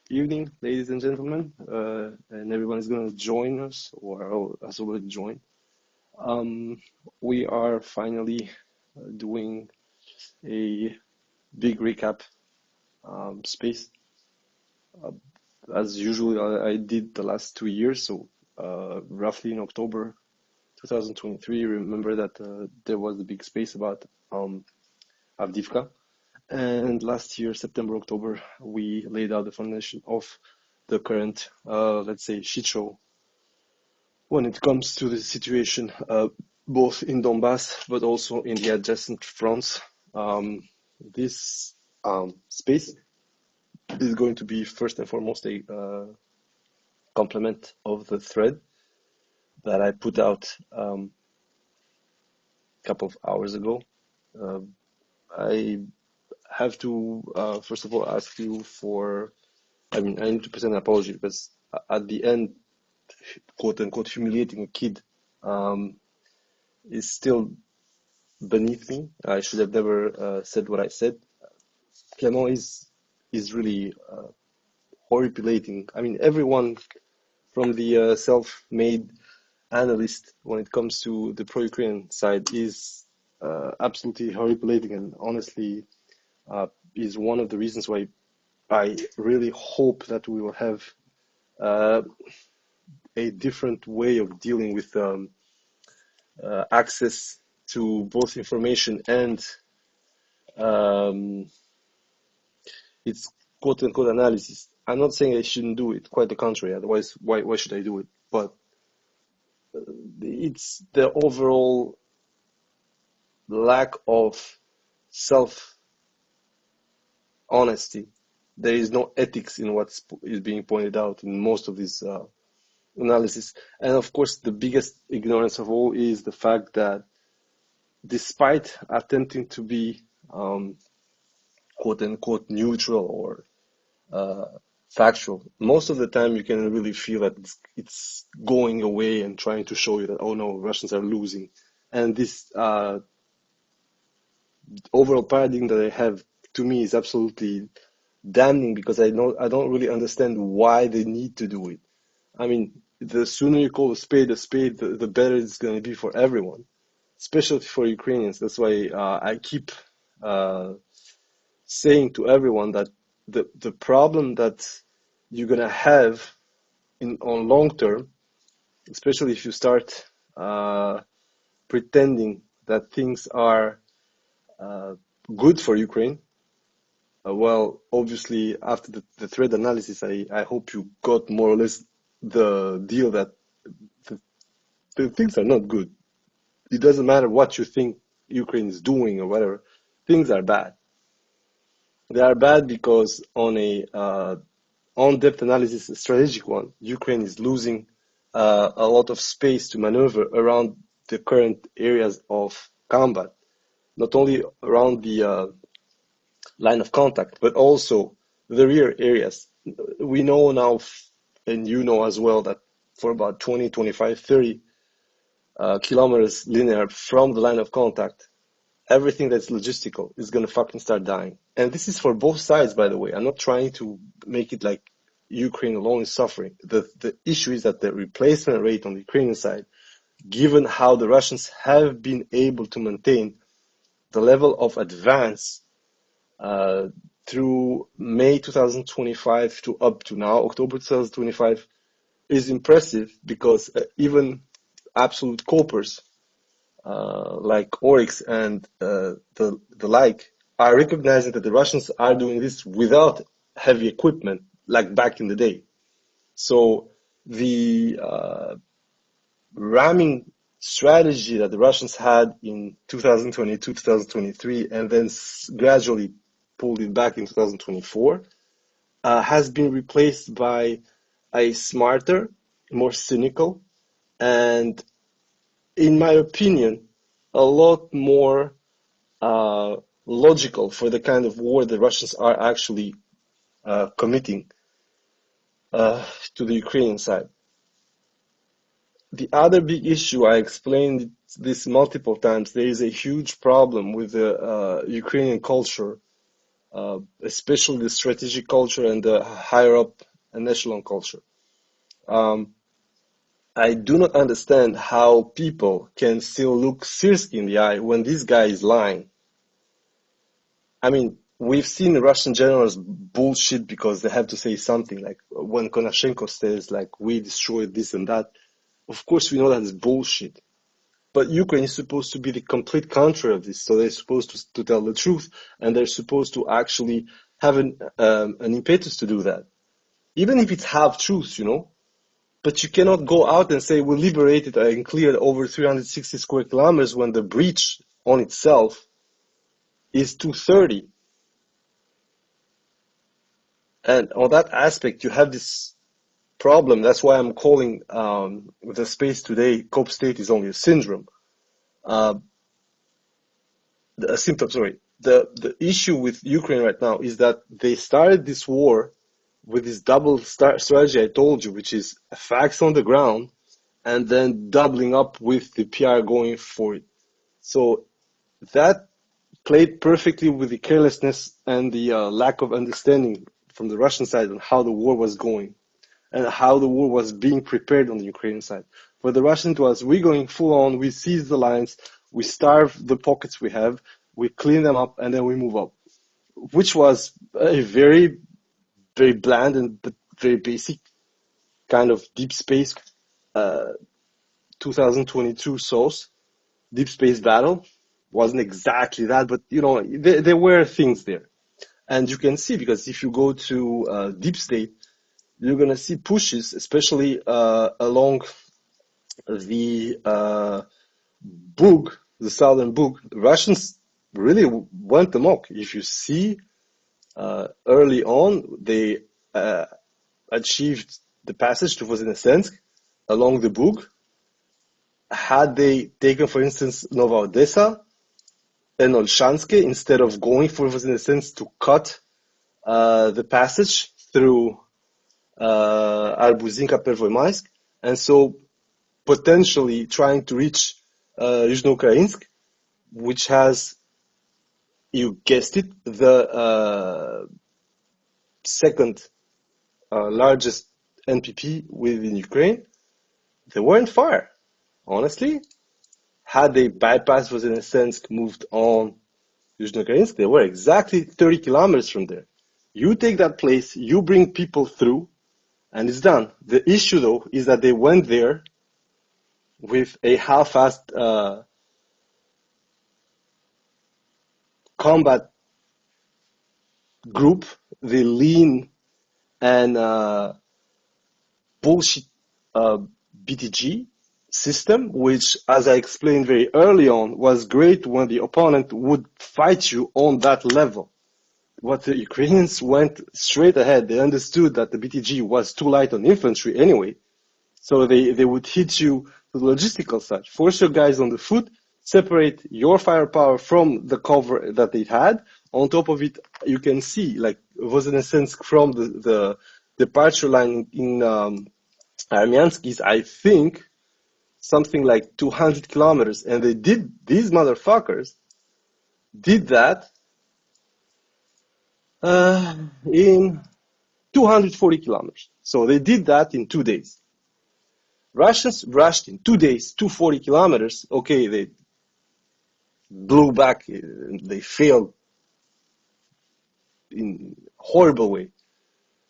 evening, ladies and gentlemen, and everyone is going to join us or has already joined. We are finally doing a big recap space. As usual, I did the last 2 years, so roughly in October 2023, remember that there was a big space about Avdiivka. And last year, September, October, we laid out the foundation of the current, let's say, shit show when it comes to the situation, both in Donbass, but also in the adjacent fronts. This space is going to be first and foremost a complement of the thread that I put out a couple of hours ago. I have to, first of all, ask you for, I need to present an apology because at the end, quote unquote, humiliating a kid is still beneath me. I should have never said what I said. Clement is really horripilating. Everyone from the self-made analyst when it comes to the pro-Ukrainian side is absolutely horripilating, and honestly is one of the reasons why I really hope that we will have a different way of dealing with access to both information and its quote-unquote analysis. I'm not saying I shouldn't do it, quite the contrary, otherwise why should I do it? But it's the overall lack of self-honesty. There is no ethics in what is being pointed out in most of this analysis. And of course, the biggest ignorance of all is the fact that despite attempting to be quote-unquote neutral or factual, most of the time you can really feel that it's going away and trying to show you that, oh no, Russians are losing. And this overall paradigm that I have, to me, is absolutely damning, because I don't really understand why they need to do it. The sooner you call a spade, the better it's going to be for everyone, especially for Ukrainians. That's why I keep saying to everyone that the problem that you're going to have on long term, especially if you start pretending that things are good for Ukraine. Well, obviously, after the thread analysis, I hope you got more or less the deal that the things are not good. It doesn't matter what you think Ukraine is doing or whatever. Things are bad. They are bad because on a on-depth analysis, a strategic one, Ukraine is losing a lot of space to maneuver around the current areas of combat, not only around the line of contact, but also the rear areas. We know now, and you know as well, that for about 20, 25, 30 kilometers linear from the line of contact, everything that's logistical is going to fucking start dying. And this is for both sides, by the way. I'm not trying to make it like Ukraine alone is suffering. The issue is that the replacement rate on the Ukrainian side, given how the Russians have been able to maintain the level of advance through May 2025 to up to now, October 2025, is impressive, because even absolute coppers like Oryx and the like are recognizing that the Russians are doing this without heavy equipment like back in the day. So the ramming strategy that the Russians had in 2022, 2023, and then gradually pulled it back in 2024, has been replaced by a smarter, more cynical, and in my opinion, a lot more logical for the kind of war the Russians are actually committing to the Ukrainian side. The other big issue, I explained this multiple times, there is a huge problem with the Ukrainian culture especially the strategic culture and the higher up and echelon culture. I do not understand how people can still look Sirski in the eye when this guy is lying. I mean, we've seen Russian generals bullshit because they have to say something, like when Konashenko says, like, we destroyed this and that. Of course, we know that is bullshit. But Ukraine is supposed to be the complete contrary of this, so they're supposed to tell the truth, and they're supposed to actually have an impetus to do that. Even if it's half-truths, you know? But you cannot go out and say we liberated and cleared over 360 square kilometers when the breach on itself is 230. And on that aspect, you have this problem. That's why I'm calling the space today, Cope State is only a syndrome. A symptom, sorry. The issue with Ukraine right now is that they started this war with this double strategy I told you, which is facts on the ground and then doubling up with the PR going for it. So that played perfectly with the carelessness and the lack of understanding from the Russian side on how the war was going and how the war was being prepared on the Ukrainian side. For the Russians, it was, we're going full on, we seize the lines, we starve the pockets we have, we clean them up, and then we move up. Which was a very, very bland and very basic kind of deep space 2022 sauce. Deep space battle wasn't exactly that, but you know, there were things there. And you can see, because if you go to Deep State, you're going to see pushes, especially along the Bug, the southern Bug. The Russians really went amok. If you see, early on, they achieved the passage to Voznесensky along the Bug. Had they taken, for instance, Nova Odessa and Olshanske, instead of going for Voznесensky to cut the passage through Arbuzinka, Pervoymaysk, and so potentially trying to reach Yuzhno-Ukrainsk, which has, you guessed it, the second largest NPP within Ukraine. They weren't far, honestly. Had they bypassed Voznесensky, moved on Yuzhno-Ukrainsk, they were exactly 30 kilometers from there. You take that place, you bring people through, and it's done. The issue, though, is that they went there with a half-assed combat group, the lean and bullshit BTG system, which, as I explained very early on, was great when the opponent would fight you on that level. What the Ukrainians went straight ahead. They understood that the BTG was too light on infantry anyway, so they would hit you to the logistical side, force your guys on the foot, separate your firepower from the cover that they had. On top of it, you can see, like, Voznесensky from the departure line in Armyansk is, I think, something like 200 kilometers. And these motherfuckers did that in 240 kilometers. So they did that in 2 days. Russians rushed in 2 days, 240 kilometers. Okay, they blew back, they failed in a horrible way.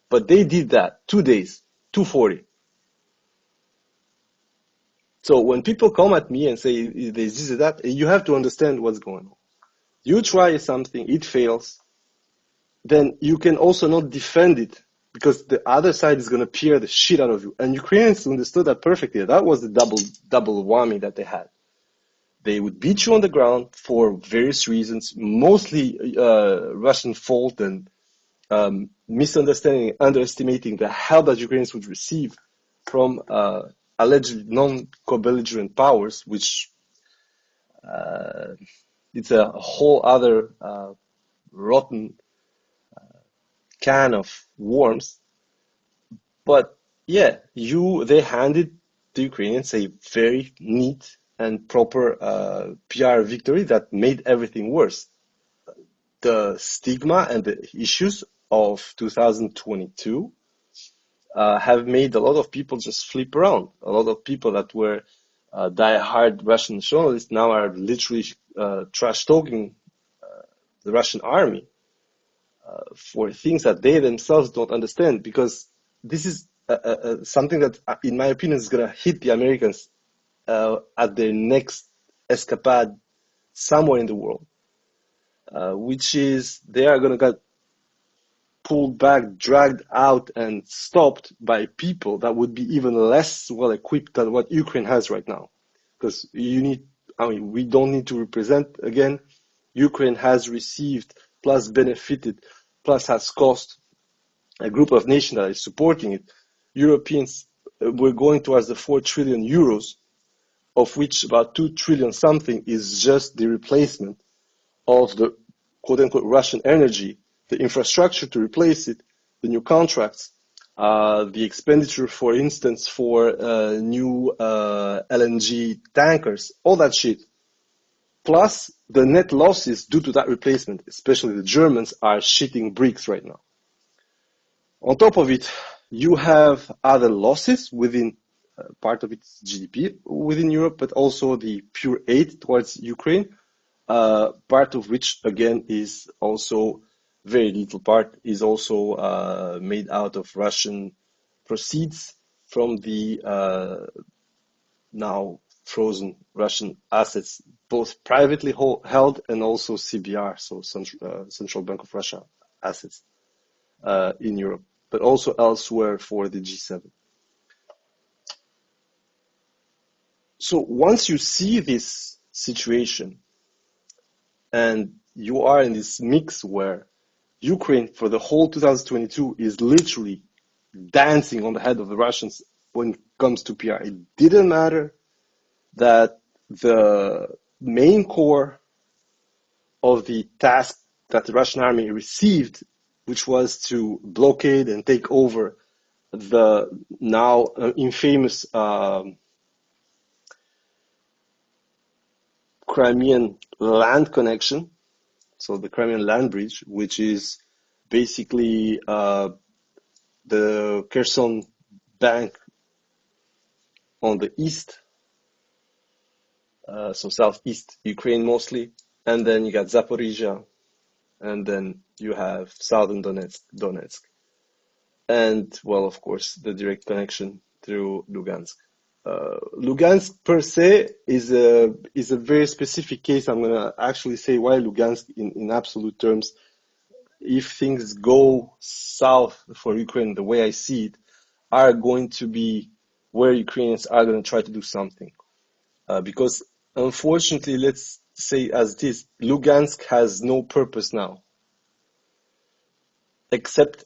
But they did that, 2 days, 240. So when people come at me and say this is that, you have to understand what's going on. You try something, it fails, then you can also not defend it, because the other side is going to peer the shit out of you. And Ukrainians understood that perfectly. That was the double whammy that they had. They would beat you on the ground for various reasons, mostly Russian fault and misunderstanding, underestimating the help that Ukrainians would receive from alleged non-co-belligerent powers, which it's a whole other rotten can of worms. But yeah, they handed the Ukrainians a very neat and proper PR victory that made everything worse. the stigma and the issues of 2022 have made a lot of people just flip around. A lot of people that were die-hard Russian nationalists now are literally trash talking the Russian army for things that they themselves don't understand, because this is something that, in my opinion, is going to hit the Americans at their next escapade somewhere in the world, which is they are going to get pulled back, dragged out, and stopped by people that would be even less well equipped than what Ukraine has right now. Because we don't need to represent again. Ukraine has received, plus benefited, plus has cost a group of nations that is supporting it. Europeans were going towards the 4 trillion euros, of which about 2 trillion something is just the replacement of the quote-unquote Russian energy, the infrastructure to replace it, the new contracts, the expenditure, for instance, for new LNG tankers, all that shit. Plus, the net losses due to that replacement, especially the Germans, are shitting bricks right now. On top of it, you have other losses within part of its GDP within Europe, but also the pure aid towards Ukraine, part of which, again, is also very little part, is also made out of Russian proceeds from the now frozen Russian assets, both privately held and also CBR, so Central Bank of Russia assets in Europe, but also elsewhere for the G7. So once you see this situation and you are in this mix where Ukraine for the whole 2022 is literally dancing on the head of the Russians when it comes to PR, it didn't matter that the main core of the task that the Russian army received, which was to blockade and take over the now infamous Crimean land connection, so the Crimean land bridge, which is basically the Kherson bank on the east, so southeast Ukraine mostly, and then you got Zaporizhia, and then you have southern Donetsk, and, well, of course, the direct connection through Lugansk. Lugansk per se is a very specific case. I'm going to actually say why Lugansk in absolute terms, if things go south for Ukraine the way I see it, are going to be where Ukrainians are going to try to do something. Because unfortunately, let's say as it is, Lugansk has no purpose now, except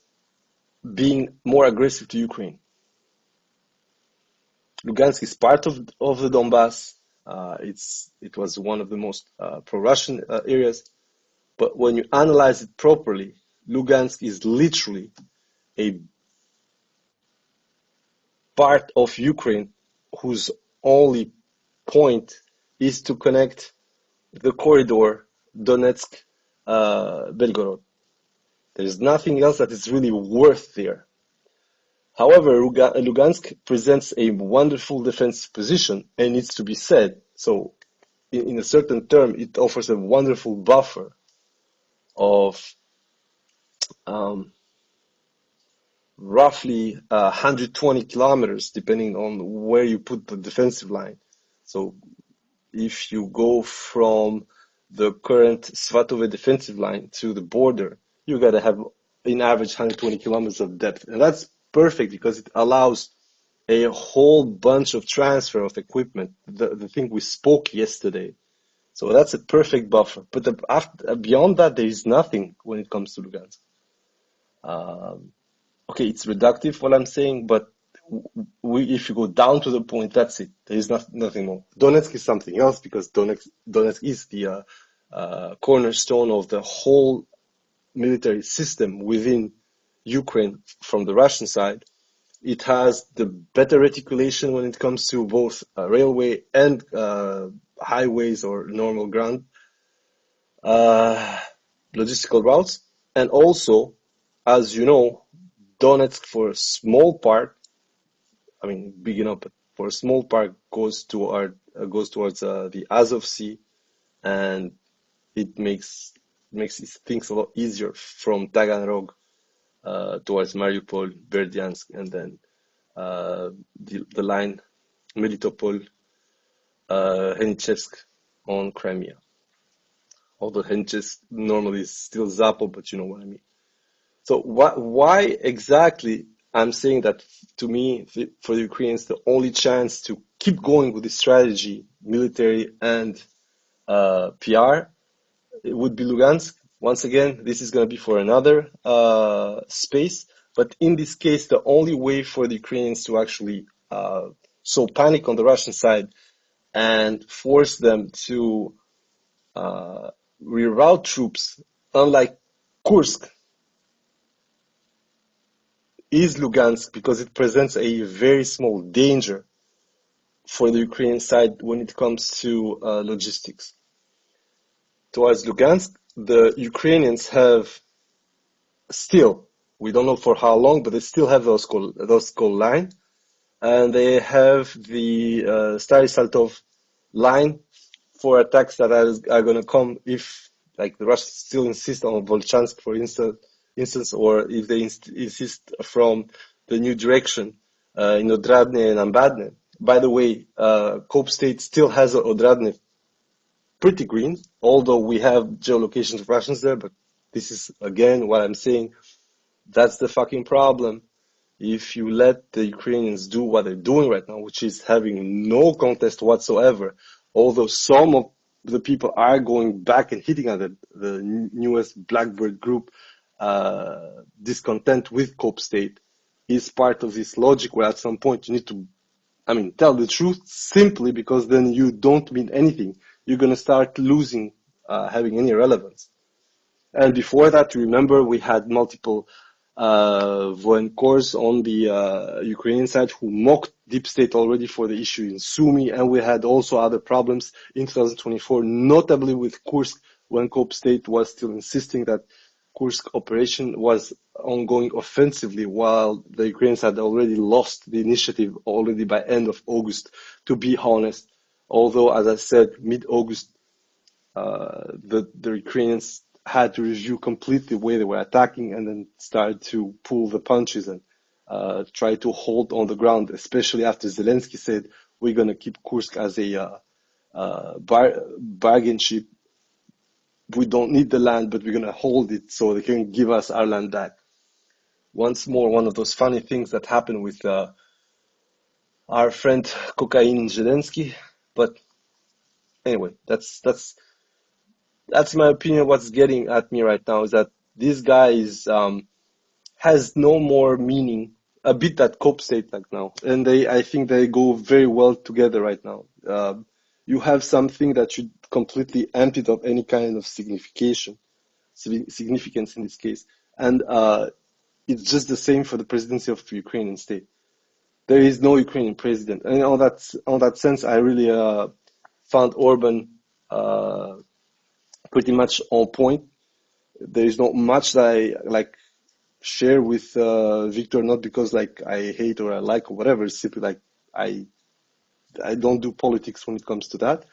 being more aggressive to Ukraine. Lugansk is part of the Donbass. It was one of the most pro-Russian areas. But when you analyze it properly, Lugansk is literally a part of Ukraine whose only point is to connect the corridor Donetsk-Belgorod. There's nothing else that is really worth there. However, Lugansk presents a wonderful defensive position and needs to be said. So, in a certain term, it offers a wonderful buffer of roughly 120 kilometers, depending on where you put the defensive line. So, if you go from the current Svatove defensive line to the border, you gotta have, in average, 120 kilometers of depth. And that's perfect because it allows a whole bunch of transfer of equipment, the thing we spoke yesterday. So that's a perfect buffer. But beyond that, there is nothing when it comes to Lugansk. Okay, it's reductive what I'm saying, but if you go down to the point, that's it. There is nothing more. Donetsk is something else because Donetsk is the cornerstone of the whole military system within Ukraine from the Russian side. It has the better reticulation when it comes to both railway and highways or normal ground. logistical routes. And also, as you know, Donetsk for a small part, I mean, big enough, but for a small part goes towards the Azov Sea, and it makes things a lot easier from Taganrog towards Mariupol, Berdyansk, and then the line Melitopol, Henichevsk on Crimea. Although Henichevsk normally is still Zapo, but you know what I mean. So why exactly I'm saying that to me, for the Ukrainians, the only chance to keep going with this strategy, military and PR, it would be Lugansk. Once again, this is going to be for another space. But in this case, the only way for the Ukrainians to actually sow panic on the Russian side and force them to reroute troops, unlike Kursk, is Lugansk, because it presents a very small danger for the Ukrainian side when it comes to logistics. Towards Lugansk, the Ukrainians have still, we don't know for how long, but they still have those coal line, and they have the Stary Saltov line for attacks that are going to come if, like, the Russians still insist on Volchansk, for instance, or if they insist from the new direction in Odradne and Ambadne. By the way, Cope State still has Odradne pretty green, although we have geolocations of Russians there, but this is, again, what I'm saying. That's the fucking problem. If you let the Ukrainians do what they're doing right now, which is having no contest whatsoever, although some of the people are going back and hitting at the newest Blackbird group, discontent with Cope State, is part of this logic where at some point you need to, I mean, tell the truth, simply because then you don't mean anything. You're going to start losing having any relevance. And before that, remember, we had multiple voenkors on the Ukrainian side who mocked Deep State already for the issue in Sumy, and we had also other problems in 2024, notably with Kursk, when Cope State was still insisting that Kursk operation was ongoing offensively, while the Ukrainians had already lost the initiative already by end of August, to be honest. Although, as I said, mid-August, the Ukrainians had to review completely the way they were attacking and then started to pull the punches and try to hold on the ground, especially after Zelensky said, we're going to keep Kursk as a bargain chip. We don't need the land, but we're going to hold it so they can give us our land back. Once more, one of those funny things that happened with our friend Cocaine Zelensky. But anyway, that's my opinion. What's getting at me right now is that this guy has no more meaning, a bit that Cope State like now, and I think they go very well together right now. You have something that should completely emptied of any kind of significance in this case, and it's just the same for the presidency of the Ukrainian state. There is no Ukrainian president, and on that sense, I really found Orban pretty much on point. There is not much that I like share with Victor, not because like I hate or I like or whatever. It's simply like I don't do politics when it comes to that.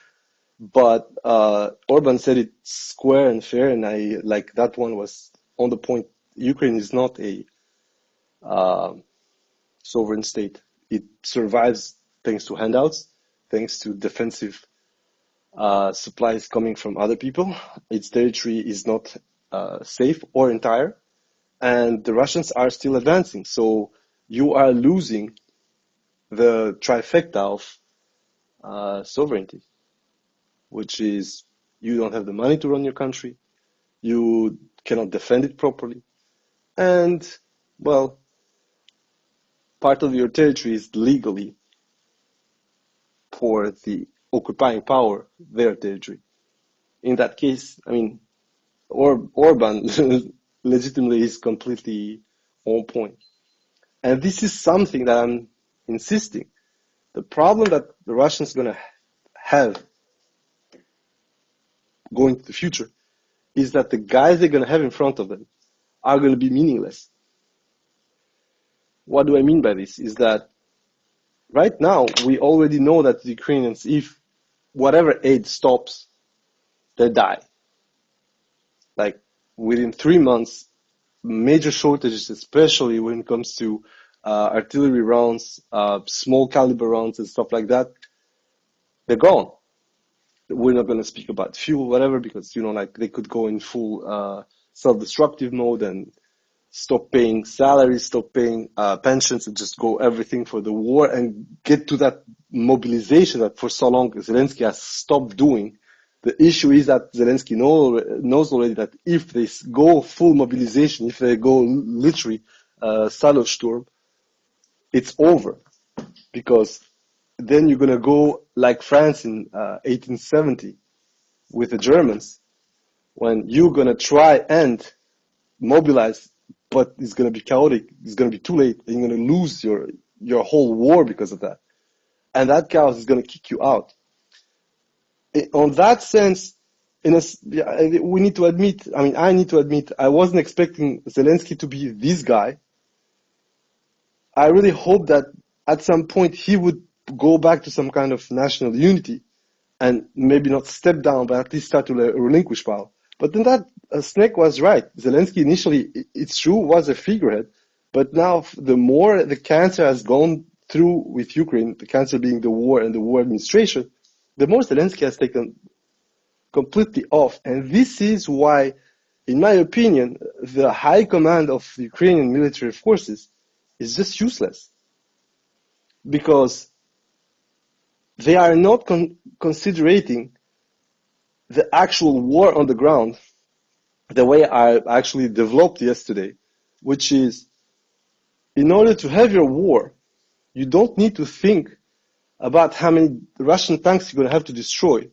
But Orban said it square and fair, and I like that one was on the point. Ukraine is not a sovereign state. It survives thanks to handouts, thanks to defensive supplies coming from other people. Its territory is not safe or entire, and the Russians are still advancing. So you are losing the trifecta of sovereignty, which is you don't have the money to run your country, you cannot defend it properly, and, well, part of your territory is legally for the occupying power, their territory. In that case, I mean, Orban legitimately is completely on point. And this is something that I'm insisting. The problem that the Russians are going to have going to the future is that the guys they're going to have in front of them are going to be meaningless. What do I mean by this? Is that right now we already know that the Ukrainians, if whatever aid stops, they die. Like within 3 months, major shortages, especially when it comes to artillery rounds, small caliber rounds and stuff like that, they're gone. We're not going to speak about fuel, whatever, because, you know, like they could go in full self-destructive mode and stop paying salaries, stop paying pensions, and just go everything for the war and get to that mobilization that for so long Zelensky has stopped doing. The issue is that Zelensky knows already that if they go full mobilization, if they go literally Stalin-Sturm, it's over. Because then you're going to go like France in 1870 with the Germans, when you're going to try and mobilize, but it's going to be chaotic, it's going to be too late, and you're going to lose your whole war because of that. And that chaos is going to kick you out. On that sense, we need to admit, I need to admit, I wasn't expecting Zelensky to be this guy. I really hope that at some point he would go back to some kind of national unity and maybe not step down, but at least start to relinquish power. But then that Snake was right. Zelensky initially, it's true, was a figurehead, but now the more the cancer has gone through with Ukraine, the cancer being the war and the war administration, the more Zelensky has taken completely off. And this is why, in my opinion, the high command of the Ukrainian military forces is just useless. Because they are not considering the actual war on the ground the way I actually developed yesterday, which is, in order to have your war, you don't need to think about how many Russian tanks you're going to have to destroy.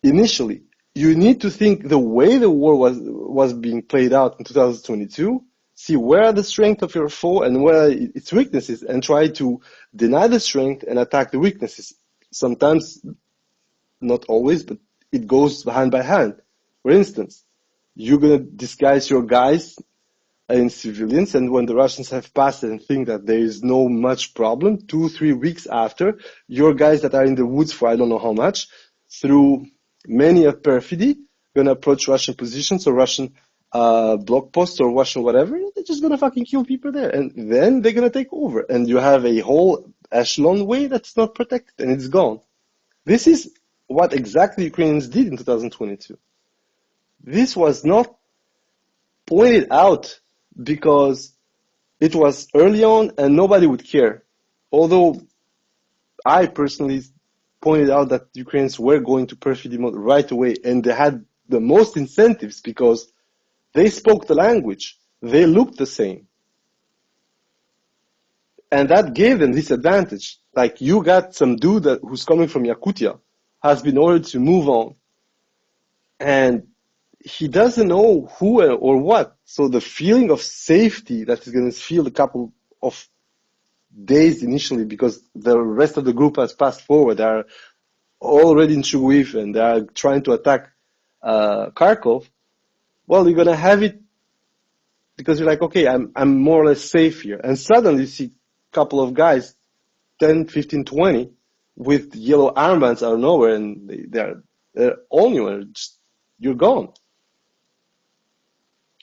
Initially, you need to think the way the war was being played out in 2022, see where are the strengths of your foe and where are its weaknesses, and try to deny the strength and attack the weaknesses. Sometimes, not always, but it goes hand by hand. For instance, you're going to disguise your guys in civilians, and when the Russians have passed and think that there is no much problem, 2-3 weeks after, your guys that are in the woods for I don't know how much, through many of perfidy, going to approach Russian positions or Russian block posts or Russian whatever, they're just going to fucking kill people there. And then they're going to take over. And you have a whole echelon way that's not protected, and it's gone. This is what exactly Ukrainians did in 2022. This was not pointed out because it was early on and nobody would care. Although I personally pointed out that Ukrainians were going to perfidy mode right away, and they had the most incentives because they spoke the language. They looked the same. And that gave them this advantage. Like, you got some dude who's coming from Yakutia, has been ordered to move on, and he doesn't know who or what. So the feeling of safety that he's going to feel a couple of days initially, because the rest of the group has passed forward, they are already in Chuguiv and they are trying to attack Kharkov. Well, you're going to have it because you're like, okay, I'm more or less safe here. And suddenly you see a couple of guys, 10, 15, 20, with yellow armbands out of nowhere, and they're on you, and you're gone.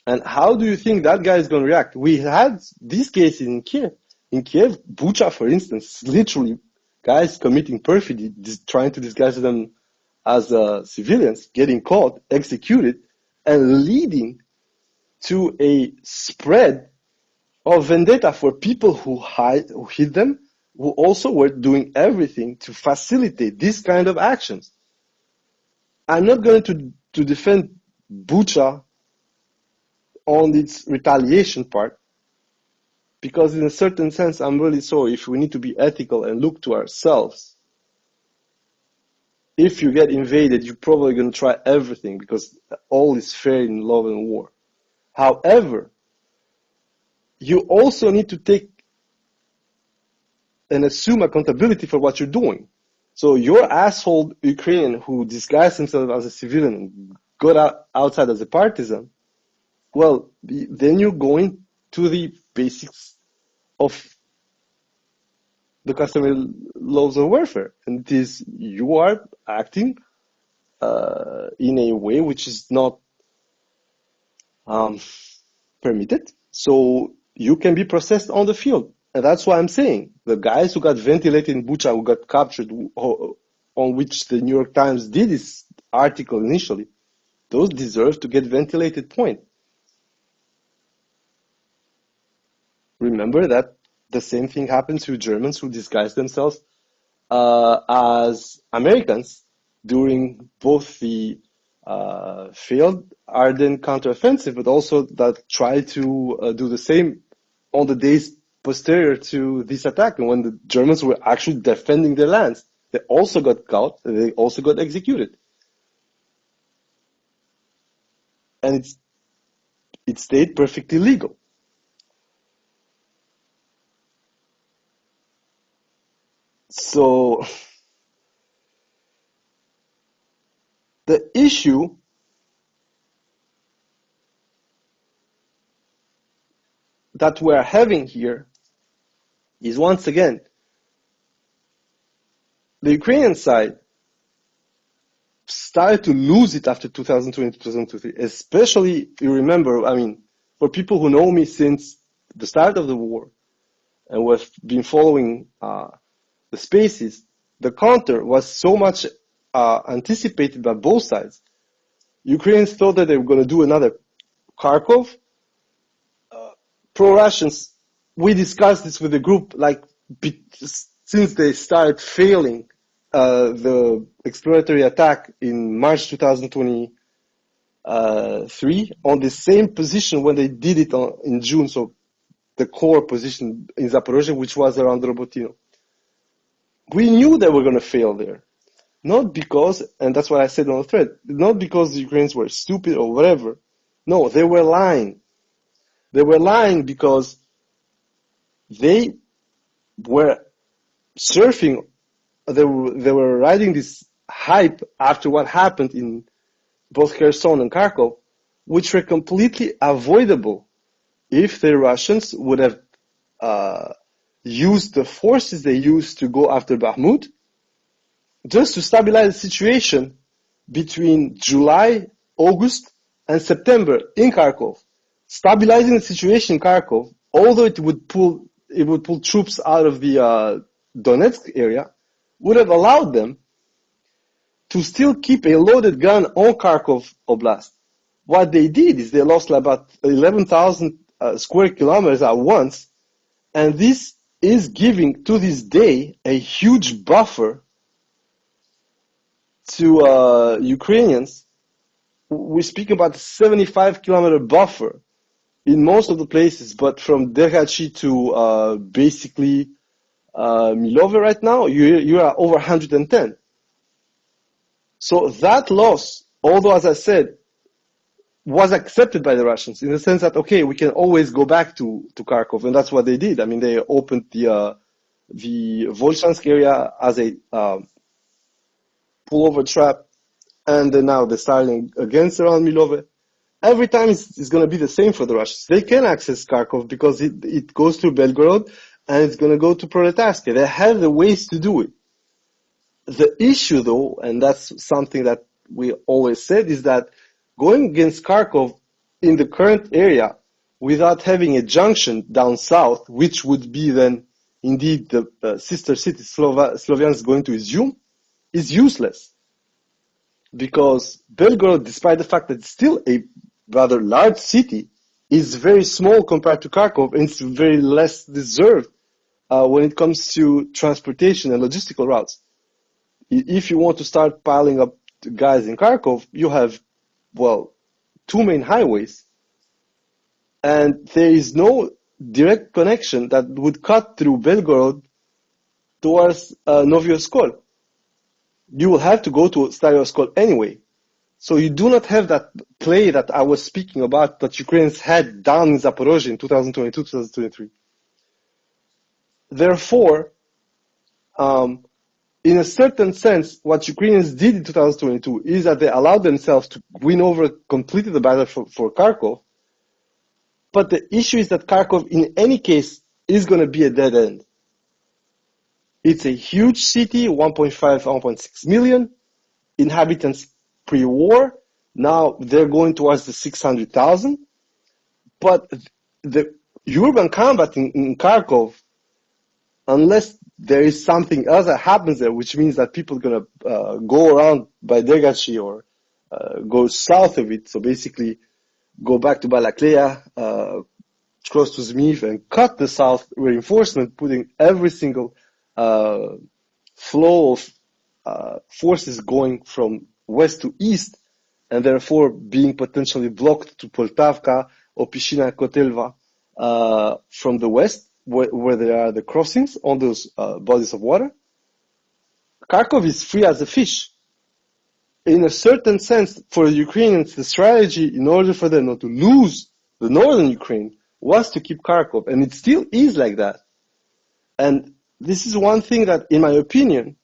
And how do you think that guy is going to react? We had these cases in Kiev. In Kiev, Bucha, for instance, literally guys committing perfidy, trying to disguise them as civilians, getting caught, executed, and leading to a spread of vendetta for people who hid them, who also were doing everything to facilitate this kind of actions. I'm not going to defend Bucha on its retaliation part, because in a certain sense, I'm really sorry, if we need to be ethical and look to ourselves, if you get invaded, you're probably going to try everything, because all is fair in love and war. However, you also need to take and assume accountability for what you're doing. So your asshole Ukrainian who disguised himself as a civilian and got outside as a partisan, well, then you're going to the basics of the customary laws of warfare, and it is you are acting in a way which is not permitted, so you can be processed on the field. And that's why I'm saying the guys who got ventilated in Bucha, who got captured, on which the New York Times did this article initially, those deserve to get ventilated, point. Remember that the same thing happens to Germans who disguise themselves as Americans during both the failed Ardennes counteroffensive, but also that tried to do the same on the days posterior to this attack, and when the Germans were actually defending their lands. They also got caught, and they also got executed. And it stayed perfectly legal. So the issue that we're having here is, once again, the Ukrainian side started to lose it after 2020, 2023. Especially, you remember, I mean, for people who know me since the start of the war and who have been following the spaces, the counter was so much anticipated by both sides. Ukrainians thought that they were going to do another Kharkov. Pro-Russians, we discussed this with the group, like, since they started failing the exploratory attack in March 2023 on the same position when they did it in June, so the core position in Zaporozhye, which was around Robotino. We knew they were going to fail there. Not because, and that's what I said on the thread, not because the Ukrainians were stupid or whatever. No, they were lying. They were lying because they were surfing, they were riding this hype after what happened in both Kherson and Kharkov, which were completely avoidable if the Russians would have used the forces they used to go after Bakhmut just to stabilize the situation between July, August, and September in Kharkov. Stabilizing the situation in Kharkov, although it would pull troops out of the Donetsk area, would have allowed them to still keep a loaded gun on Kharkov Oblast. What they did is they lost about 11,000 square kilometers at once, and this is giving, to this day, a huge buffer to Ukrainians. We speak about a 75-kilometer buffer in most of the places, but from Derhachi to basically Milove right now, you are over 110. So that loss, although, as I said, was accepted by the Russians in the sense that, okay, we can always go back to Kharkov, and that's what they did. I mean, they opened the Volchansk area as a pullover trap, and then now they're starting against around Milove. Every time it's going to be the same for the Russians. They can access Kharkov because it goes through Belgorod, and it's going to go to Proletarsk. They have the ways to do it. The issue, though, and that's something that we always said, is that going against Kharkov in the current area without having a junction down south, which would be then indeed the sister city Sloviansk going to Izum, is useless. Because Belgorod, despite the fact that it's still a rather large city, is very small compared to Kharkov, and it's very less deserved when it comes to transportation and logistical routes. If you want to start piling up guys in Kharkov, you have, well, two main highways, and there is no direct connection that would cut through Belgorod towards Novy Oskol. You will have to go to Stary Oskol anyway. So you do not have that play that I was speaking about that Ukrainians had down in Zaporozhye in 2022, 2023. Therefore, in a certain sense, what Ukrainians did in 2022 is that they allowed themselves to win over completely the battle for Kharkov. But the issue is that Kharkov, in any case, is going to be a dead end. It's a huge city, 1.5, 1.6 million inhabitants pre-war. Now they're going towards the 600,000. But the urban combat in Kharkov, unless there is something else that happens there, which means that people are going to go around by Degachi or go south of it, so basically go back to Balakleya, cross to Zmiv, and cut the south reinforcement, putting every single flow of forces going from west to east, and therefore being potentially blocked to Poltavka, Opishina, Kotelva from the west, where there are the crossings on those bodies of water. Kharkov is free as a fish. In a certain sense, for the Ukrainians, the strategy in order for them not to lose the northern Ukraine was to keep Kharkov, and it still is like that. And this is one thing that, in my opinion,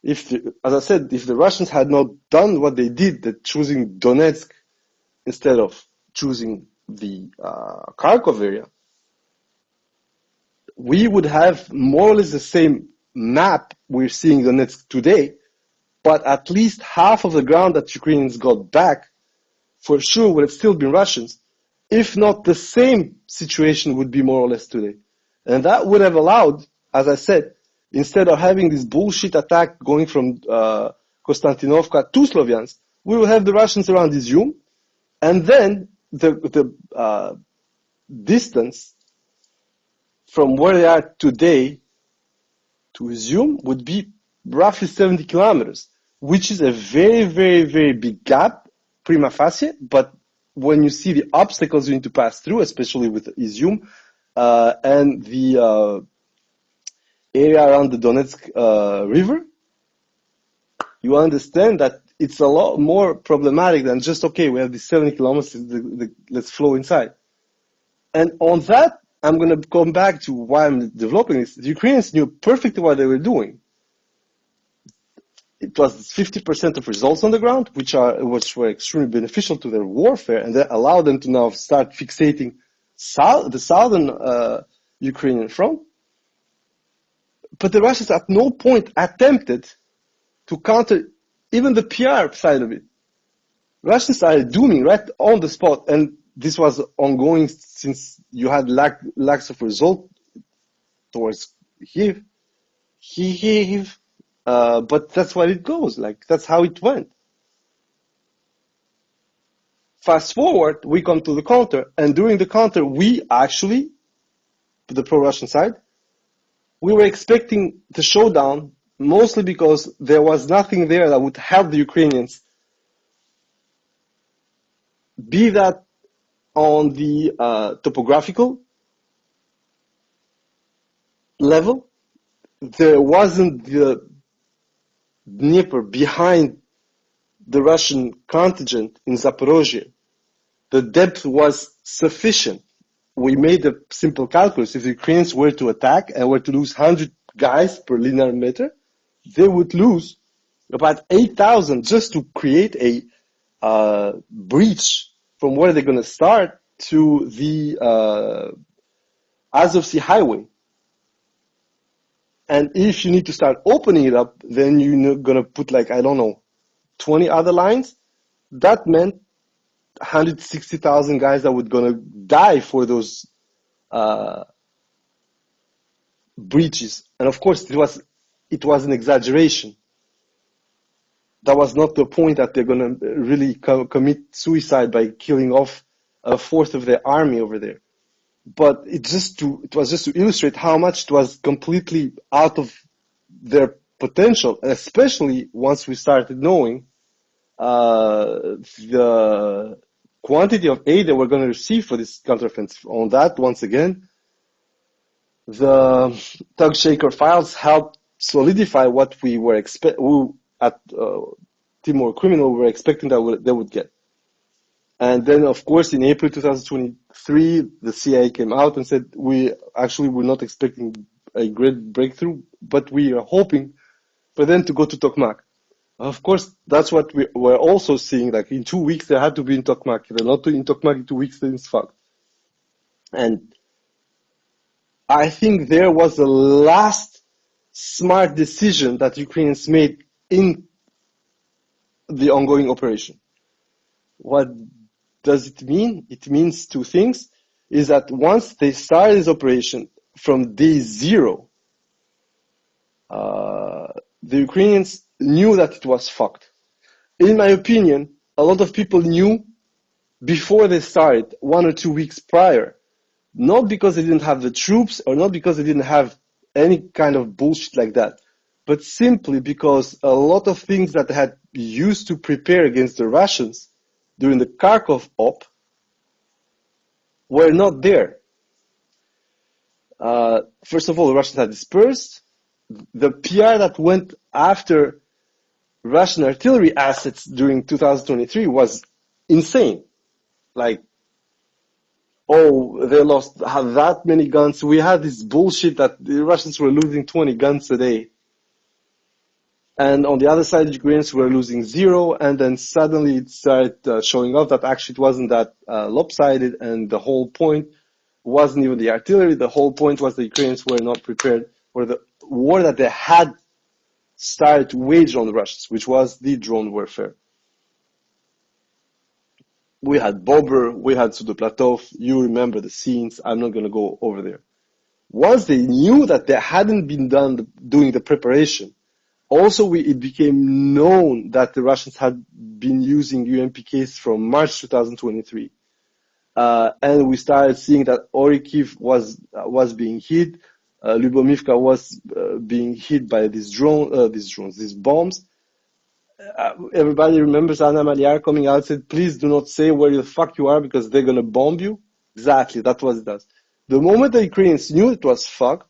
as I said, if the Russians had not done what they did, that choosing Donetsk instead of choosing the Kharkov area, we would have more or less the same map we're seeing Donetsk today, but at least half of the ground that Ukrainians got back for sure would have still been Russians. If not, the same situation would be more or less today. And that would have allowed, as I said, instead of having this bullshit attack going from Konstantinovka to Sloviansk, we will have the Russians around Izium, and then the distance from where they are today to Izium would be roughly 70 kilometers, which is a very, very, very big gap, prima facie, but when you see the obstacles you need to pass through, especially with Izium, and the area around the Donetsk river, you understand that it's a lot more problematic than just, okay, we have these 70 kilometers, let's flow inside. And on that, I'm going to come back to why I'm developing this. The Ukrainians knew perfectly what they were doing. It was 50% of results on the ground, which were extremely beneficial to their warfare, and that allowed them to now start fixating the southern Ukrainian front. But the Russians at no point attempted to counter even the PR side of it. Russians started dooming right on the spot, and this was ongoing since you had lacks of result towards Kyiv. But that's what it goes, like that's how it went. Fast forward, we come to the counter, and during the counter, we actually, the pro-Russian side, we were expecting the showdown, mostly because there was nothing there that would help the Ukrainians, be that on the topographical level. There wasn't the Dnieper behind the Russian contingent in Zaporozhye. The depth was sufficient. We made a simple calculus. If the Ukrainians were to attack and were to lose 100 guys per linear meter, they would lose about 8,000 just to create a breach from where they're going to start to the Azov Sea highway. And if you need to start opening it up, then you're going to put 20 other lines. That meant 160,000 guys that were going to die for those breaches. And of course, it was an exaggeration. That was not the point that they're going to really commit suicide by killing off a fourth of their army over there. But it was just to illustrate how much it was completely out of their potential, and especially once we started knowing the quantity of aid that we're going to receive for this counteroffensive. On that, once again, the Tug Shaker files helped solidify what we were at Timor Criminal we were expecting that they would get. And then, of course, in April 2023, the CIA came out and said, we actually were not expecting a great breakthrough, but we are hoping for them to go to Tokmak. Of course, that's what we were also seeing. Like in 2 weeks, they had to be in Tokmak. If they're not in Tokmak in 2 weeks, then it's fucked. And I think there was the last smart decision that Ukrainians made in the ongoing operation. What does it mean? It means two things. Is that once they started this operation from day zero, the Ukrainians knew that it was fucked. In my opinion, a lot of people knew before they started, 1 or 2 weeks prior, not because they didn't have the troops or not because they didn't have any kind of bullshit like that, but simply because a lot of things that they had used to prepare against the Russians during the Kharkov op were not there. First of all, the Russians had dispersed. The PR that went after Russian artillery assets during 2023 was insane. Like, oh, they lost that many guns. We had this bullshit that the Russians were losing 20 guns a day. And on the other side, the Ukrainians were losing 0. And then suddenly it started showing off that actually it wasn't that lopsided. And the whole point wasn't even the artillery. The whole point was the Ukrainians were not prepared for the war that they had started to wage on the Russians, which was the drone warfare. We had Bober, we had Sudoplatov. You remember the scenes. I'm not going to go over there. Once they knew that they hadn't been done doing the preparation, also it became known that the Russians had been using UMPKs from March 2023. And we started seeing that Orikhiv was being hit. Lubomivka was being hit by these bombs. Everybody remembers Anna Maliar coming out and said, please do not say where the fuck you are because they're going to bomb you. Exactly, that's what it does. The moment the Ukrainians knew it was fucked,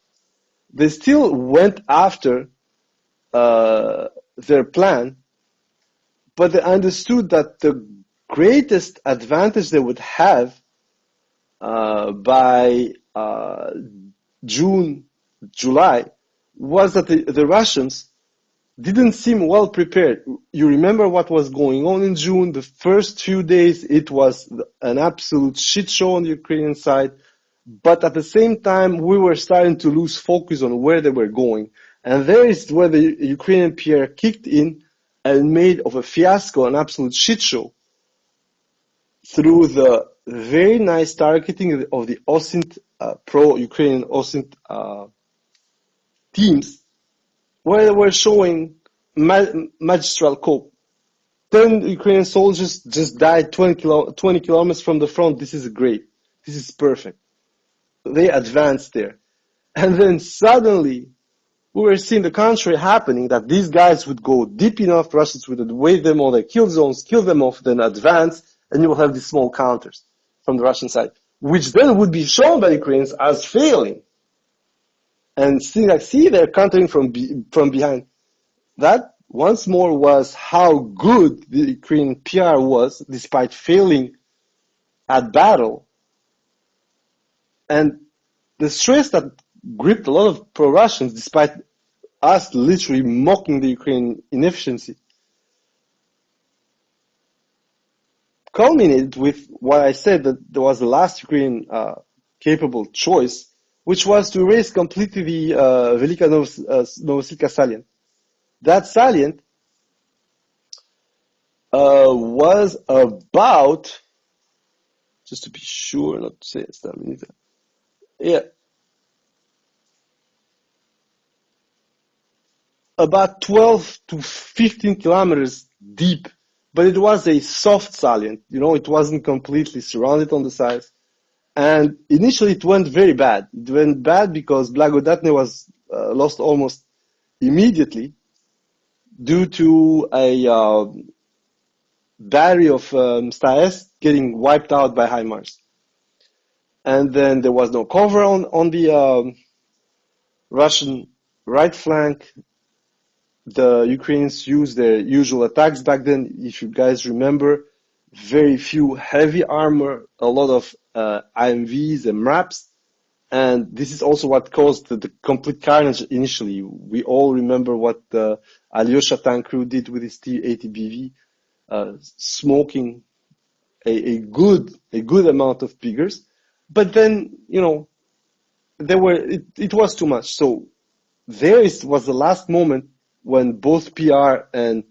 they still went after their plan, but they understood that the greatest advantage they would have by June, July, was that the Russians didn't seem well prepared. You remember what was going on in June? The first few days, it was an absolute shit show on the Ukrainian side. But at the same time, we were starting to lose focus on where they were going. And there is where the Ukrainian PR kicked in and made of a fiasco an absolute shit show through the very nice targeting of the OSINT, pro-Ukrainian OSINT teams, where they were showing magistral cope. 10 Ukrainian soldiers just died 20 kilometers from the front. This is great. This is perfect. They advanced there. And then suddenly, we were seeing the contrary happening, that these guys would go deep enough, Russians would wait them on their kill zones, kill them off, then advance, and you will have these small counters from the Russian side, which then would be shown by the Ukrainians as failing. And see, they're countering from behind. That, once more, was how good the Ukrainian PR was, despite failing at battle. And the stress that gripped a lot of pro-Russians, despite us literally mocking the Ukrainian inefficiency, culminated with what I said, that there was the last Ukrainian capable choice, which was to erase completely the Velika Novosilka salient. That salient was about, just to be sure, not to say it's not either. Yeah, about 12 to 15 kilometers deep, but it was a soft salient. It wasn't completely surrounded on the sides. And initially it went very bad. It went bad because Blagodatne was lost almost immediately due to a battery of Sta-S getting wiped out by HIMARS. And then there was no cover on the Russian right flank. The Ukrainians used their usual attacks back then. If you guys remember, very few heavy armor, a lot of IMVs and MRAPs And this is also what caused the complete carnage initially. We all remember what Alyosha tank crew did with his T-80BV, smoking a good amount of piggers. But then, it was too much. So was the last moment when both PR and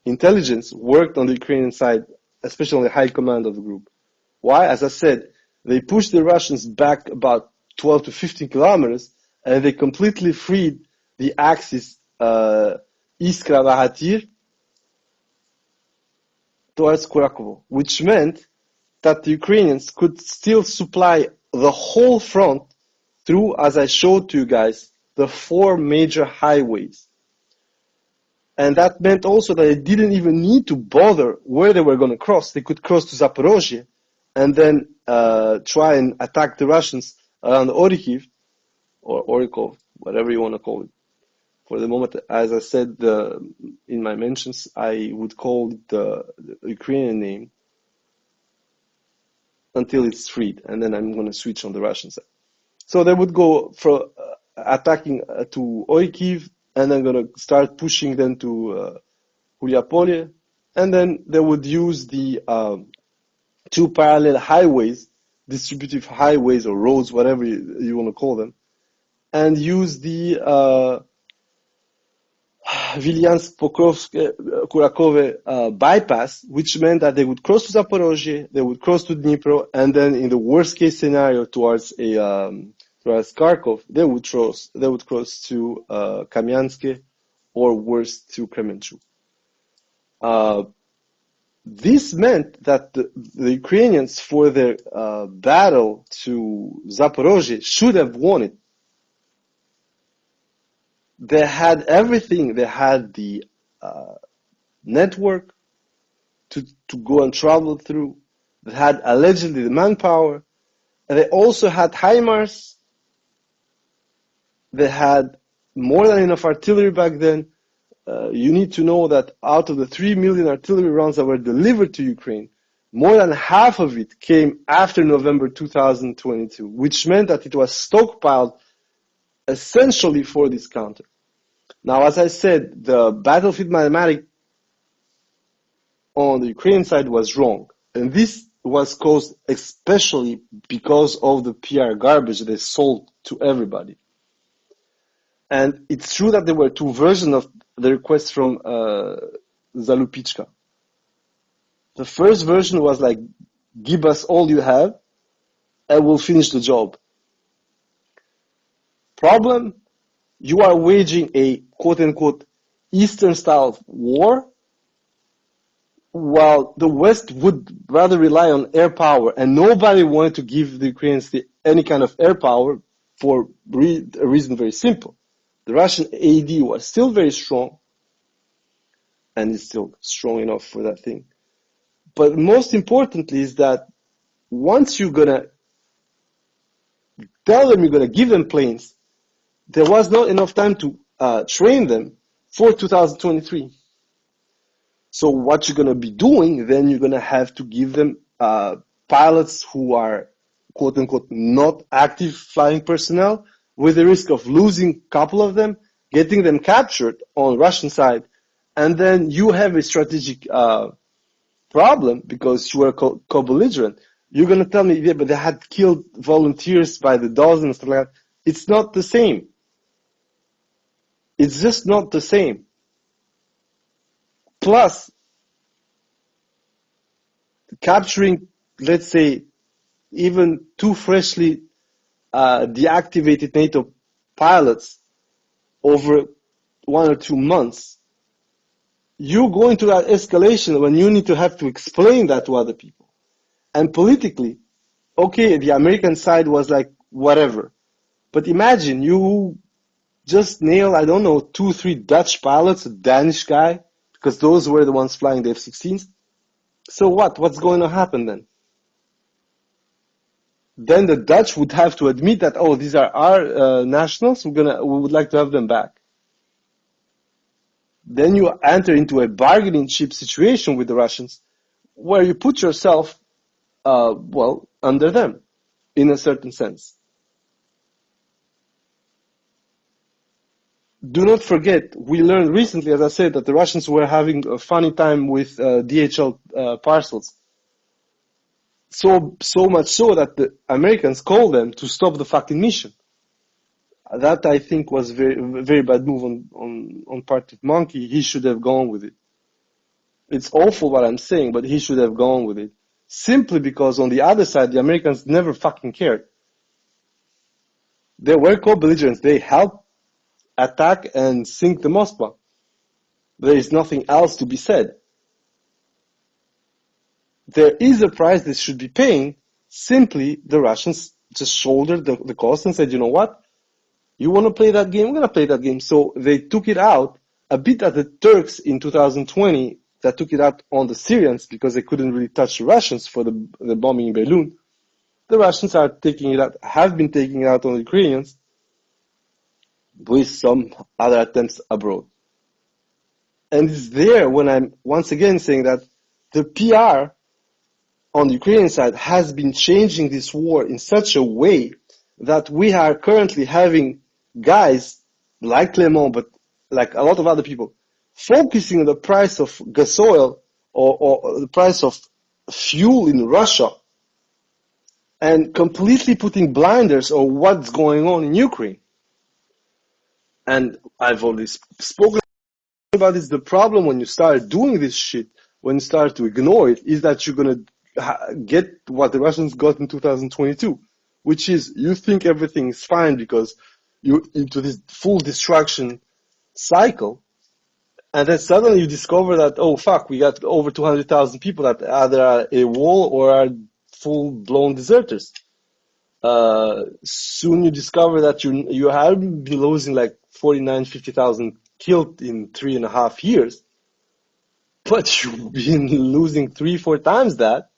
intelligence worked on the Ukrainian side, especially on the high command of the group. Why? As I said, they pushed the Russians back about 12 to 15 kilometers, and they completely freed the axis Iskra-Vahatir towards Kurakovo, which meant that the Ukrainians could still supply the whole front through, as I showed to you guys, the 4 major highways. And that meant also that they didn't even need to bother where they were going to cross. They could cross to Zaporozhye and then try and attack the Russians around Orikhiv, or Orikov, whatever you want to call it. For the moment, as I said in my mentions, I would call it the Ukrainian name until it's freed, and then I'm going to switch on the Russian side. So they would go for attacking to Orikhiv, and then going to start pushing them to Huliapolye, and then they would use the 2 parallel highways, distributive highways or roads, whatever you want to call them, and use the Vilyansk-Pokrovsk-Kurakove bypass, which meant that they would cross to Zaporozhye, they would cross to Dnipro, and then in the worst case scenario towards Kharkov, they would cross to Kamyanske, or worse, to Kremenchuk. This meant that the Ukrainians, for their battle to Zaporozhye, should have won it. They had everything. They had the network to go and travel through. They had allegedly the manpower. And they also had HIMARS. They had more than enough artillery back then. You need to know that out of the 3 million artillery rounds that were delivered to Ukraine, more than half of it came after November 2022, which meant that it was stockpiled essentially for this counter. Now, as I said, the battlefield mathematics on the Ukrainian side was wrong. And this was caused especially because of the PR garbage they sold to everybody. And it's true that there were 2 versions of the request from Zalupichka. The first version was like, give us all you have and we'll finish the job. Problem, you are waging a quote-unquote Eastern style war, while the West would rather rely on air power, and nobody wanted to give the Ukrainians any kind of air power for a reason very simple. The Russian AD was still very strong, and is still strong enough for that thing. But most importantly is that once you're gonna tell them you're gonna give them planes, there was not enough time to train them for 2023. So what you're gonna be doing, then you're gonna have to give them pilots who are quote unquote not active flying personnel, with the risk of losing a couple of them, getting them captured on Russian side, and then you have a strategic problem because you are co-belligerent. You're going to tell me, yeah, but they had killed volunteers by the dozens, stuff like that. It's not the same. It's just not the same. Plus, capturing, let's say, even 2 freshly deactivated NATO pilots over 1 or 2 months, you go into that escalation when you need to have to explain that to other people. And politically, okay, the American side was like, whatever. But imagine you just nail, 2, 3 Dutch pilots, a Danish guy, because those were the ones flying the F-16s. So what? What's going to happen then? Then the Dutch would have to admit that, oh, these are our nationals, we would like to have them back. Then you enter into a bargaining chip situation with the Russians, where you put yourself, under them. in a certain sense. Do not forget, we learned recently, as I said, that the Russians were having a funny time with DHL parcels. So much so that the Americans called them to stop the fucking mission. That I think was very bad move on part of Monkey. He should have gone with it. It's awful what I'm saying, but he should have gone with it. Simply because on the other side, the Americans never fucking cared. They were co-belligerents. They helped attack and sink the Moskva. There is nothing else to be said. There is a price they should be paying. Simply, the Russians just shouldered the cost and said, you know what? You want to play that game? We're going to play that game. So they took it out a bit as the Turks in 2020 that took it out on the Syrians because they couldn't really touch the Russians for the bombing in Beirut. The Russians are taking it out, have been taking it out on the Ukrainians with some other attempts abroad. And it's there when I'm once again saying that the PR on the Ukrainian side has been changing this war in such a way that we are currently having guys like Clement, but like a lot of other people, focusing on the price of gasoil or the price of fuel in Russia and completely putting blinders on what's going on in Ukraine. And I've already spoken about this. The problem when you start doing this shit, when you start to ignore it, is that you're going to get what the Russians got in 2022, which is you think everything is fine because you're into this full destruction cycle, and then suddenly you discover that, oh fuck, we got over 200,000 people that either are a wall or are full-blown deserters. Soon you discover that you have been losing like 49, 50,000 killed in 3.5 years, but you've been losing 3-4 times that,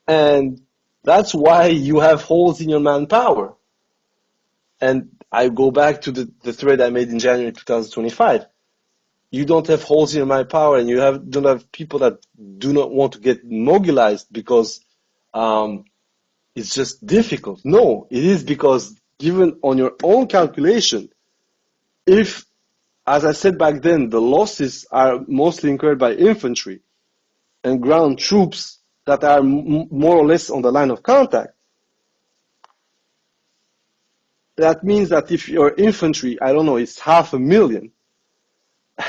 and that's why you have holes in your manpower. And I go back to the thread I made in January 2025. You don't have holes in your manpower, and you don't have people that do not want to get mobilized because it's just difficult. No, it is because given on your own calculation, if, as I said back then, the losses are mostly incurred by infantry and ground troops that are more or less on the line of contact, that means that if your infantry, I don't know, is 500,000,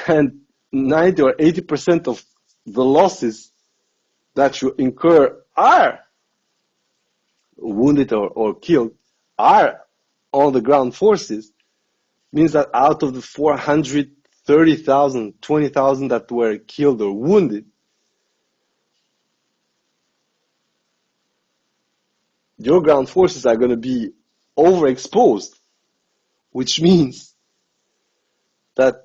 and 90 or 80% of the losses that you incur are wounded or killed, are on the ground forces, means that out of the 430,000, 20,000 that were killed or wounded, your ground forces are going to be overexposed, which means that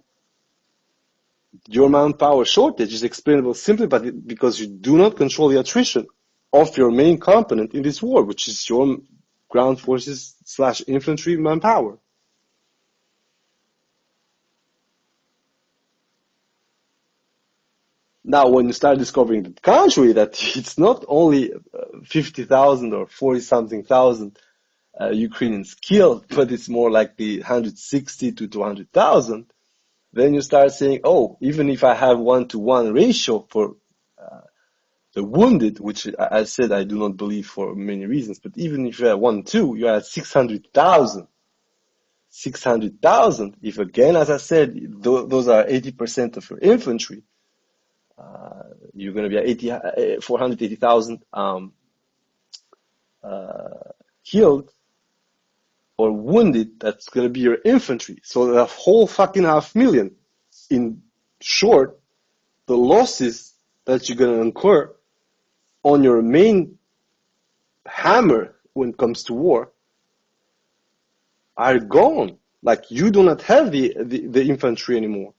your manpower shortage is explainable simply because you do not control the attrition of your main component in this war, which is your ground forces / infantry manpower. Now, when you start discovering the contrary, that it's not only 50,000 or 40-something thousand Ukrainians killed, but it's more like the 160 to 200,000, then you start saying, oh, even if I have 1-to-1 ratio for the wounded, which I said I do not believe for many reasons, but even if you have 1-2, you are at 600,000. 600,000, if again, as I said, those are 80% of your infantry, you're going to be at 480,000 killed or wounded. That's going to be your infantry. So the whole fucking 500,000. In short, the losses that you're going to incur on your main hammer when it comes to war are gone. Like, you do not have the infantry anymore.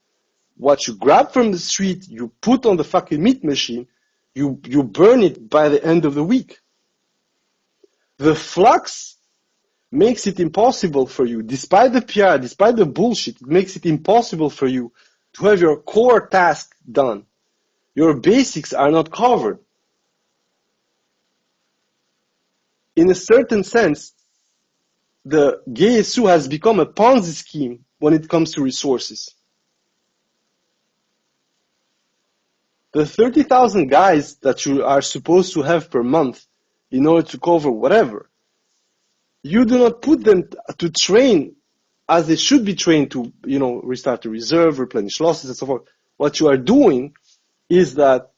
What you grab from the street, you put on the fucking meat machine, you burn it by the end of the week. The flux makes it impossible for you, despite the PR, despite the bullshit, it makes it impossible for you to have your core task done. Your basics are not covered. in a certain sense, the GSU has become a Ponzi scheme when it comes to resources. The 30,000 guys that you are supposed to have per month in order to cover whatever, you do not put them to train as they should be trained to, restart the reserve, replenish losses, and so forth. What you are doing is that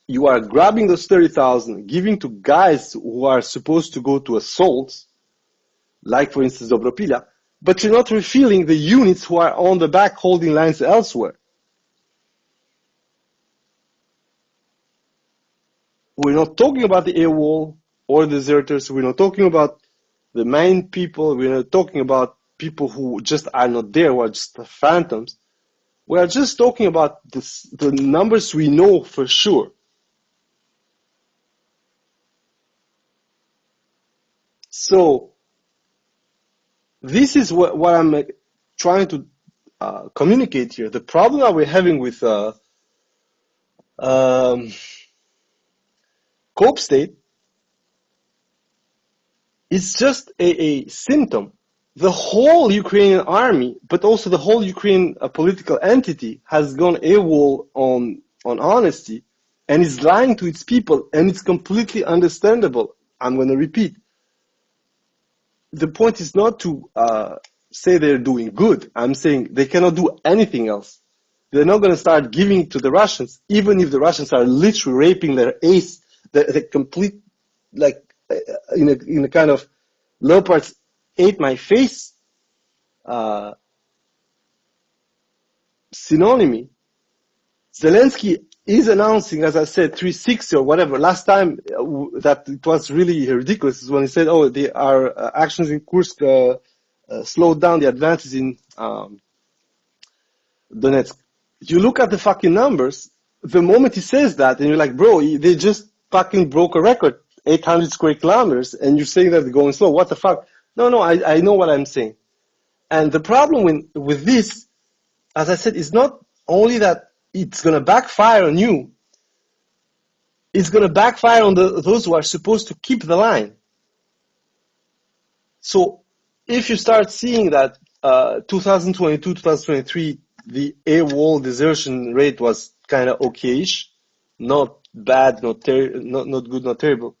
you are grabbing those 30,000, giving to guys who are supposed to go to assaults, like for instance Dobropilya, but you're not refilling the units who are on the back holding lines elsewhere. We're not talking about the AWOL or deserters. We're not talking about the main people. We're not talking about people who just are not there, who are just phantoms. We are just talking about the numbers we know for sure. So this is what I'm trying to communicate here. The problem that we're having with Cope State is just a symptom. The whole Ukrainian army, but also the whole Ukrainian political entity has gone AWOL on honesty and is lying to its people, and it's completely understandable. I'm going to repeat. The point is not to say they're doing good. I'm saying they cannot do anything else. They're not going to start giving it to the Russians, even if the Russians are literally raping their ace, the complete, like, in a kind of leopards ate my face synonymy. Zelensky is announcing, as I said, 360 or whatever. Last time that it was really ridiculous is when he said, "Oh, our actions in Kursk slowed down the advances in Donetsk." You look at the fucking numbers. The moment he says that, and you're like, "Bro, they just fucking broke a record, 800 square kilometers, and you're saying that they're going slow. What the fuck?" No, I know what I'm saying. And the problem with this, as I said, is not only that it's going to backfire on you, it's going to backfire on those who are supposed to keep the line. So if you start seeing that 2022, 2023, the AWOL desertion rate was kind of okayish, not bad, not good, not terrible.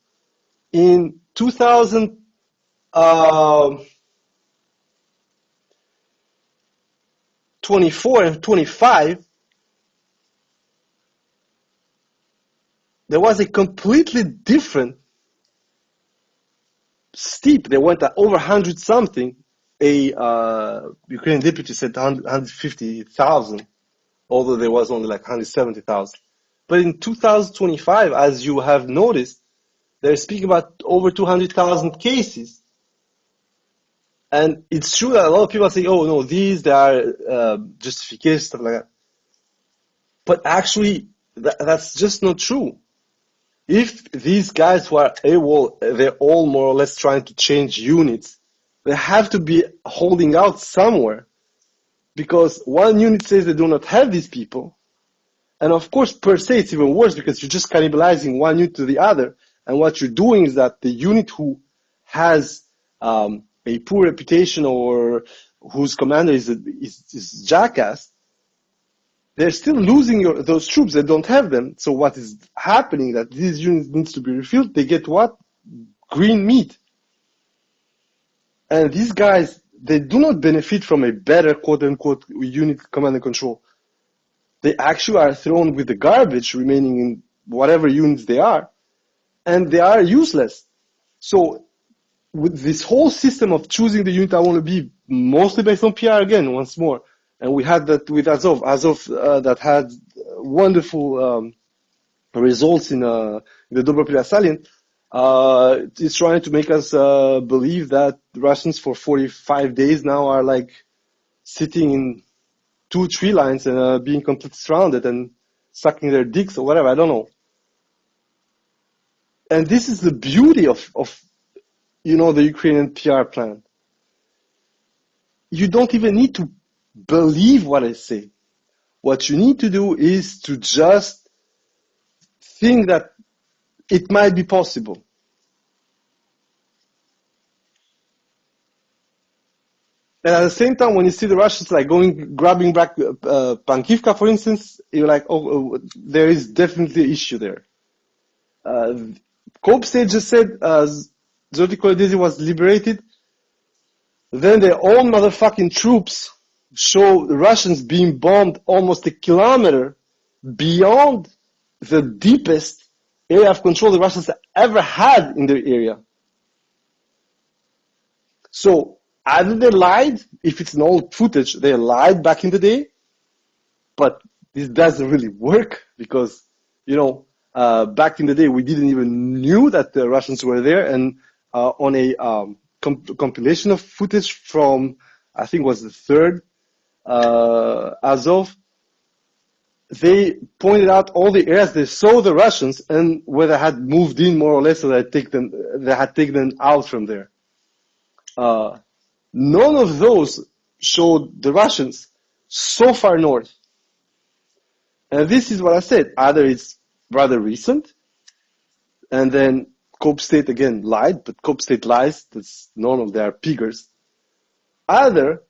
In 2024 and 25, there was a completely different steep. They went at over 100 something. A Ukrainian deputy said 150,000, although there was only like 170,000. But in 2025, as you have noticed, they're speaking about over 200,000 cases. And it's true that a lot of people say, "Oh no, they are justifications, stuff like that." But actually, that's just not true. If these guys who are AWOL, they're all more or less trying to change units, they have to be holding out somewhere, because one unit says they do not have these people, and of course per se it's even worse because you're just cannibalizing one unit to the other, and what you're doing is that the unit who has a poor reputation or whose commander is jackass, they're still losing those troops. They don't have them. So what is happening that these units needs to be refilled? They get what? Green meat. And these guys, they do not benefit from a better quote-unquote unit command and control. They actually are thrown with the garbage remaining in whatever units they are, and they are useless. So with this whole system of choosing the unit I want to be, mostly based on PR again, once more, and we had that with Azov. That had wonderful results in the Dobropilya salient. It's trying to make us believe that the Russians for 45 days now are like sitting in 2 tree lines and being completely surrounded and sucking their dicks or whatever. I don't know. And this is the beauty of the Ukrainian PR plan. You don't even need to believe what I say. What you need to do is to just think that it might be possible. And at the same time, when you see the Russians like grabbing back Pankivka, for instance, you're like, there is definitely an issue there. Cope State just said Zoti Koledezi was liberated. Then their own motherfucking troops show the Russians being bombed almost a kilometer beyond the deepest area of control the Russians ever had in their area. So either they lied, if it's an old footage, they lied back in the day, but this doesn't really work because, back in the day we didn't even knew that the Russians were there, and on a compilation of footage from, I think it was the third Azov, they pointed out all the areas they saw the Russians and where they had moved in more or less, so they had taken them out from there. None of those showed the Russians so far north. And this is what I said. Either it's rather recent, and then Cope State again lied, but Cope State lies, that's normal, they are piggers. Either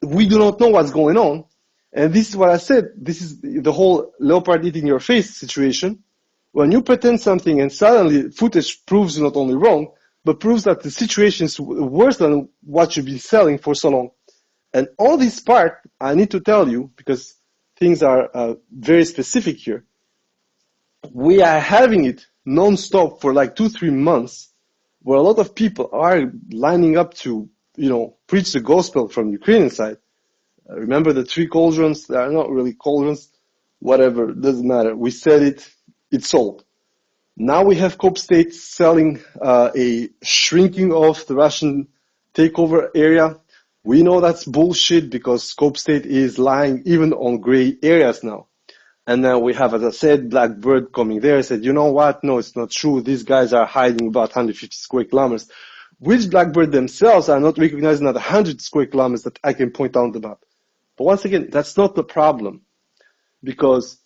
we do not know what's going on, and this is what I said, this is the whole leopard eating your face situation. When you pretend something and suddenly footage proves you not only wrong, but proves that the situation is worse than what you've been selling for so long. And all this part, I need to tell you, because things are very specific here. We are having it non-stop for like 2-3 months, where a lot of people are lining up to, preach the gospel from the Ukrainian side. Remember the 3 cauldrons? They are not really cauldrons. Whatever, doesn't matter. We said it, it's sold. Now we have Cope State selling a shrinking of the Russian takeover area. We know that's bullshit because Cope State is lying even on gray areas now. And now we have, as I said, Blackbird coming there and said, you know what? No, it's not true. These guys are hiding about 150 square kilometers, which Blackbird themselves are not recognizing at 100 square kilometers that I can point out on the map. But once again, that's not the problem, because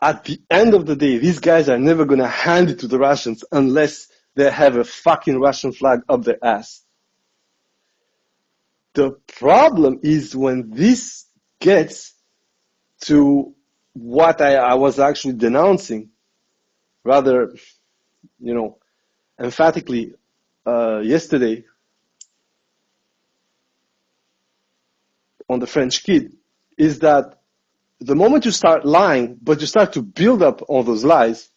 at the end of the day, these guys are never going to hand it to the Russians unless they have a fucking Russian flag up their ass. The problem is when this gets to what I was actually denouncing, rather, emphatically yesterday on the French Kid, is that the moment you start lying, but you start to build up all those lies,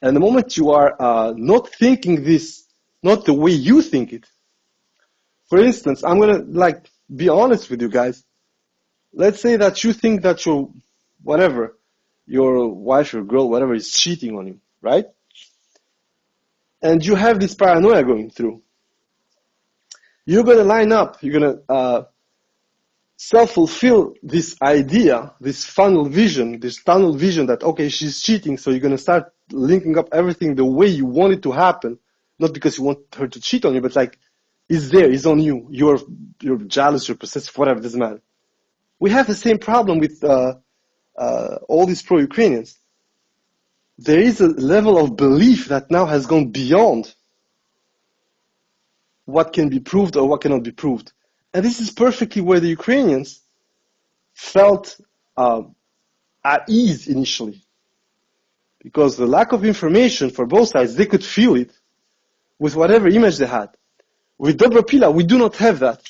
and the moment you are not thinking this, not the way you think it. For instance, I'm gonna be honest with you guys. Let's say that you think that your wife, your girl, whatever, is cheating on you, right? And you have this paranoia going through. You're gonna line up, you're gonna self-fulfill this idea, this tunnel vision that, okay, she's cheating, so you're gonna start linking up everything the way you want it to happen, not because you want her to cheat on you, but it's there, it's on you. You're jealous, you're possessive, whatever, doesn't matter. We have the same problem with all these pro-Ukrainians. There is a level of belief that now has gone beyond what can be proved or what cannot be proved. And this is perfectly where the Ukrainians felt at ease initially. Because the lack of information for both sides, they could feel it with whatever image they had. With Dobropila, we do not have that.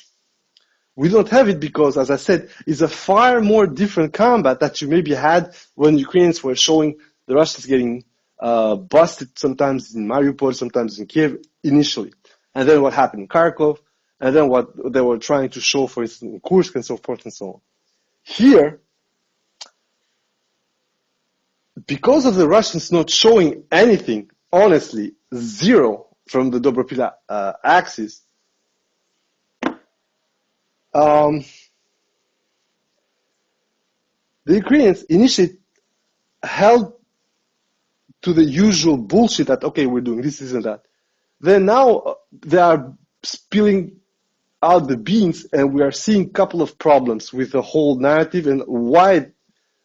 We don't have it because, as I said, it's a far more different combat that you maybe had when Ukrainians were showing the Russians getting busted sometimes in Mariupol, sometimes in Kiev initially. And then what happened in Kharkov, and then what they were trying to show, for instance, in Kursk and so forth and so on. Here, because of the Russians not showing anything, honestly, zero from the Dobropila axis, the Ukrainians initially held to the usual bullshit that, okay, we're doing this and that. Then now they are spilling out the beans, and we are seeing a couple of problems with the whole narrative and why,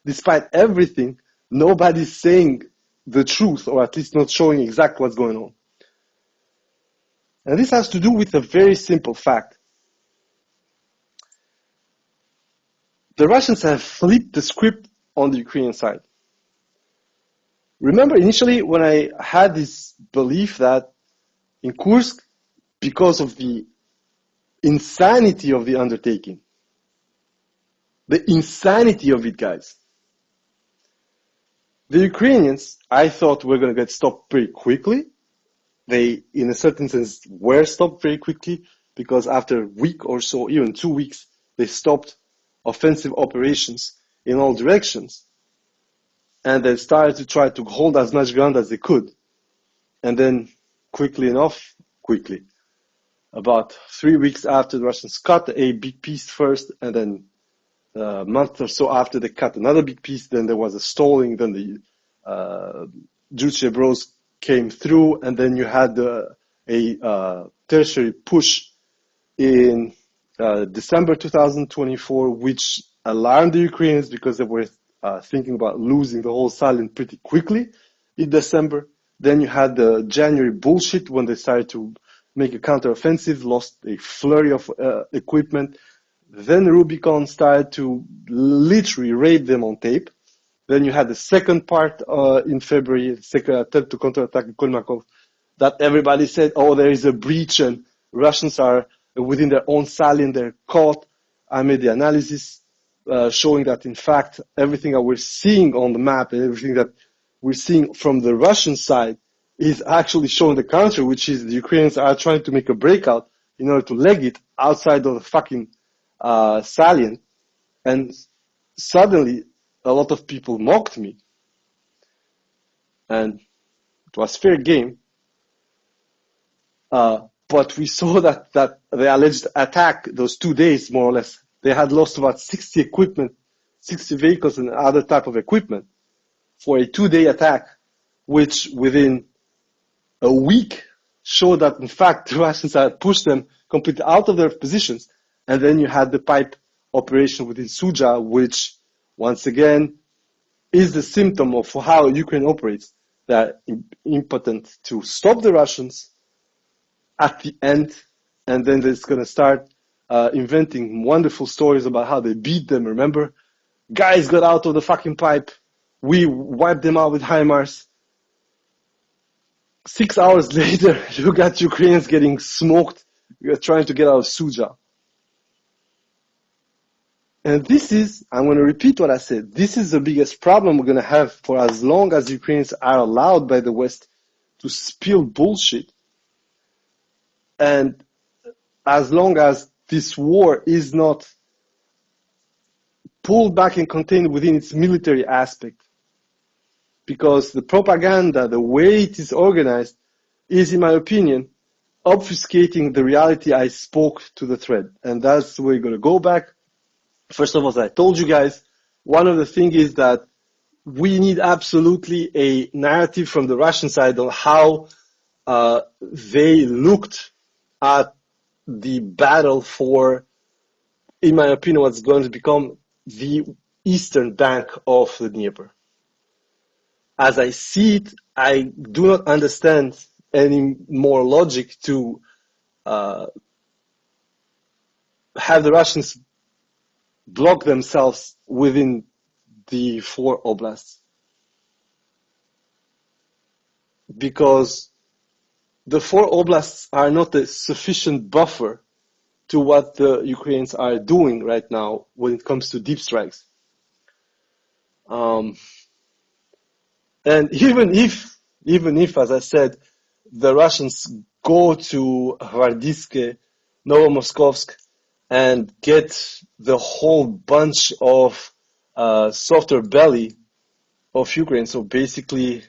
despite everything, nobody's saying the truth, or at least not showing exactly what's going on. And this has to do with a very simple fact. The Russians have flipped the script on the Ukrainian side. Remember initially when I had this belief that in Kursk, because of the insanity of the undertaking, the insanity of it, guys, the Ukrainians, I thought were going to get stopped pretty quickly. They, in a certain sense, were stopped very quickly because after a week or so, even 2 weeks, they stopped offensive operations in all directions. And they started to try to hold as much ground as they could. And then, quickly, about 3 weeks after the Russians cut a big piece first, and then a month or so after they cut another big piece, then there was a stalling, then the Juche Bros came through, and then you had a tertiary push in December 2024, which alarmed the Ukrainians because they were thinking about losing the whole Salin pretty quickly in December. Then you had the January bullshit when they started to make a counteroffensive, lost a flurry of equipment. Then Rubicon started to literally raid them on tape. Then you had the second part in February, the second attempt to counterattack Kolmakov, that everybody said, oh, there is a breach and Russians are within their own salient, they're caught. I made the analysis showing that, in fact, everything that we're seeing on the map and everything that we're seeing from the Russian side is actually showing the counter, which is the Ukrainians are trying to make a breakout in order to leg it outside of the fucking salient. And suddenly, a lot of people mocked me. And it was fair game. But we saw that the alleged attack, those 2 days, more or less, they had lost about 60 vehicles and other type of equipment for a 2-day attack, which within a week showed that, in fact, the Russians had pushed them completely out of their positions. And then you had the pipe operation within Suja, which, once again, is the symptom of how Ukraine operates. They're impotent to stop the Russians at the end, and then they're going to start inventing wonderful stories about how they beat them. Remember? Guys got out of the fucking pipe. We wiped them out with HIMARS. 6 hours later, you got Ukrainians getting smoked. You're trying to get out of Suja. And this is, I'm going to repeat what I said, this is the biggest problem we're going to have for as long as Ukrainians are allowed by the West to spill bullshit. And as long as this war is not pulled back and contained within its military aspect. Because the propaganda, the way it is organized, is, in my opinion, obfuscating the reality I spoke to the thread. And that's where we're going to go back. First of all, as I told you guys, one of the things is that we need absolutely a narrative from the Russian side on how they looked at the battle for, in my opinion, what's going to become the eastern bank of the Dnieper. As I see it, I do not understand any more logic to have the Russians block themselves within the 4 oblasts. Because the 4 oblasts are not a sufficient buffer to what the Ukrainians are doing right now when it comes to deep strikes. And even if, as I said, the Russians go to Hvardiske, Novomoskovsk, and get the whole bunch of softer belly of Ukraine, so basically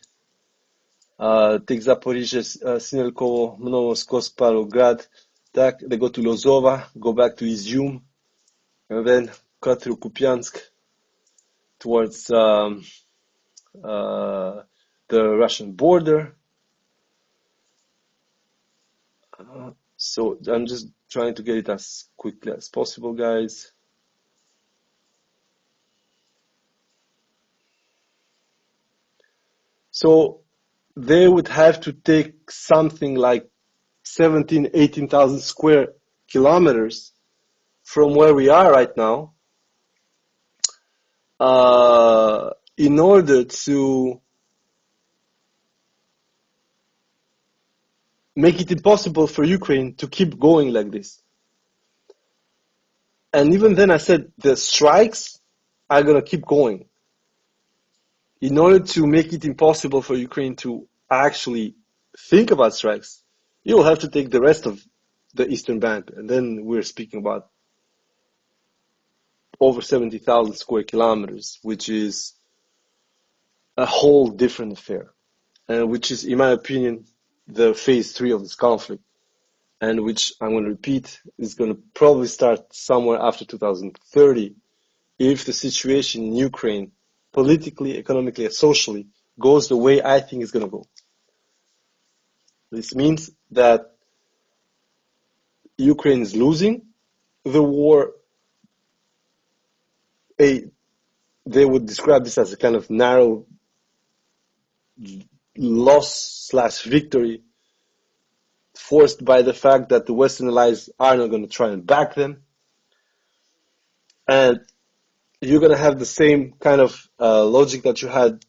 take Zaporizhzhia, Sinelkovo, Novomoskovsk, Pavlograd, they go to Lozova, go back to Izium, and then cut through Kupiansk towards the Russian border. So I'm just trying to get it as quickly as possible, guys. So they would have to take something like 17, 18,000 square kilometers from where we are right now, in order to make it impossible for Ukraine to keep going like this. And even then I said the strikes are going to keep going. In order to make it impossible for Ukraine to actually think about strikes, you will have to take the rest of the eastern bank. And then we're speaking about over 70,000 square kilometers, which is a whole different affair. And which is, in my opinion, the phase 3 of this conflict. And which, I'm going to repeat, is going to probably start somewhere after 2030 if the situation in Ukraine, politically, economically, and socially, goes the way I think it's going to go. This means that Ukraine is losing the war. They would describe this as a kind of narrow loss/victory forced by the fact that the Western allies are not going to try and back them. And you're going to have the same kind of logic that you had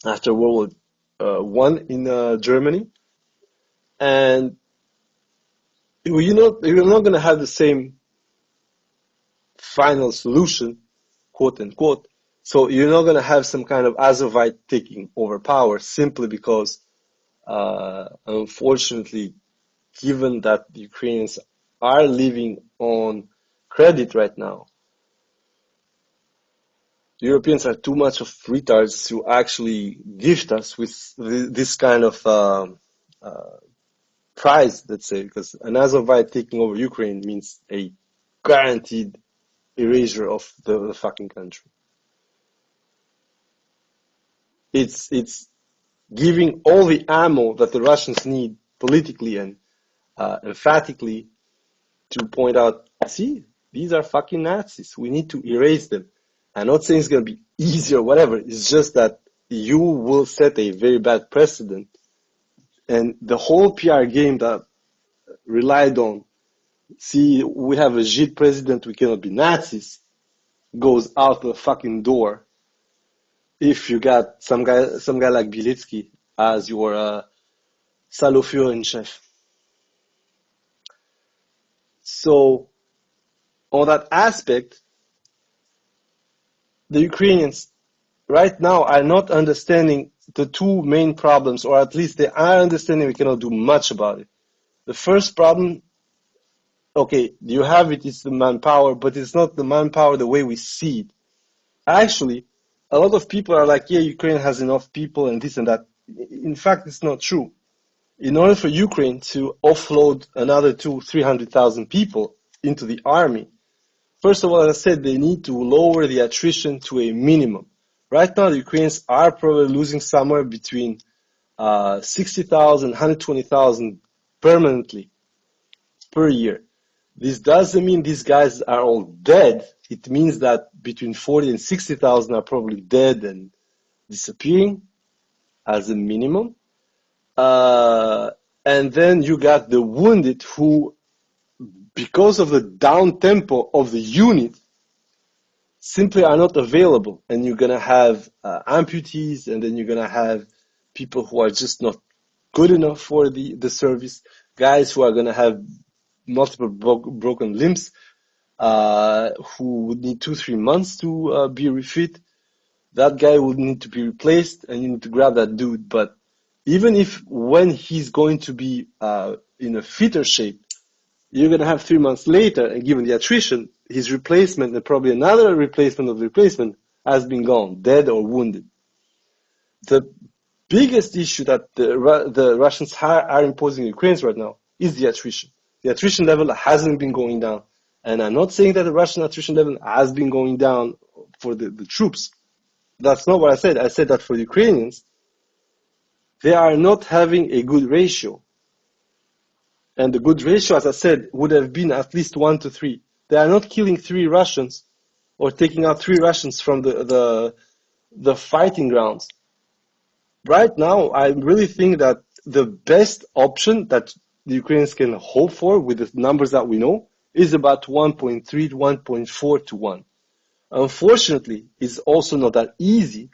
after World War I in Germany. And you're not going to have the same final solution, quote unquote. So you're not going to have some kind of Azovite taking over power simply because, unfortunately, given that the Ukrainians are living on credit right now, Europeans are too much of retards to actually gift us with this kind of prize, let's say, because an Azovite taking over Ukraine means a guaranteed erasure of the fucking country. It's giving all the ammo that the Russians need politically and emphatically to point out, see, these are fucking Nazis. We need to erase them. I'm not saying it's going to be easy or whatever. It's just that you will set a very bad precedent. And the whole PR game that relied on, see, we have a shit president, we cannot be Nazis, goes out the fucking door if you got some guy like Bielitsky as your Salo-Führer-in-Chef. So, on that aspect, the Ukrainians right now are not understanding the two main problems, or at least they are understanding we cannot do much about it. The first problem, okay, you have it, it's the manpower, but it's not the manpower the way we see it. Actually, a lot of people are like, yeah, Ukraine has enough people and this and that. In fact, it's not true. In order for Ukraine to offload another 200,000-300,000 people into the army, first of all, as I said, they need to lower the attrition to a minimum. Right now, the Ukrainians are probably losing somewhere between 60,000, 120,000 permanently per year. This doesn't mean these guys are all dead. It means that between 40 and 60,000 are probably dead and disappearing as a minimum. And then you got the wounded who, because of the down tempo of the unit, simply are not available. And you're going to have amputees, and then you're going to have people who are just not good enough for the service, guys who are going to have multiple broken limbs, who would need 2-3 months to be refit. That guy would need to be replaced, and you need to grab that dude. But even if when he's going to be in a fitter shape, you're going to have 3 months later, and given the attrition, his replacement and probably another replacement of the replacement has been gone, dead or wounded. The biggest issue that the Russians are imposing on Ukrainians right now is the attrition. The attrition level hasn't been going down. And I'm not saying that the Russian attrition level has been going down for the troops. That's not what I said. I said that for the Ukrainians, they are not having a good ratio. And the good ratio, as I said, would have been at least 1 to 3. They are not killing 3 Russians or taking out 3 Russians from the fighting grounds. Right now, I really think that the best option that the Ukrainians can hope for with the numbers that we know is about 1.3 to 1.4 to 1. Unfortunately, it's also not that easy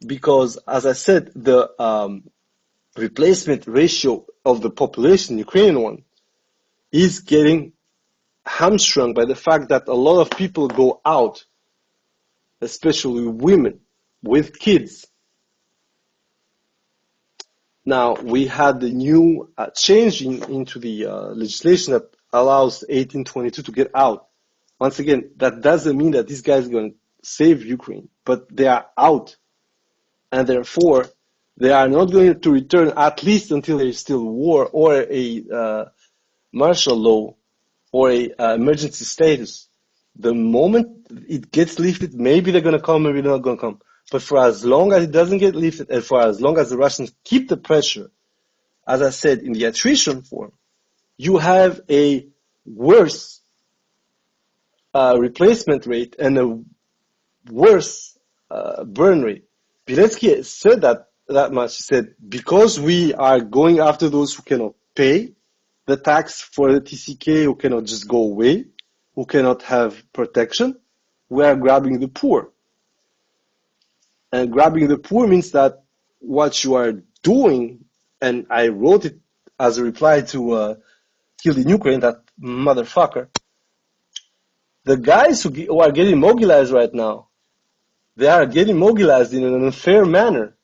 because, as I said, the replacement ratio of the population, Ukrainian one, is getting hamstrung by the fact that a lot of people go out, especially women with kids. Now, we had the new change into the legislation that allows 1822 to get out. Once again, that doesn't mean that these guys are going to save Ukraine, but they are out. And therefore, they are not going to return at least until there is still war or a martial law or a emergency status. The moment it gets lifted, maybe they're going to come, maybe they're not going to come. But for as long as it doesn't get lifted, and for as long as the Russians keep the pressure, as I said, in the attrition form, you have a worse replacement rate and a worse burn rate. Biletsky said that much. He said, because we are going after those who cannot pay the tax for the TCK, who cannot just go away, who cannot have protection, we are grabbing the poor. And grabbing the poor means that what you are doing, and I wrote it as a reply to Killed in Ukraine, that motherfucker, the guys who are getting mobilized right now, they are getting mobilized in an unfair manner.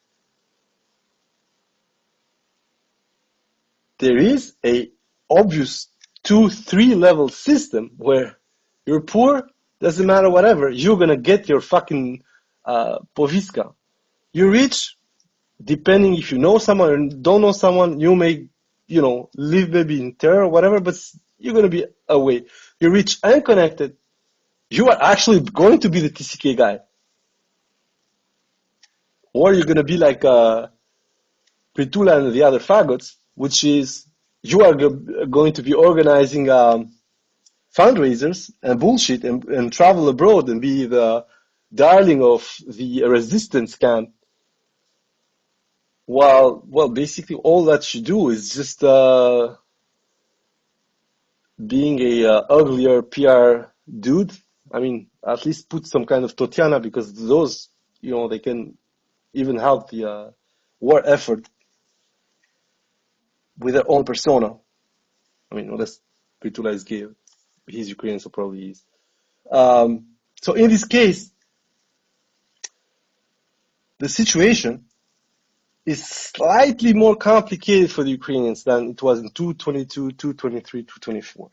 There is a obvious 2-3 level system where you're poor, doesn't matter whatever, you're gonna get your fucking poviska. You're rich, depending if you know someone or don't know someone, you may, live maybe in terror or whatever, but you're gonna be away. You're rich and connected. You are actually going to be the TCK guy. Or you're gonna be like Pritula and the other faggots, which is you are going to be organizing fundraisers and bullshit and travel abroad and be the darling of the resistance camp. Well, basically all that you do is just being a uglier PR dude. I mean, at least put some kind of Totiana, because those, they can even help the war effort with their own persona. I mean, unless Pritula is gay. He's Ukrainian, so probably he is. So in this case, the situation is slightly more complicated for the Ukrainians than it was in 2022, 2023, 2024,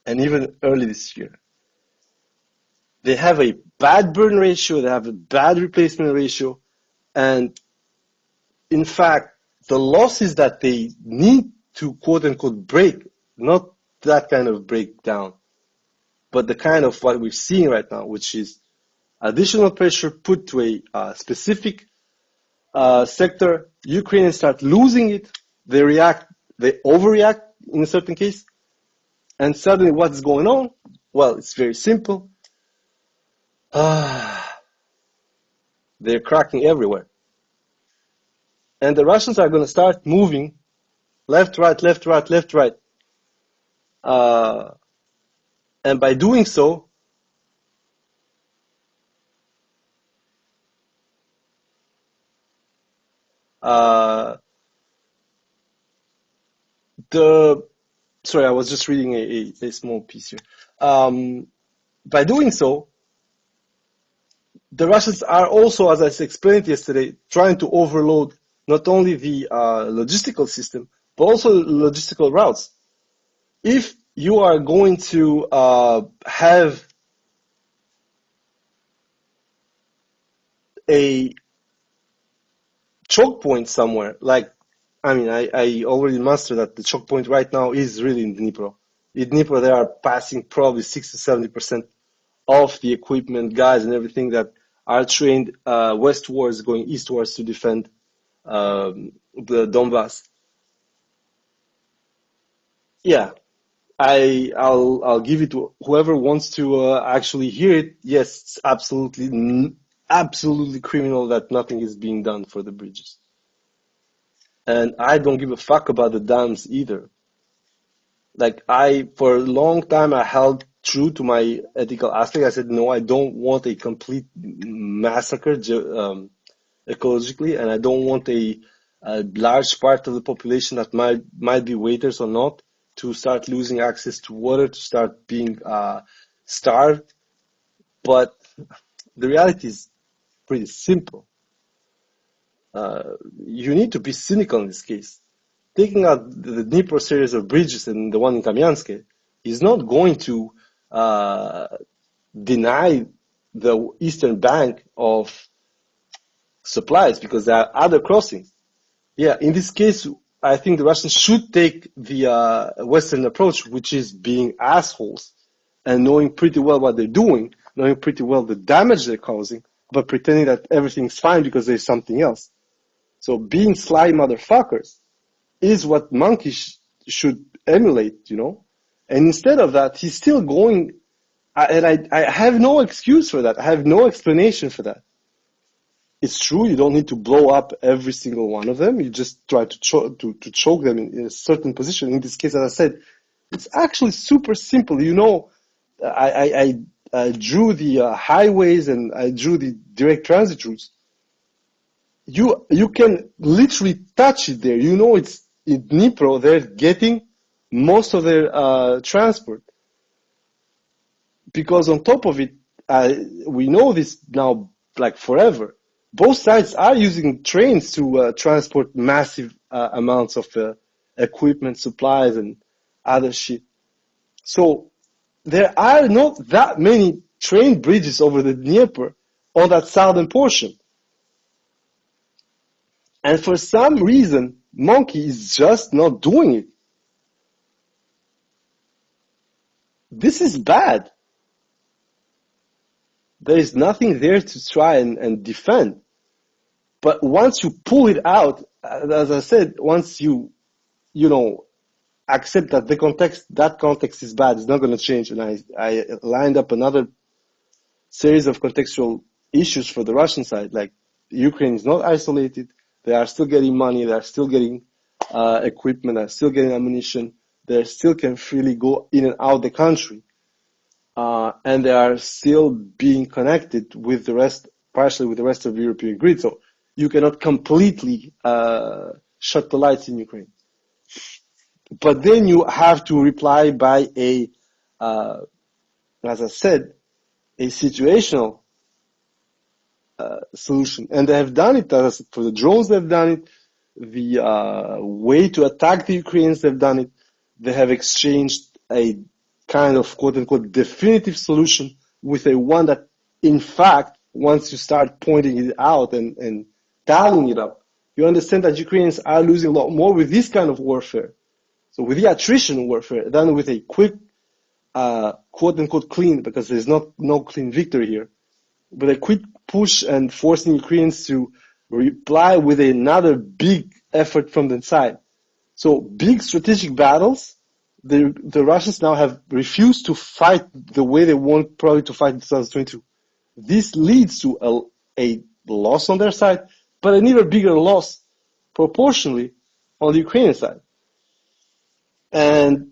and even early this year. They have a bad burn ratio, they have a bad replacement ratio, and in fact, the losses that they need to quote-unquote break, not that kind of breakdown, but the kind of what we're seeing right now, which is additional pressure put to a specific sector. Ukrainians start losing it. They overreact in a certain case. And suddenly what's going on? Well, it's very simple. They're cracking everywhere. And the Russians are going to start moving left, right, left, right, left, right. And by doing so, sorry, I was just reading a small piece here. By doing so, the Russians are also, as I explained yesterday, trying to overload not only the logistical system, but also the logistical routes. If you are going to have a choke point somewhere, I already mastered that the choke point right now is really in Dnipro. In Dnipro, they are passing probably 60 to 70% of the equipment, guys, and everything that are trained westwards, going eastwards to defend the Donbass. Yeah, I'll give it to whoever wants to actually hear it. Yes, it's absolutely criminal that nothing is being done for the bridges. And I don't give a fuck about the dams either. Like for a long time, I held true to my ethical aspect. I said, no, I don't want a complete massacre ecologically, and I don't want a large part of the population that might be waiters or not to start losing access to water, to start being starved. But the reality is pretty simple. You need to be cynical in this case. Taking out the Dnipro series of bridges and the one in Kamyanske is not going to uh, deny the eastern bank of supplies because there are other crossings. Yeah, in this case, I think the Russians should take the Western approach, which is being assholes and knowing pretty well what they're doing, knowing pretty well the damage they're causing, but pretending that everything's fine because there's something else. So being sly motherfuckers is what monkeys should emulate, you know? And instead of that, he's still going, and I have no excuse for that. I have no explanation for that. It's true, you don't need to blow up every single one of them. You just try to choke them in a certain position. In this case, as I said, it's actually super simple. You know, I drew the highways and I drew the direct transit routes. You can literally touch it there. You know, it's in Dnipro. They're getting most of their transport because on top of it, we know this now like forever. Both sides are using trains to transport massive amounts of equipment, supplies, and other shit. So there are not that many train bridges over the Dnieper on that southern portion. And for some reason, Monkey is just not doing it. This is bad. There is nothing there to try and defend. But once you pull it out, as I said, once you know, accept that that context is bad, it's not going to change. And I lined up another series of contextual issues for the Russian side. Like Ukraine is not isolated. They are still getting money. They are still getting equipment. They are still getting ammunition. They still can freely go in and out the country. And they are still being connected with the rest, partially with the rest of the European grid. So you cannot completely shut the lights in Ukraine. But then you have to reply by as I said, a situational solution. And they have done it. For the drones, they've done it. The way to attack the Ukrainians, they've done it. They have exchanged a kind of quote-unquote definitive solution with a one that, in fact, once you start pointing it out and tallying it up, you understand that Ukrainians are losing a lot more with this kind of warfare. So with the attrition warfare than with a quick, quote-unquote clean, because there's no clean victory here, but a quick push and forcing Ukrainians to reply with another big effort from the side. So big strategic battles, the Russians now have refused to fight the way they want probably to fight in 2022. This leads to a loss on their side, but an even bigger loss proportionally on the Ukrainian side. And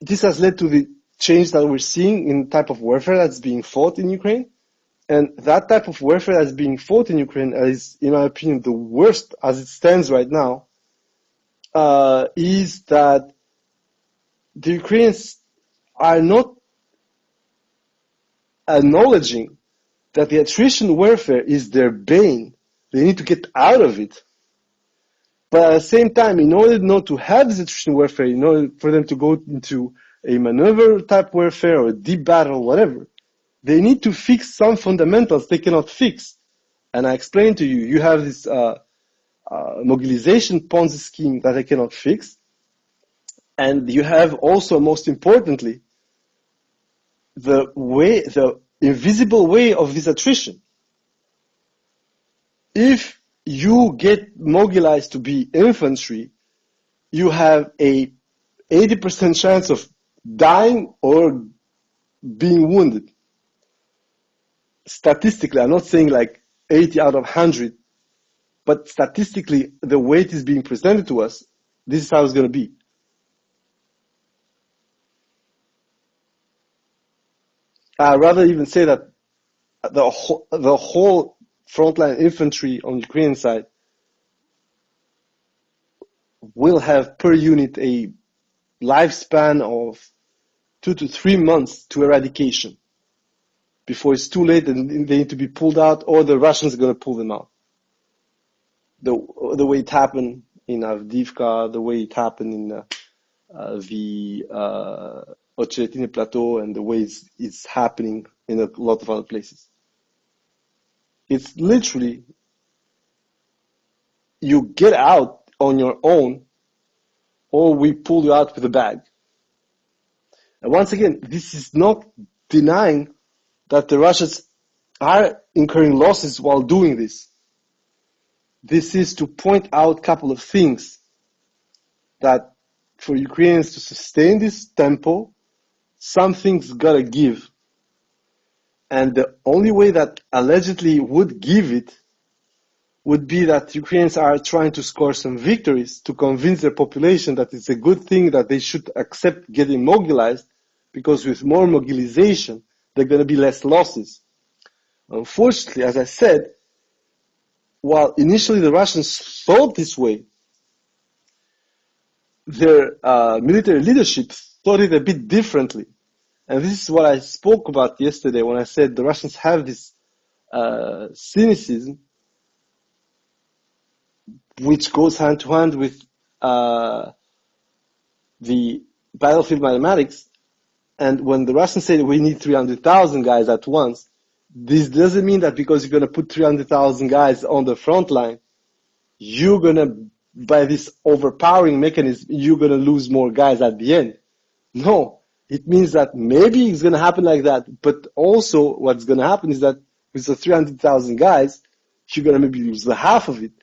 this has led to the change that we're seeing in the type of warfare that's being fought in Ukraine. And that type of warfare that's being fought in Ukraine is, in my opinion, the worst as it stands right now, is that the Ukrainians are not acknowledging that the attrition warfare is their bane. They need to get out of it. But at the same time, in order not to have this attrition warfare, in order for them to go into a maneuver type warfare or a deep battle, or whatever, they need to fix some fundamentals they cannot fix. And I explained to you, you have this mobilization Ponzi scheme that they cannot fix. And you have also, most importantly, the invisible way of this attrition. If you get mobilized to be infantry, you have a 80% chance of dying or being wounded. Statistically, I'm not saying like 80 out of 100, but statistically, the way it is being presented to us, this is how it's going to be. I rather even say that the whole frontline infantry on the Ukrainian side will have per unit a lifespan of 2 to 3 months to eradication before it's too late and they need to be pulled out, or the Russians are going to pull them out. The way it happened in Avdiivka, the way it happened in the Ocheretine Plateau, and the way it's happening in a lot of other places. It's literally, you get out on your own, or we pull you out with a bag. And once again, this is not denying that the Russians are incurring losses while doing this. This is to point out a couple of things that for Ukrainians to sustain this tempo, something's gotta give. And the only way that allegedly would give it would be that Ukrainians are trying to score some victories to convince their population that it's a good thing, that they should accept getting mobilized, because with more mobilization, there are going to be less losses. Unfortunately, as I said, while initially the Russians thought this way, their military leadership thought it a bit differently. And this is what I spoke about yesterday when I said the Russians have this cynicism, which goes hand to hand with the battlefield mathematics. And when the Russians say we need 300,000 guys at once, this doesn't mean that because you're going to put 300,000 guys on the front line, you're going to, by this overpowering mechanism, you're going to lose more guys at the end. No, it means that maybe it's going to happen like that, but also what's going to happen is that with the 300,000 guys, you're going to maybe lose the half of it,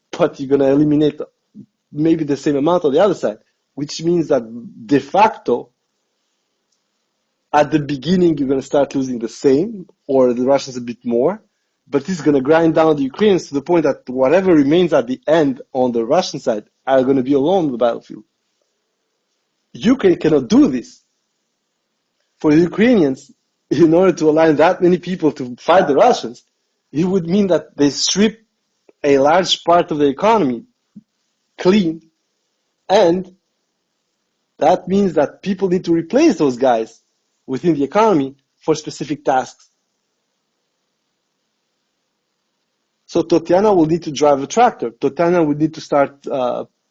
but you're going to eliminate maybe the same amount on the other side, which means that de facto, at the beginning, you're going to start losing the same, or the Russians a bit more, but this is going to grind down the Ukrainians to the point that whatever remains at the end on the Russian side are going to be alone on the battlefield. Ukraine cannot do this. For the Ukrainians, in order to align that many people to fight the Russians, it would mean that they strip a large part of the economy clean, and that means that people need to replace those guys within the economy for specific tasks. So Tatiana will need to drive a tractor. Tatiana would need to start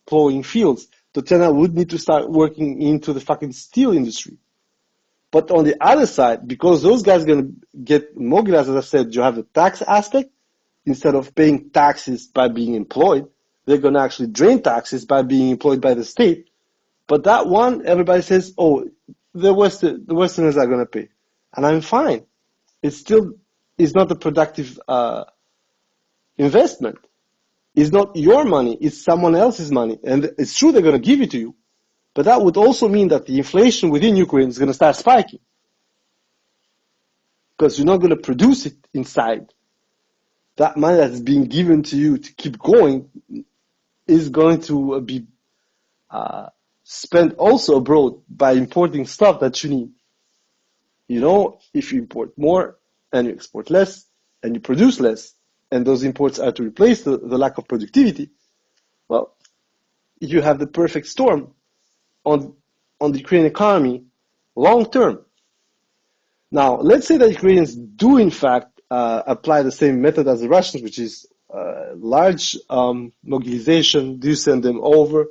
plowing fields. Tatiana would need to start working into the fucking steel industry. But on the other side, because those guys are going to get mobilized, as I said, you have the tax aspect. Instead of paying taxes by being employed, they're going to actually drain taxes by being employed by the state. But that one, everybody says, oh, the Westerners are going to pay. And I'm fine. It still is not a productive investment. It's not your money, it's someone else's money. And it's true they're going to give it to you. But that would also mean that the inflation within Ukraine is going to start spiking. Because you're not going to produce it inside. That money that's being given to you to keep going is going to be spent also abroad by importing stuff that you need. You know, if you import more and you export less and you produce less, and those imports are to replace the lack of productivity, well, you have the perfect storm on the Ukrainian economy long term. Now, let's say that Ukrainians do in fact apply the same method as the Russians, which is large mobilization, do send them over,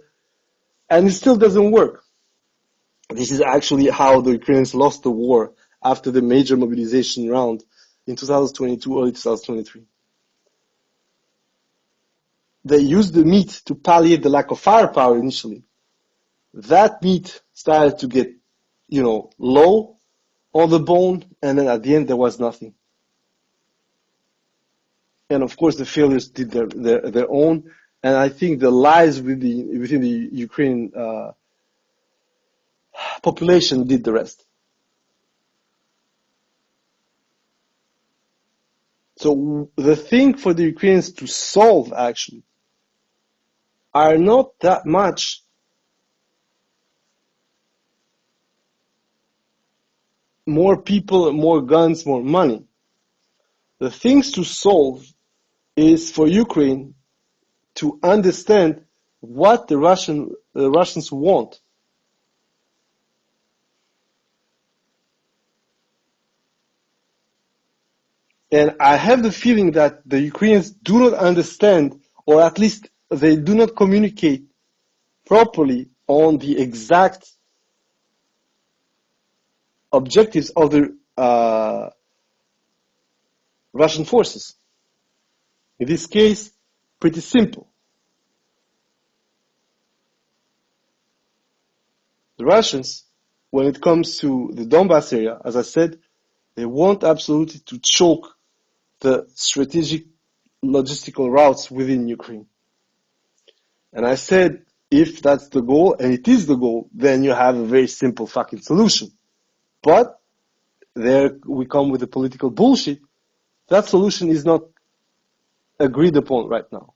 and it still doesn't work. This is actually how the Ukrainians lost the war after the major mobilization round in 2022, early 2023. They used the meat to palliate the lack of firepower initially. That meat started to get, low on the bone, and then at the end there was nothing. And of course the failures did their own, and I think the lies within the Ukrainian population did the rest. So the thing for the Ukrainians to solve actually are not that much more people, more guns, more money. The things to solve is for Ukraine to understand what the Russians want. And I have the feeling that the Ukrainians do not understand, or at least they do not communicate properly on the exact objectives of the Russian forces. In this case, pretty simple. The Russians, when it comes to the Donbass area, as I said, they want absolutely to choke the strategic logistical routes within Ukraine. And I said, if that's the goal, and it is the goal, then you have a very simple fucking solution. But there we come with the political bullshit. That solution is not agreed upon right now.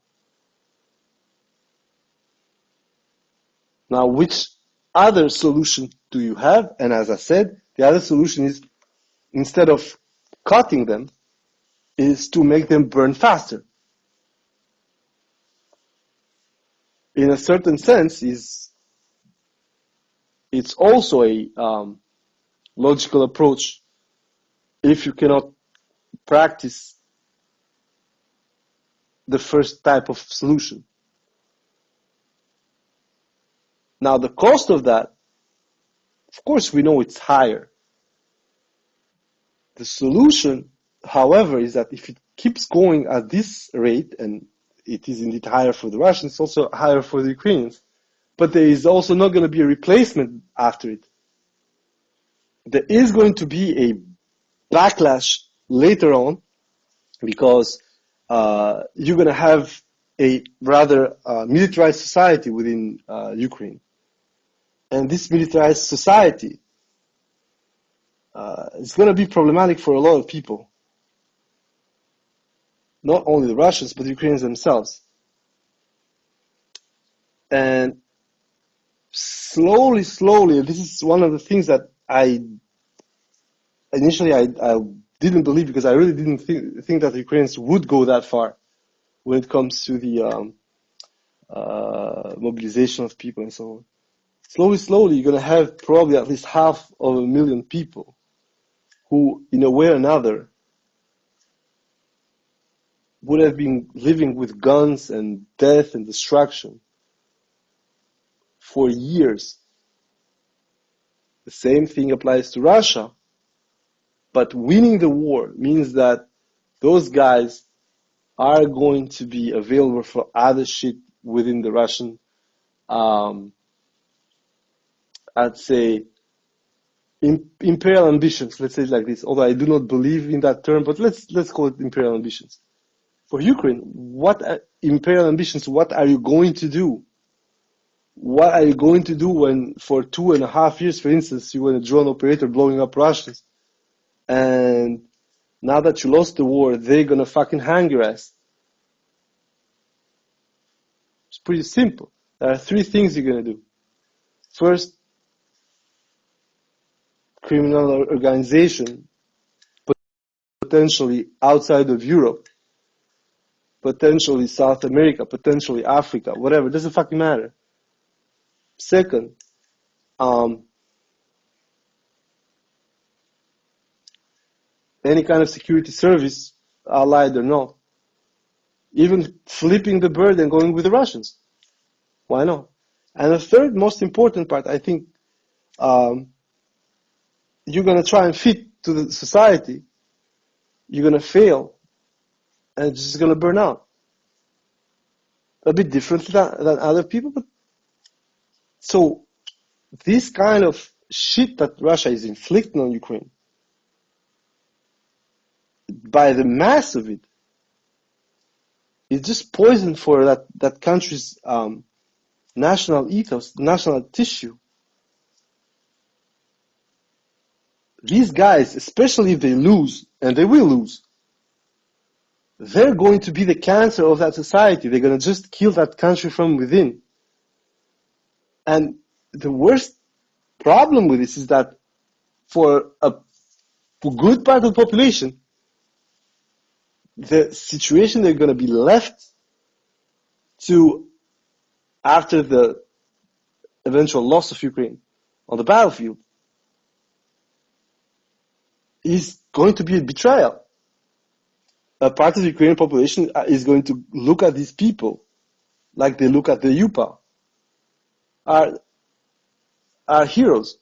Now, which other solution do you have? And as I said, the other solution is, instead of cutting them, is to make them burn faster. In a certain sense, it's also a logical approach if you cannot practice the first type of solution. Now, the cost of that, of course, we know it's higher. The solution, however, is that if it keeps going at this rate, and it is indeed higher for the Russians, it's also higher for the Ukrainians, but there is also not going to be a replacement after it. There is going to be a backlash later on, because you're going to have a rather militarized society within Ukraine. And this militarized society is going to be problematic for a lot of people. Not only the Russians, but the Ukrainians themselves. And slowly, this is one of the things that initially I didn't believe, because I really didn't think that the Ukrainians would go that far when it comes to the mobilization of people and so on. Slowly, you're going to have probably at least 500,000 people who, in a way or another, would have been living with guns and death and destruction for years. The same thing applies to Russia, but winning the war means that those guys are going to be available for other shit within the Russian, I'd say, imperial ambitions, let's say it like this, although I do not believe in that term, but let's call it imperial ambitions. For Ukraine, what imperial ambitions, what are you going to do? What are you going to do when for 2.5 years, for instance, you were a drone operator blowing up Russians, and now that you lost the war, they're gonna fucking hang your ass? It's pretty simple. There are 3 things you're gonna do. First, criminal organization, potentially outside of Europe, potentially South America, potentially Africa, whatever, it doesn't fucking matter. Second, any kind of security service, allied or not, even flipping the bird and going with the Russians. Why not? And the third most important part, I think, you're going to try and fit to the society, you're going to fail, and it's just going to burn out. A bit differently than other people, but so this kind of shit that Russia is inflicting on Ukraine, by the mass of it, is just poison for that country's national ethos, national tissue. These guys, especially if they lose, and they will lose, they're going to be the cancer of that society. They're going to just kill that country from within. And the worst problem with this is that for a good part of the population, the situation they're going to be left to after the eventual loss of Ukraine on the battlefield is going to be a betrayal. A part of the Ukrainian population is going to look at these people like they look at the UPA, are heroes.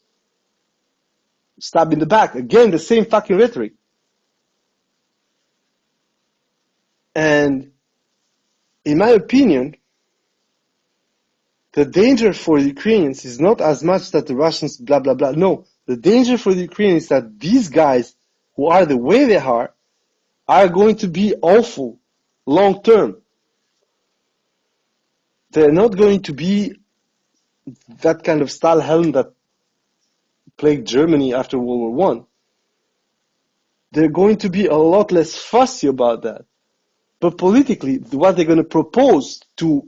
Stab in the back. Again, the same fucking rhetoric. And in my opinion, the danger for the Ukrainians is not as much that the Russians blah blah blah. No, the danger for the Ukrainians is that these guys who are the way they are going to be awful long term. They're not going to be that kind of Stahlhelm that plagued Germany after World War One. They're going to be a lot less fussy about that. But politically, what they're going to propose to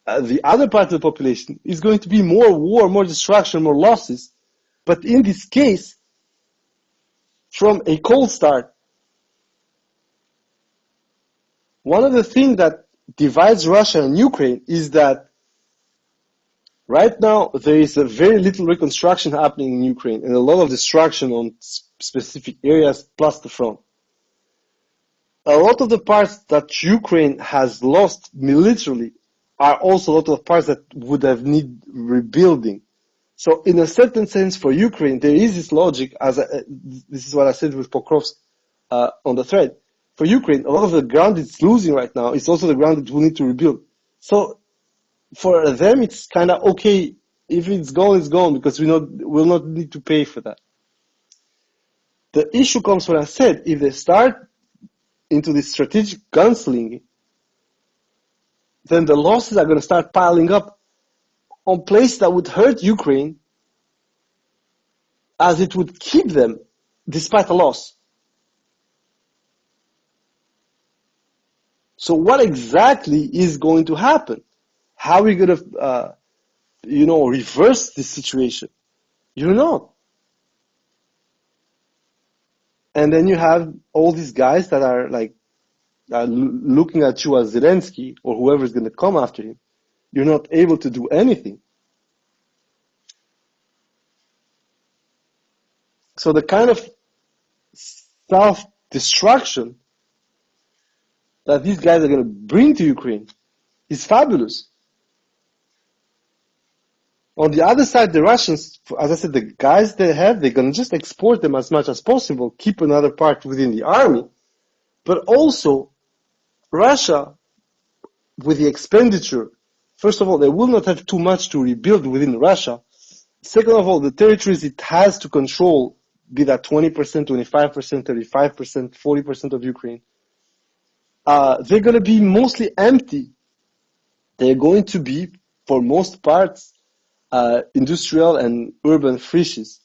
the other part of the population is going to be more war, more destruction, more losses. But in this case, from a cold start, one of the things that divides Russia and Ukraine is that right now there is a very little reconstruction happening in Ukraine and a lot of destruction on specific areas plus the front. A lot of the parts that Ukraine has lost militarily are also a lot of parts that would have need rebuilding. So in a certain sense for Ukraine, there is this logic, this is what I said with Pokrovsk on the thread. For Ukraine, a lot of the ground it's losing right now is also the ground that we need to rebuild. So for them, it's kind of okay. If it's gone because we'll not need to pay for that. The issue comes when I said, if they start into this strategic gunslinging, then the losses are going to start piling up on places that would hurt Ukraine as it would keep them despite a loss. So what exactly is going to happen? How are we going to, reverse this situation? You're not. And then you have all these guys that are looking at you as Zelensky or whoever is going to come after him. You're not able to do anything. So the kind of self-destruction that these guys are going to bring to Ukraine is fabulous. On the other side, the Russians, as I said, the guys they have, they're going to just export them as much as possible, keep another part within the army. But also, Russia, with the expenditure, first of all, they will not have too much to rebuild within Russia. Second of all, the territories it has to control, be that 20%, 25%, 35%, 40% of Ukraine, they're going to be mostly empty. They're going to be, for most parts, industrial and urban friches.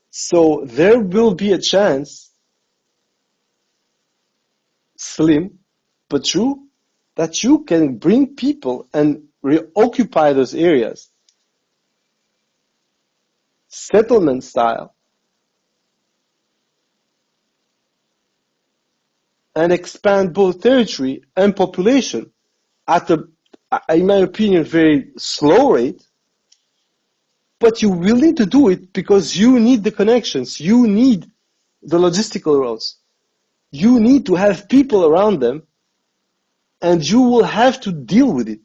So there will be a chance, slim but true, that you can bring people and reoccupy those areas, settlement style, and expand both territory and population at a, in my opinion, very slow rate. But you will need to do it because you need the connections, you need the logistical routes, you need to have people around them, and you will have to deal with it.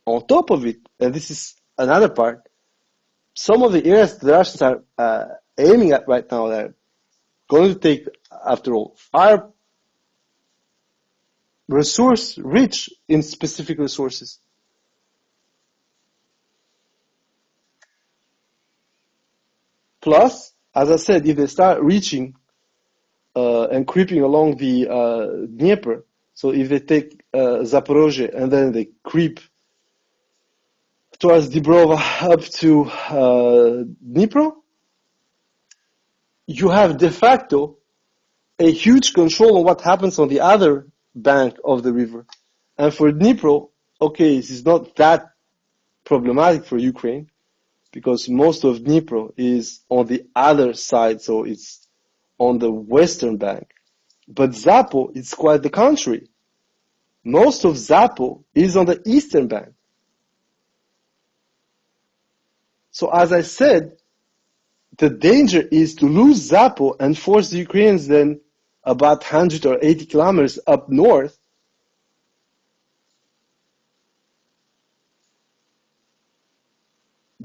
On top of it, and this is another part, some of the areas the Russians are aiming at right now, they're going to take, after all, are resource rich in specific resources. Plus, as I said, if they start reaching and creeping along the Dnieper, so if they take Zaporozhye and then they creep towards Dibrova up to Dnipro, you have de facto a huge control on what happens on the other bank of the river. And for Dnipro, okay, this is not that problematic for Ukraine, because most of Dnipro is on the other side, so it's on the western bank. But Zapo is quite the contrary. Most of Zapo is on the eastern bank. So as I said, the danger is to lose Zapo and force the Ukrainians then about 100 or 80 kilometers up north,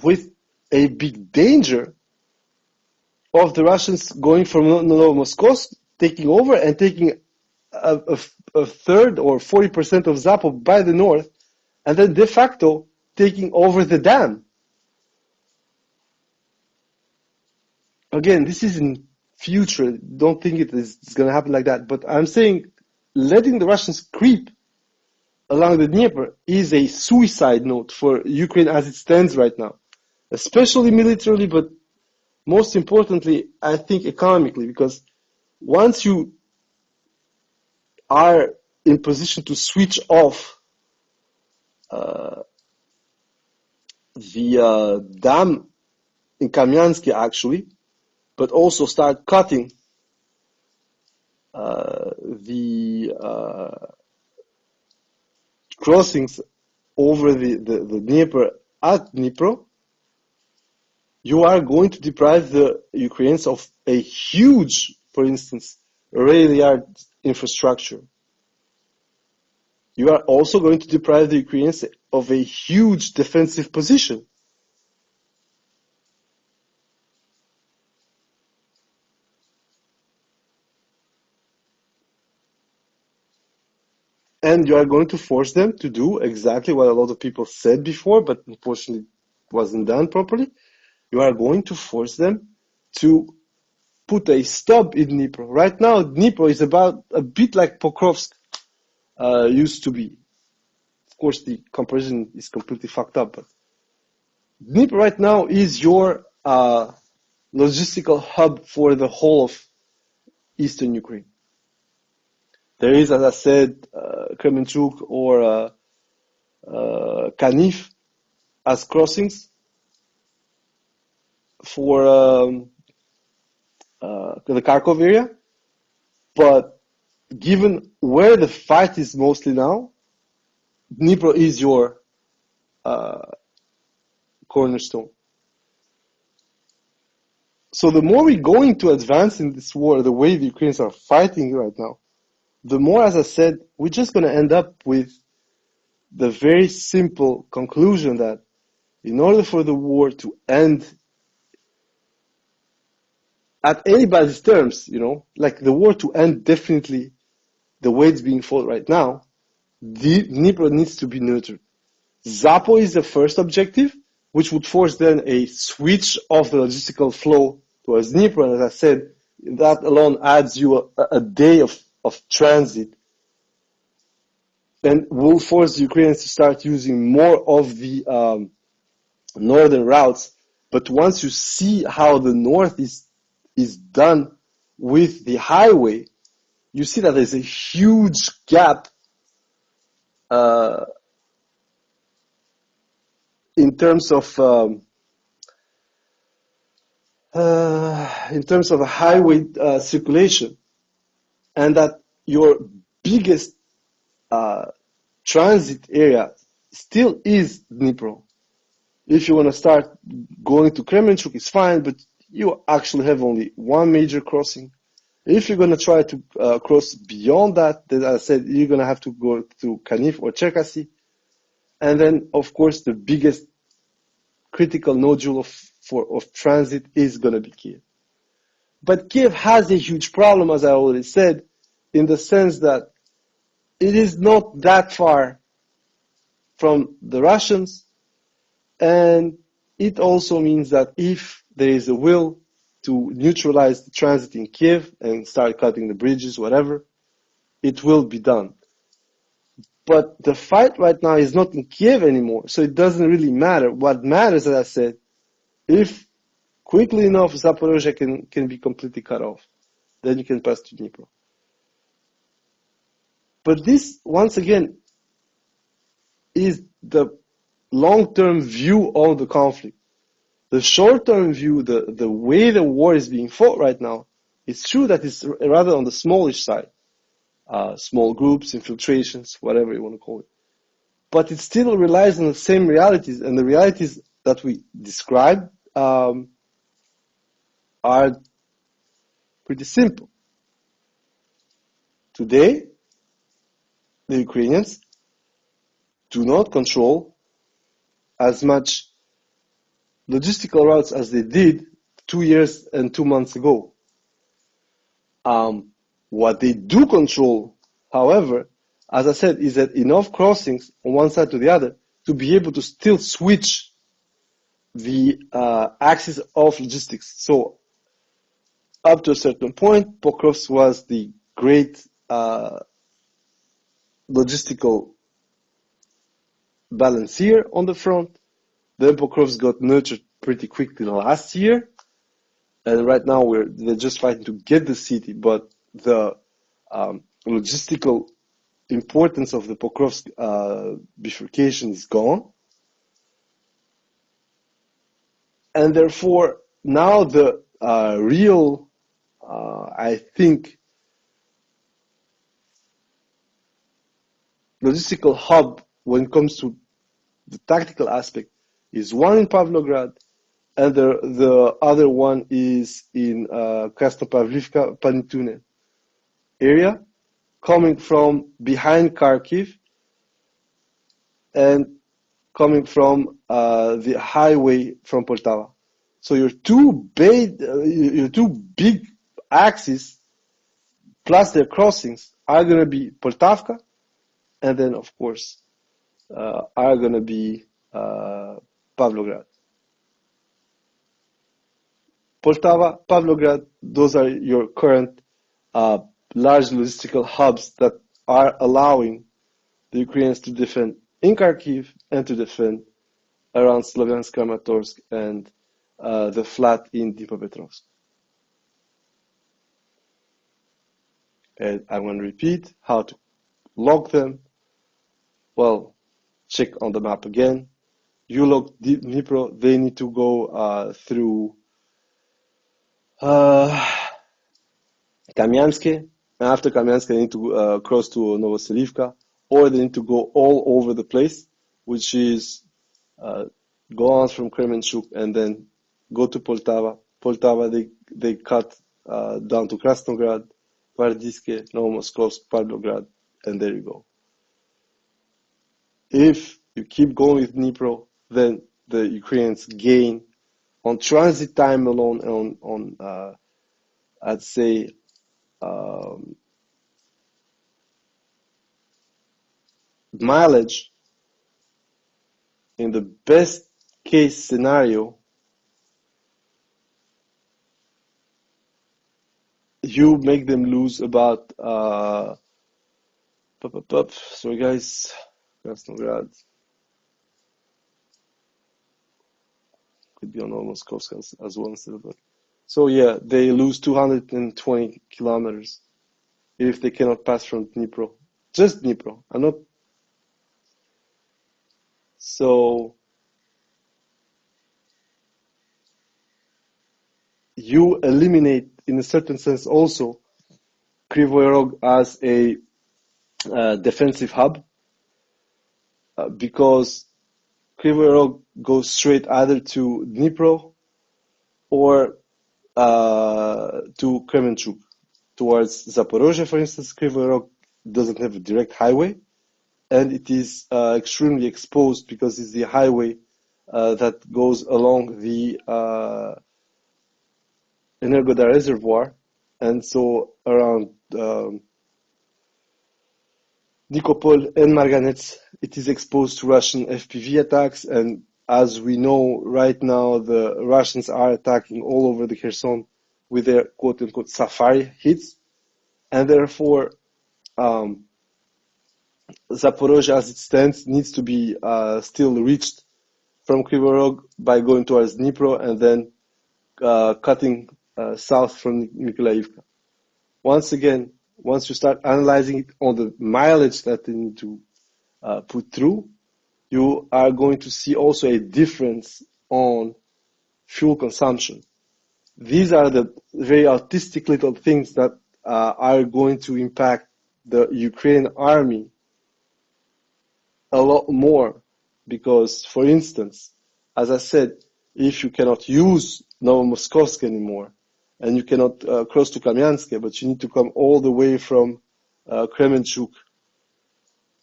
with a big danger of the Russians going from Novomoskovsk, taking over and taking a third or 40% of Zapo by the north, and then de facto taking over the dam. Again, this is in future. Don't think it's going to happen like that. But I'm saying letting the Russians creep along the Dnieper is a suicide note for Ukraine as it stands right now, especially militarily, but most importantly, I think economically, because once you are in position to switch off the dam in Kamyansky, actually, but also start cutting the crossings over the Dnieper at Dnipro, you are going to deprive the Ukrainians of a huge, for instance, rail yard infrastructure. You are also going to deprive the Ukrainians of a huge defensive position. And you are going to force them to do exactly what a lot of people said before, but unfortunately wasn't done properly. You are going to force them to put a stop in Dnipro. Right now, Dnipro is about a bit like Pokrovsk used to be. Of course, the comparison is completely fucked up, but Dnipro right now is your logistical hub for the whole of eastern Ukraine. There is, as I said, Kremenchuk or Kanif as crossings for the Kharkov area, but given where the fight is mostly now, Dnipro is your cornerstone. So the more we're going to advance in this war, the way the Ukrainians are fighting right now, the more, as I said, we're just going to end up with the very simple conclusion that in order for the war to end at anybody's terms, like the war to end definitely the way it's being fought right now, Dnipro needs to be nurtured. Zapo is the first objective, which would force then a switch of the logistical flow towards Dnipro. And as I said, that alone adds you a day of transit and will force the Ukrainians to start using more of the northern routes. But once you see how the north is done with the highway, you see that there's a huge gap in terms of highway circulation, and that your biggest transit area still is Dnipro. If you want to start going to Kremenchuk, it's fine, but you actually have only one major crossing. If you're going to try to cross beyond that, then as I said, you're going to have to go to Kanif or Cherkasy. And then, of course, the biggest critical nodule of transit is going to be Kiev. But Kiev has a huge problem, as I already said, in the sense that it is not that far from the Russians, and it also means that if there is a will to neutralize the transit in Kiev and start cutting the bridges, whatever, it will be done. But the fight right now is not in Kiev anymore, so it doesn't really matter. What matters, as I said, if quickly enough Zaporozhye can be completely cut off, then you can pass to Dnipro. But this, once again, is the long-term view of the conflict. The short-term view, the way the war is being fought right now, it's true that it's rather on the smallish side. Small groups, infiltrations, whatever you want to call it. But it still relies on the same realities, and the realities that we described are pretty simple. Today, the Ukrainians do not control as much logistical routes as they did 2 years and 2 months ago. What they do control, however, as I said, is that enough crossings on one side to the other to be able to still switch the axis of logistics. So up to a certain point, Pokrovsk was the great logistical balancer on the front. Then Pokrovsk got nurtured pretty quickly last year, and right now they're just fighting to get the city. But the logistical importance of the Pokrovsk bifurcation is gone, and therefore now the real, I think, logistical hub when it comes to the tactical aspect is one in Pavlograd, and the other one is in Krasnopavlivka, Panitune area, coming from behind Kharkiv and coming from the highway from Poltava. So your two big axes plus their crossings are going to be Poltavka, and then of course are going to be Pavlograd. Poltava, Pavlograd, those are your current large logistical hubs that are allowing the Ukrainians to defend in Kharkiv and to defend around Slavyansk, Kramatorsk, and the flat in Dnipropetrovsk. And I'm going to repeat how to log them. Well, check on the map again. You log Dnipro, they need to go through Kamyanske. After Kamyansk, they need to cross to Novoselivka, or they need to go all over the place, which is go on from Kremenchuk and then go to Poltava. Poltava, they cut down to Krasnograd, Vardiske, Novomoskovsk, Pavlograd, and there you go. If you keep going with Dnipro, then the Ukrainians gain on transit time alone, on I'd say mileage. In the best case scenario, you make them lose about sorry guys, Krasnograd could be on Moskovsk as well instead of that. So yeah, they lose 220 kilometers if they cannot pass from Dnipro. Just Dnipro. I'm not. So you eliminate, in a certain sense, also Kryvyi Rog as a defensive hub, because Kryvyi Rog goes straight either to Dnipro or to Kremenchuk. Towards Zaporozhye, for instance, Kryvyi Rog doesn't have a direct highway, and it is extremely exposed because it's the highway that goes along the Energoda reservoir, and so around Nikopol and Marganets, it is exposed to Russian FPV attacks, and as we know right now, the Russians are attacking all over the Kherson with their quote-unquote safari hits, and therefore Zaporozhye, as it stands, needs to be still reached from Kryvyi Rog by going towards Dnipro and then cutting south from Mykolaiivka. Once again, once you start analyzing it on the mileage that they need to put through, you are going to see also a difference on fuel consumption. These are the very artistic little things that are going to impact the Ukrainian army a lot more. Because, for instance, as I said, if you cannot use Novomoskovsk anymore, and you cannot cross to Kamyansk, but you need to come all the way from Kremenchuk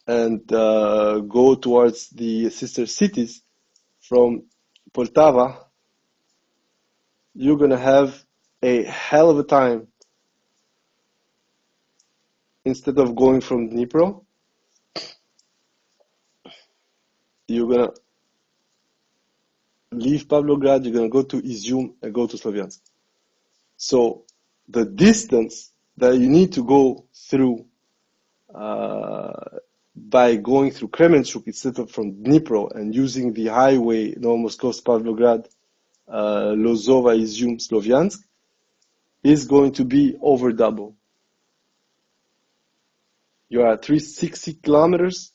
and go towards the sister cities from Poltava, you're going to have a hell of a time. Instead of going from Dnipro, you're going to leave Pavlograd, you're going to go to Izyum and go to Slavyansk. So the distance that you need to go through by going through Kremenchuk instead of from Dnipro and using the highway Novomoskovsk, Pavlograd, Lozova, Izyum, Slovyansk is going to be over double. You are at 360 kilometers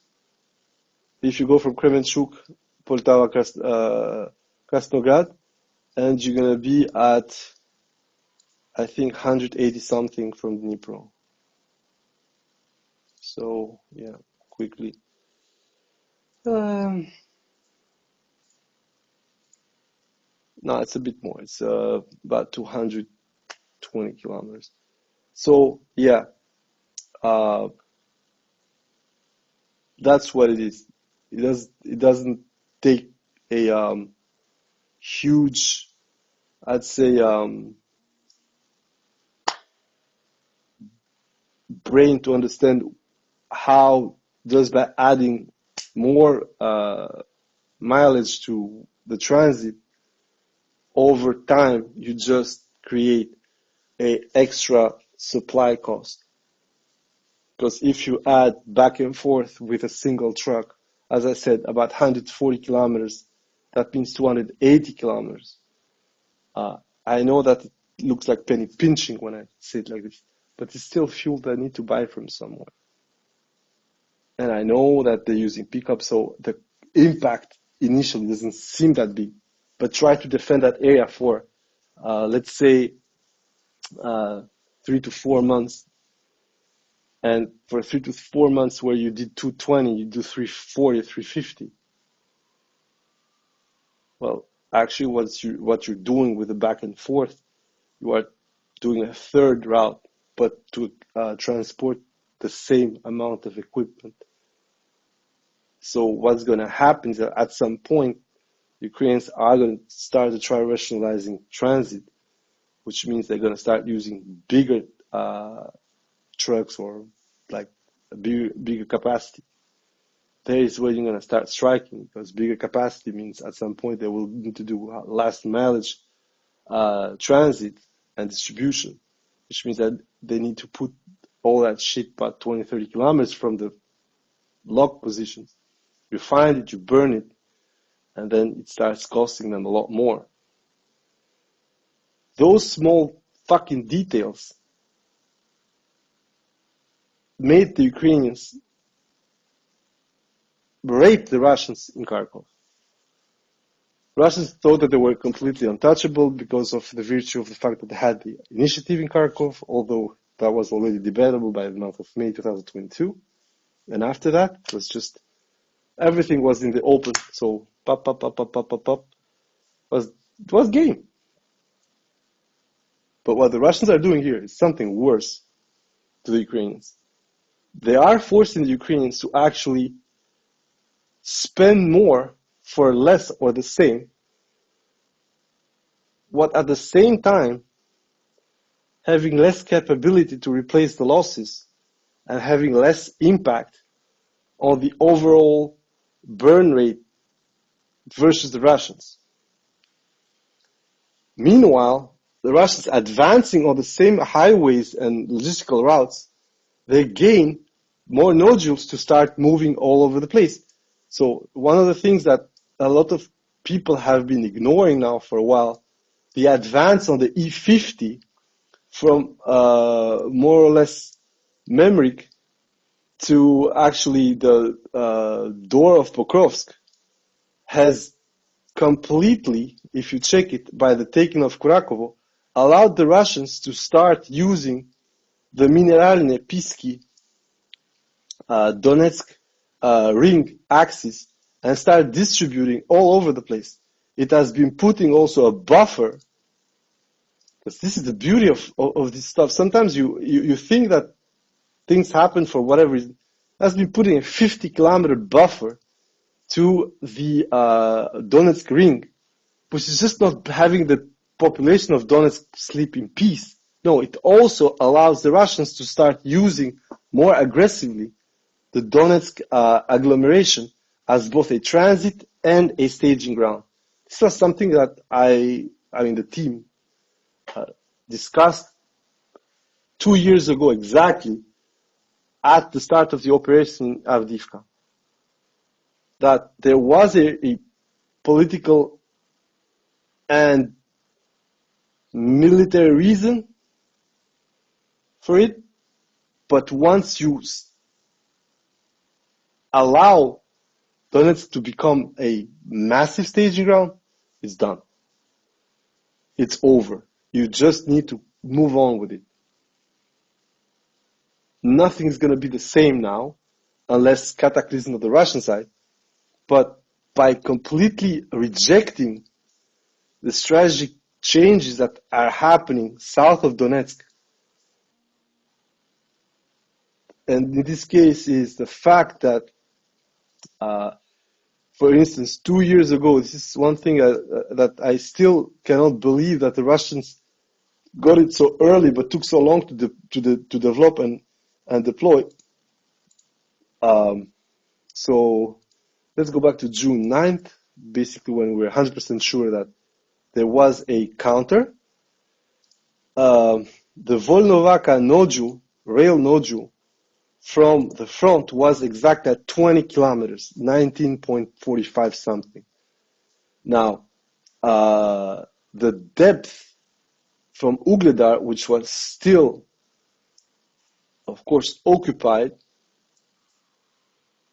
if you go from Kremenchuk, Poltava, Krasnograd, and you're going to be at, I think, 180 something from Dnipro. So, yeah, quickly. No, it's a bit more. It's about 220 kilometers. So, yeah, that's what it is. It doesn't take a huge, I'd say, brain to understand how just by adding more mileage to the transit over time, you just create a extra supply cost. Because if you add back and forth with a single truck, as I said, about 140 kilometers, that means 280 kilometers. I know that it looks like penny pinching when I say it like this, but it's still fuel that I need to buy from somewhere. And I know that they're using pickup, so the impact initially doesn't seem that big. But try to defend that area for, let's say, 3 to 4 months. And for 3 to 4 months where you did 220, you do 340, 350. Well, actually, what you're doing with the back and forth, you are doing a third route, but to transport the same amount of equipment. So what's going to happen is that at some point, Ukrainians are going to start to try rationalizing transit, which means they're going to start using bigger trucks or like a bigger capacity. There is where you're going to start striking, because bigger capacity means at some point they will need to do last mileage transit and distribution, which means that they need to put all that shit about 20, 30 kilometers from the lock positions. You find it, you burn it, and then it starts costing them a lot more. Those small fucking details made the Ukrainians rape the Russians in Kharkov. Russians thought that they were completely untouchable because of the virtue of the fact that they had the initiative in Kharkov, although that was already debatable by the month of May 2022. And after that, it was just, everything was in the open. So, pop. It was game. But what the Russians are doing here is something worse to the Ukrainians. They are forcing the Ukrainians to actually spend more for less or the same, what at the same time having less capability to replace the losses and having less impact on the overall burn rate versus the Russians. Meanwhile, the Russians advancing on the same highways and logistical routes, they gain more nodules to start moving all over the place. So one of the things that a lot of people have been ignoring now for a while, the advance on the E50 from more or less Memrik to actually the door of Pokrovsk has completely, if you check it, by the taking of Kurakovo, allowed the Russians to start using the Mineralny Pisky Donetsk ring axis and start distributing all over the place. It has been putting also a buffer, because this is the beauty of this stuff. Sometimes you think that things happen for whatever reason. It has been putting a 50-kilometer buffer to the Donetsk ring, which is just not having the population of Donetsk sleep in peace. No, it also allows the Russians to start using more aggressively the Donetsk agglomeration as both a transit and a staging ground. This was something that the team discussed 2 years ago exactly at the start of the operation in Avdiivka, that there was a political and military reason for it, but once you allow Donetsk to become a massive staging ground, it's done. It's over. You just need to move on with it. Nothing's going to be the same now, unless cataclysm on the Russian side, but by completely rejecting the strategic changes that are happening south of Donetsk, and in this case is the fact that, for instance, 2 years ago, this is one thing that I still cannot believe, that the Russians got it so early but took so long to develop and deploy. So let's go back to June 9th, basically when we were 100% sure that there was a counter. The Volnovaka nodule, rail nodule, from the front was exactly at 20 kilometers, 19.45 something. Now, the depth from Ugledar, which was still, of course, occupied,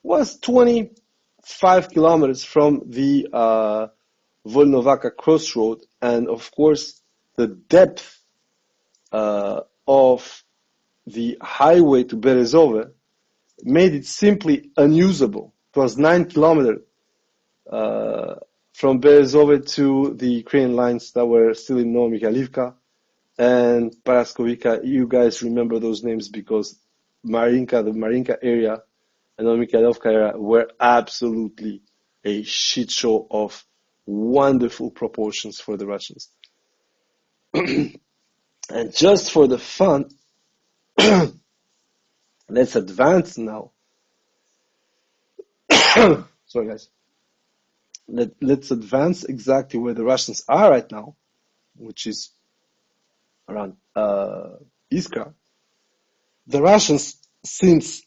was 25 kilometers from the Volnovaka crossroad, and of course, the depth of the highway to Berezove made it simply unusable. It was 9 kilometers from Berezove to the Ukrainian lines that were still in Novomikhailivka and Paraskovika. You guys remember those names because the Marinka area and Novomikhailivka area were absolutely a shit show of wonderful proportions for the Russians. And just for the fun, let's advance now. Sorry, guys. Let's advance exactly where the Russians are right now, which is around Iskra. The Russians, since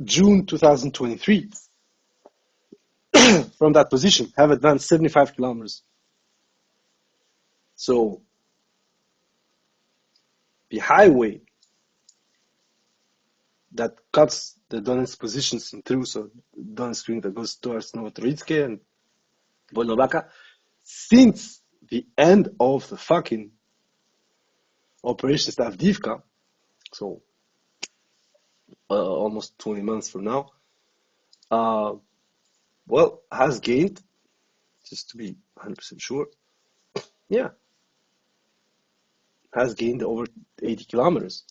June 2023, from that position, have advanced 75 kilometers. So, the highway that cuts the Donetsk positions in through, so Donetsk ring that goes towards Novotroitske and Volnovaka, since the end of the fucking Operation Avdiivka, so almost 20 months from now, has gained, just to be 100% sure, has gained over 80 kilometers.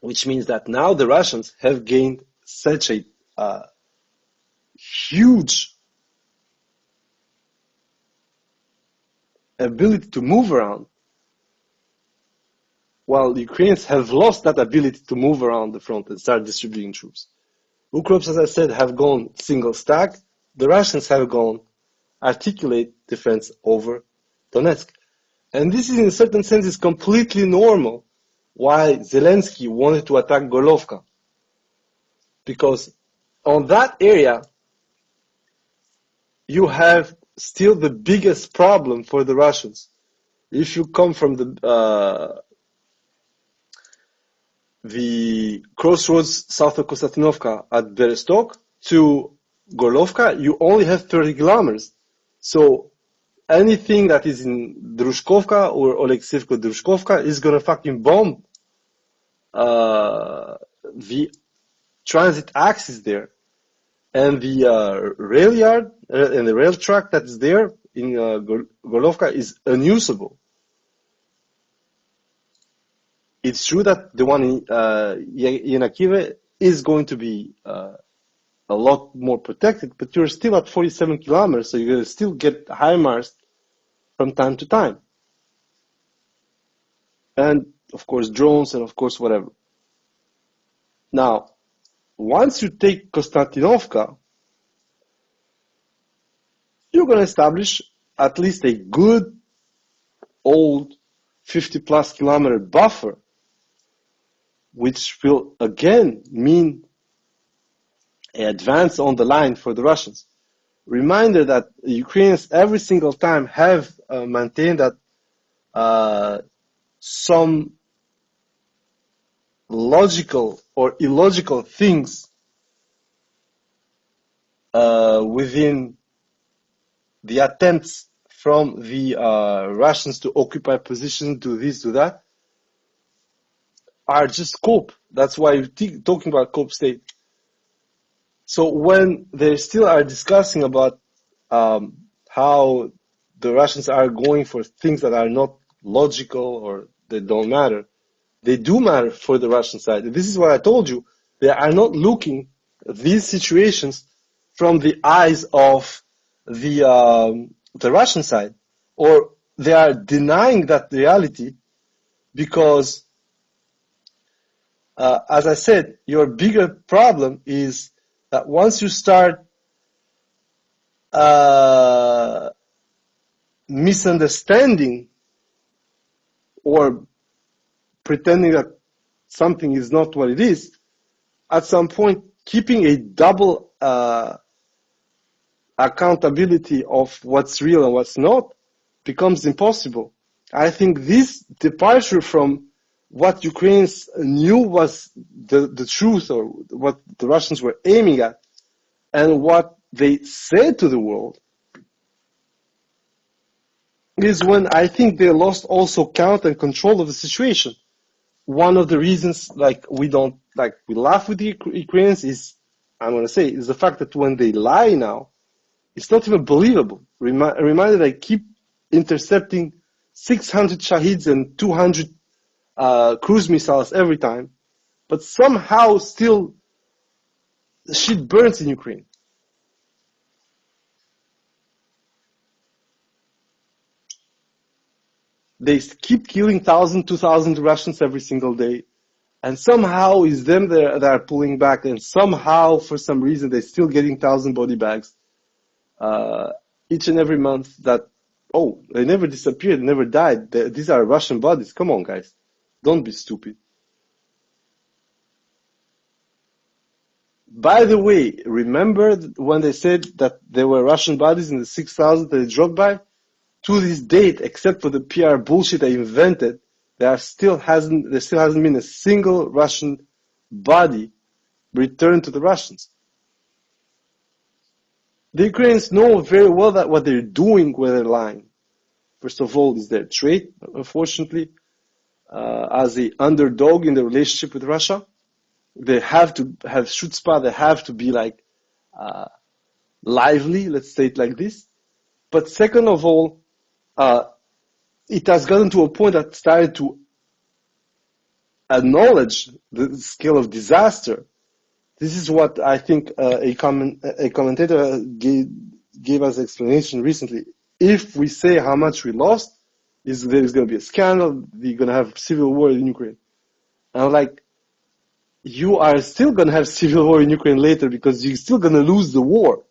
Which means that now the Russians have gained such a huge ability to move around, while the Ukrainians have lost that ability to move around the front and start distributing troops. Ukrops, as I said, have gone single stack. The Russians have gone articulate defense over Donetsk. And this is, in a certain sense, is completely normal why Zelensky wanted to attack Gorlovka. Because on that area, you have still the biggest problem for the Russians. If you come from the crossroads south of Konstantinovka at Berezovka to Gorlovka, you only have 30 kilometers. So anything that is in Drushkovka or Oleksivka Drushkovka is gonna fucking bomb the transit axis there, and the rail yard and the rail track that is there in Gorlovka is unusable. It's true that the one in Yenakive is going to be a lot more protected, but you're still at 47 kilometers, so you're going to still get HIMARS from time to time. And, of course, drones and, of course, whatever. Now, once you take Konstantinovka, you're going to establish at least a good old 50-plus kilometer buffer, which will again mean an advance on the line for the Russians. Reminder that the Ukrainians every single time have maintained that some logical or illogical things within the attempts from the Russians to occupy positions, do this, do that, are just cope. That's why we're talking about cope state. So when they still are discussing about how the Russians are going for things that are not logical or they don't matter, they do matter for the Russian side. This is what I told you. They are not looking at these situations from the eyes of the Russian side, or they are denying that reality because, as I said, your bigger problem is that once you start misunderstanding or pretending that something is not what it is, at some point keeping a double accountability of what's real and what's not becomes impossible. I think this departure from what Ukrainians knew was the truth, or what the Russians were aiming at, and what they said to the world, is when I think they lost also count and control of the situation. One of the reasons, we laugh with the Ukrainians is, I'm going to say, is the fact that when they lie now, it's not even believable. Reminded I keep intercepting 600 Shahids and 200 cruise missiles every time, but somehow still shit burns in Ukraine. They keep killing 1,000, 2,000 Russians every single day, and somehow it's them that are pulling back, and somehow, for some reason, they're still getting 1,000 body bags each and every month. That, oh, they never disappeared, never died. These are Russian bodies. Come on, guys. Don't be stupid. By the way, remember when they said that there were Russian bodies in the 6,000 that they dropped by? To this date, except for the PR bullshit they invented, there still hasn't been a single Russian body returned to the Russians. The Ukrainians know very well that what they're doing when they're lying. First of all, is their trait, unfortunately, as the underdog in the relationship with Russia. They have to have chutzpah, they have to be lively, let's say it like this. But second of all, it has gotten to a point that started to acknowledge the scale of disaster. This is what I think a commentator gave us explanation recently. If we say how much we lost, there's going to be a scandal, we're going to have civil war in Ukraine. And I'm like, you are still going to have civil war in Ukraine later because you're still going to lose the war.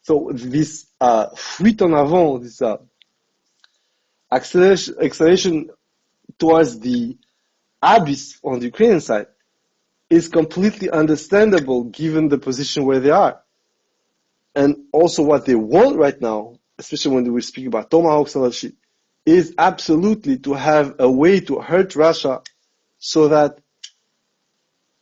So this fuite en avant, this acceleration towards the abyss on the Ukrainian side is completely understandable given the position where they are. And also what they want right now, especially when we speak about tomahawks and that shit, is absolutely to have a way to hurt Russia so that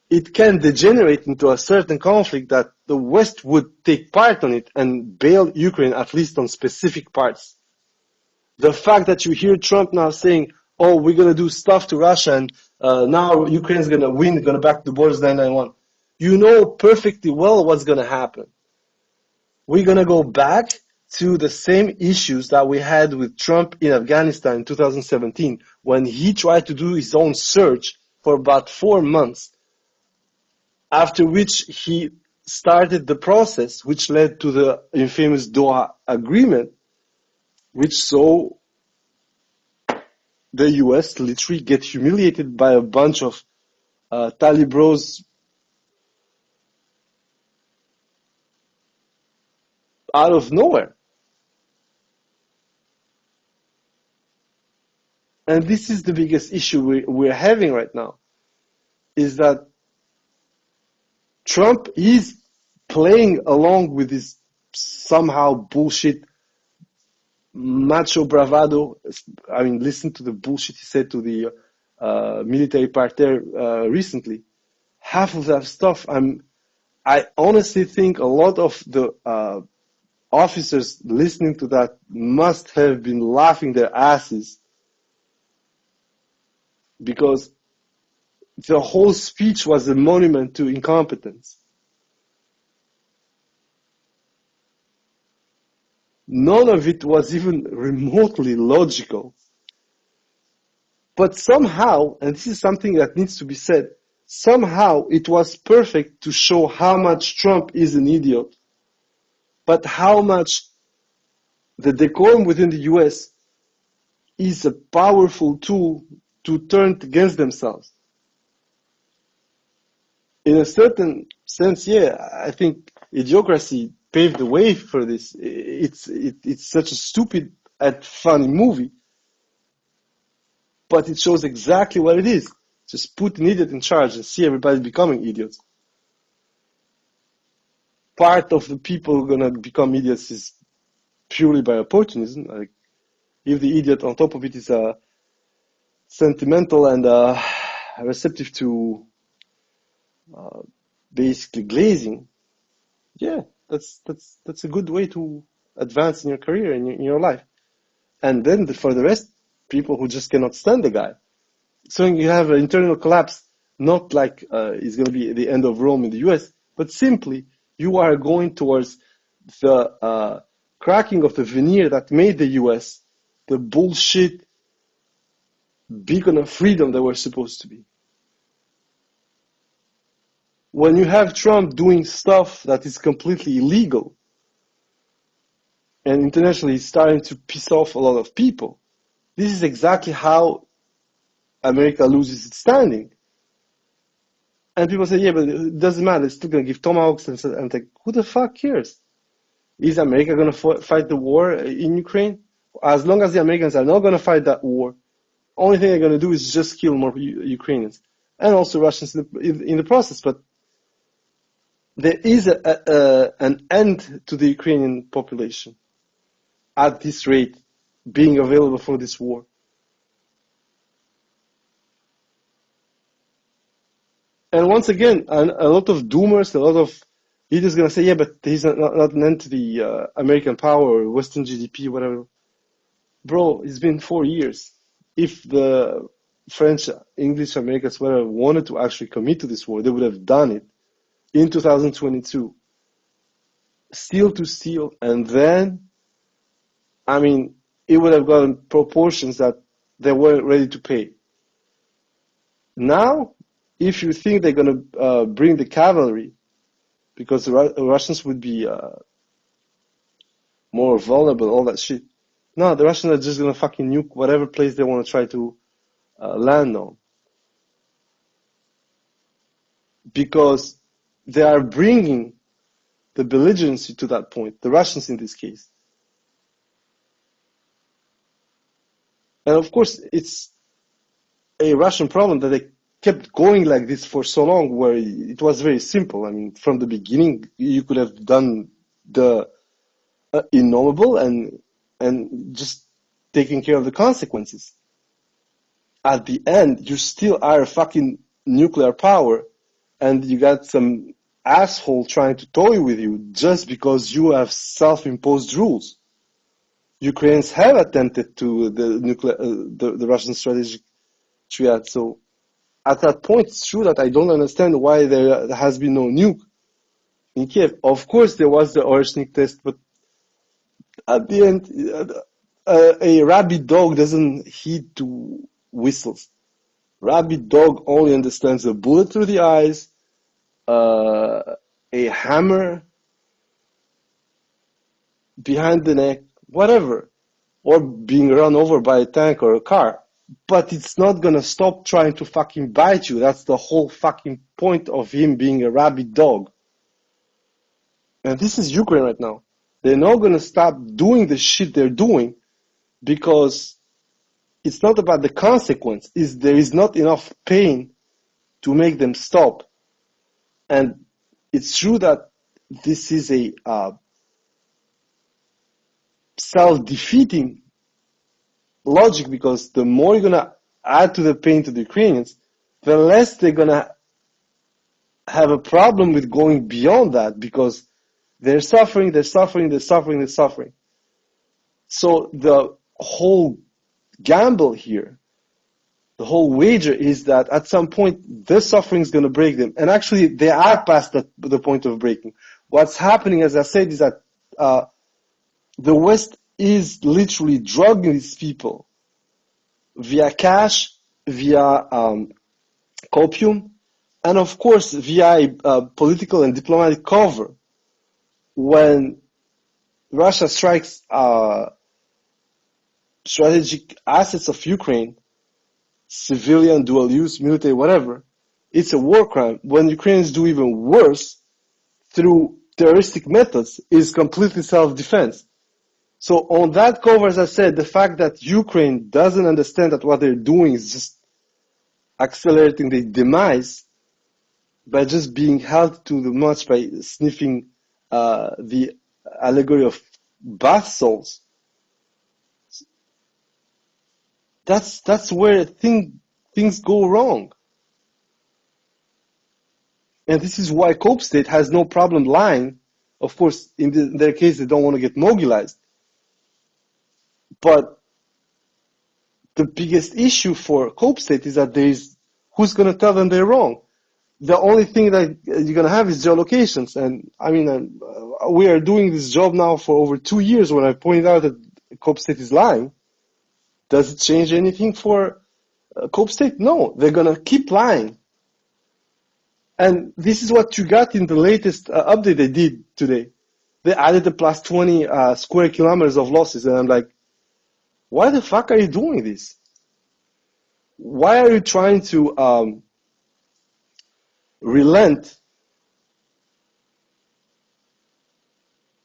it can degenerate into a certain conflict that the West would take part on it and bail Ukraine at least on specific parts. The fact that you hear Trump now saying, oh, we're going to do stuff to Russia and now Ukraine's going to win, going to back the borders 991. You know perfectly well what's going to happen. We're going to go back to the same issues that we had with Trump in Afghanistan in 2017 when he tried to do his own search for about 4 months, after which he started the process which led to the infamous Doha Agreement, which saw the US literally get humiliated by a bunch of Talibros out of nowhere. And this is the biggest issue we're having right now, is that Trump is playing along with this somehow bullshit macho bravado. I mean, listen to the bullshit he said to the military parterre recently. Half of that stuff, I honestly think a lot of the officers listening to that must have been laughing their asses, because the whole speech was a monument to incompetence. None of it was even remotely logical. But somehow, and this is something that needs to be said, somehow it was perfect to show how much Trump is an idiot, but how much the decorum within the US is a powerful tool to turn against themselves. In a certain sense, yeah, I think Idiocracy paved the way for this. It's such a stupid and funny movie, but it shows exactly what it is. Just put an idiot in charge and see everybody becoming idiots. Part of the people who are going to become idiots is purely by opportunism. Like, if the idiot on top of it is sentimental and receptive to basically glazing, yeah, that's a good way to advance in your career, in your life. And then for the rest, people who just cannot stand the guy. So you have an internal collapse, not like it's going to be the end of Rome in the US, but simply you are going towards the cracking of the veneer that made the US the bullshit beacon of freedom that we're supposed to be. When you have Trump doing stuff that is completely illegal, and internationally starting to piss off a lot of people, this is exactly how America loses its standing. And people say, yeah, but it doesn't matter, it's still going to give tomahawks, and like, who the fuck cares? Is America going to fight the war in Ukraine? As long as the Americans are not going to fight that war, only thing they're going to do is just kill more Ukrainians, and also Russians in the process. But there is an end to the Ukrainian population at this rate being available for this war. And once again, a lot of doomers, a lot of idiots going to say, yeah, but he's not an end to the American power or Western GDP, whatever. Bro, it's been 4 years. If the French, English, Americans, whatever, wanted to actually commit to this war, they would have done it in 2022. Steel to steel. And then, I mean, it would have gotten proportions that they weren't ready to pay. Now, if you think they're going to bring the cavalry, because the Russians would be more vulnerable, all that shit. No, the Russians are just going to fucking nuke whatever place they want to try to land on. Because they are bringing the belligerency to that point, the Russians in this case. And of course, it's a Russian problem that they kept going like this for so long, where it was very simple. I mean, from the beginning, you could have done the innommable and just taking care of the consequences. At the end, you still are a fucking nuclear power, and you got some asshole trying to toy with you just because you have self-imposed rules. Ukrainians have attempted to the Russian strategic triad. So at that point, it's true that I don't understand why there has been no nuke in Kiev. Of course, there was the Oreshnik test, but at the end, a rabid dog doesn't heed to whistles. Rabid dog only understands a bullet through the eyes, a hammer behind the neck, whatever, or being run over by a tank or a car. But it's not gonna stop trying to fucking bite you. That's the whole fucking point of him being a rabid dog. And this is Ukraine right now. They're not gonna stop doing the shit they're doing because it's not about the consequence. There is not enough pain to make them stop. And it's true that this is a self-defeating logic, because the more you're gonna add to the pain to the Ukrainians, the less they're gonna have a problem with going beyond that, because they're suffering. So the whole gamble here, the whole wager is that at some point the suffering is going to break them. And actually they are past the point of breaking. What's happening, as I said, is that the West is literally drugging these people via cash, via copium, and of course via political and diplomatic cover. When Russia strikes strategic assets of Ukraine, civilian, dual use, military, whatever, it's a war crime. When Ukrainians do even worse through terroristic methods, is completely self-defense. So on that cover, as I said, the fact that Ukraine doesn't understand that what they're doing is just accelerating the demise by just being held to the much by sniffing the allegory of bath salts. That's where things go wrong. And this is why Cope State has no problem lying. Of course, in their case, they don't want to get mogulized. But the biggest issue for Cope State is that who's going to tell them they're wrong? The only thing that you're going to have is geolocations. And I mean, we are doing this job now for over 2 years. When I pointed out that Cope State is lying, does it change anything for Cope State? No, they're going to keep lying. And this is what you got in the latest update they did today. They added the plus 20 square kilometers of losses. And I'm like, why the fuck are you doing this? Why are you trying to relent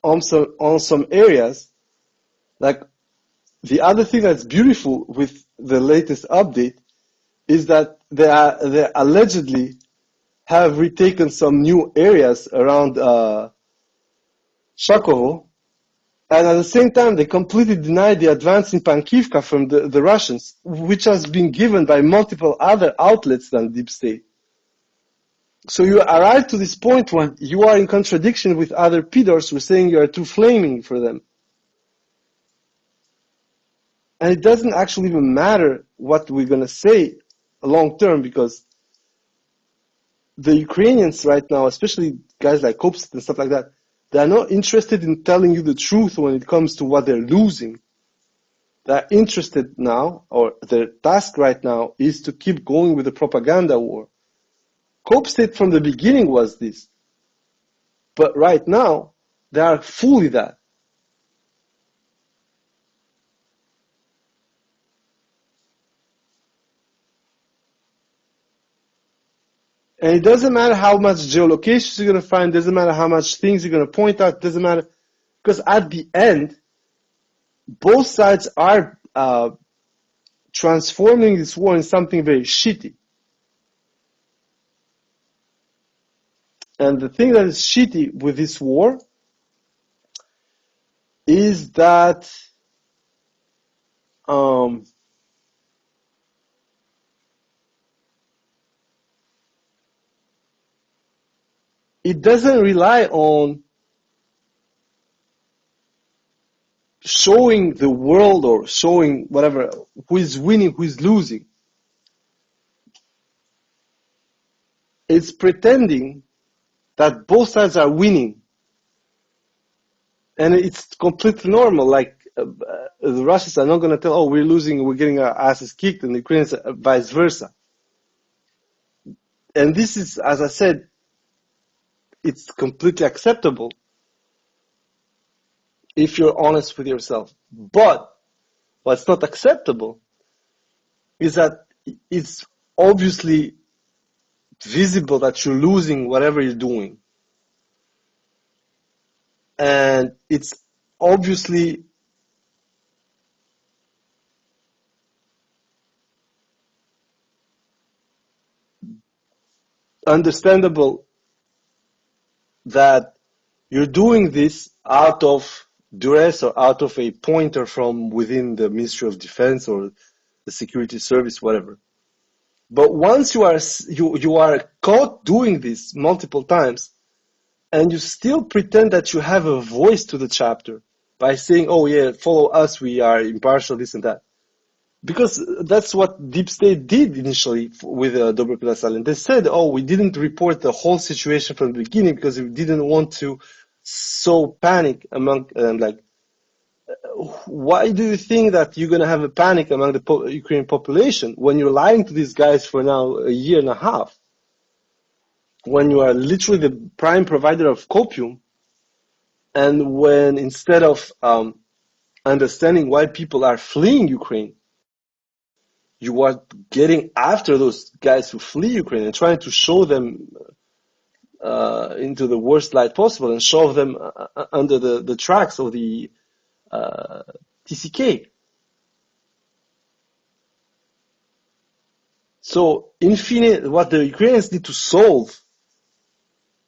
on some areas? Like, the other thing that's beautiful with the latest update is that they allegedly have retaken some new areas around Shakovo, and at the same time they completely denied the advance in Pankivka from the Russians, which has been given by multiple other outlets than Deep State. So you arrive to this point when you are in contradiction with other PDORs who are saying you are too flaming for them. And it doesn't actually even matter what we're going to say long term, because the Ukrainians right now, especially guys like Kopstit and stuff like that, they are not interested in telling you the truth when it comes to what they're losing. They're interested now, or their task right now, is to keep going with the propaganda war. Kopstit from the beginning was this. But right now, they are fully that. And it doesn't matter how much geolocations you're going to find, doesn't matter how much things you're going to point out, doesn't matter. Because at the end, both sides are transforming this war in something very shitty. And the thing that is shitty with this war is that it doesn't rely on showing the world or showing whatever who is winning, who is losing. It's pretending that both sides are winning, and it's completely normal. Like the Russians are not going to tell, "Oh, we're losing, we're getting our asses kicked," and the Ukrainians vice versa. And this is, as I said, it's completely acceptable if you're honest with yourself. But what's not acceptable is that it's obviously visible that you're losing whatever you're doing. And it's obviously understandable that you're doing this out of duress or out of a pointer from within the Ministry of Defense or the security service, whatever. But once you are caught doing this multiple times, and you still pretend that you have a voice to the chapter by saying, "Oh yeah, follow us, we are impartial, this and that," because that's what Deep State did initially with Dobro Pilasalian. They said, "Oh, we didn't report the whole situation from the beginning because we didn't want to sow panic among like." Why do you think that you're going to have a panic among the Ukrainian population when you're lying to these guys for now a year and a half? When you are literally the prime provider of copium, and when instead of understanding why people are fleeing Ukraine, you are getting after those guys who flee Ukraine and trying to show them into the worst light possible and shove them under the tracks of the TCK. So, in fine, what the Ukrainians need to solve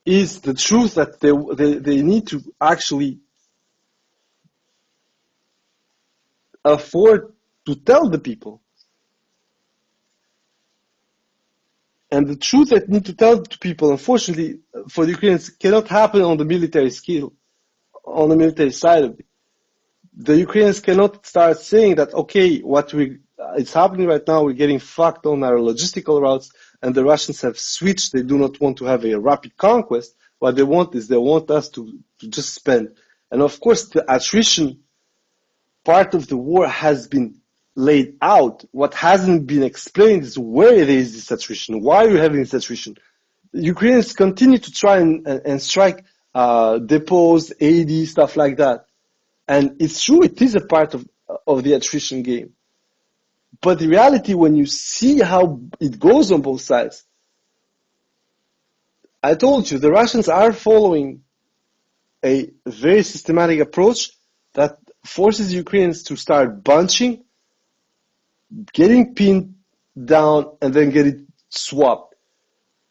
is the truth that they need to actually afford to tell the people. And the truth that need to tell to people, unfortunately, for the Ukrainians, cannot happen on the military scale, on the military side of it. The Ukrainians cannot start saying that, okay, it's happening right now, we're getting fucked on our logistical routes, and the Russians have switched, they do not want to have a rapid conquest. What they want is they want us to just spend. And of course, the attrition part of the war has been laid out. What hasn't been explained is where there is this attrition. Why are you having this attrition? Ukrainians continue to try and strike depots, AD, stuff like that. And it's true, it is a part of the attrition game. But the reality, when you see how it goes on both sides, I told you, the Russians are following a very systematic approach that forces Ukrainians to start bunching, getting pinned down, and then get it swapped.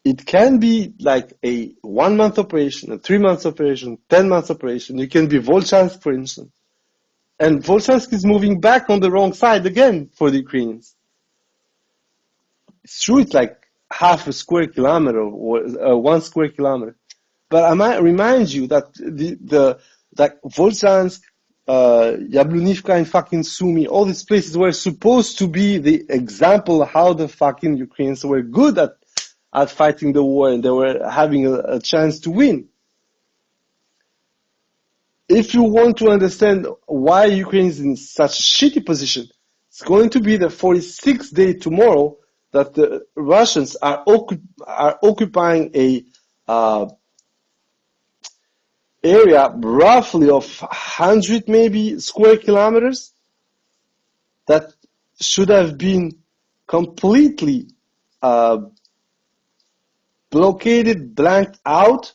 It can be like a 1 month operation, a 3 months operation, 10 months operation. You can be Volchansk, for instance. And Volchansk is moving back on the wrong side again for the Ukrainians. It's true, it's like half a square kilometer or 1 square kilometer. But I might remind you that like Volchansk, Yablunivka and fucking Sumy, all these places were supposed to be the example of how the fucking Ukrainians were good at fighting the war and they were having a chance to win. If you want to understand why Ukraine is in such a shitty position, it's going to be the 46th day tomorrow that the Russians are occupying a area roughly of 100 maybe square kilometers that should have been completely blockaded, blanked out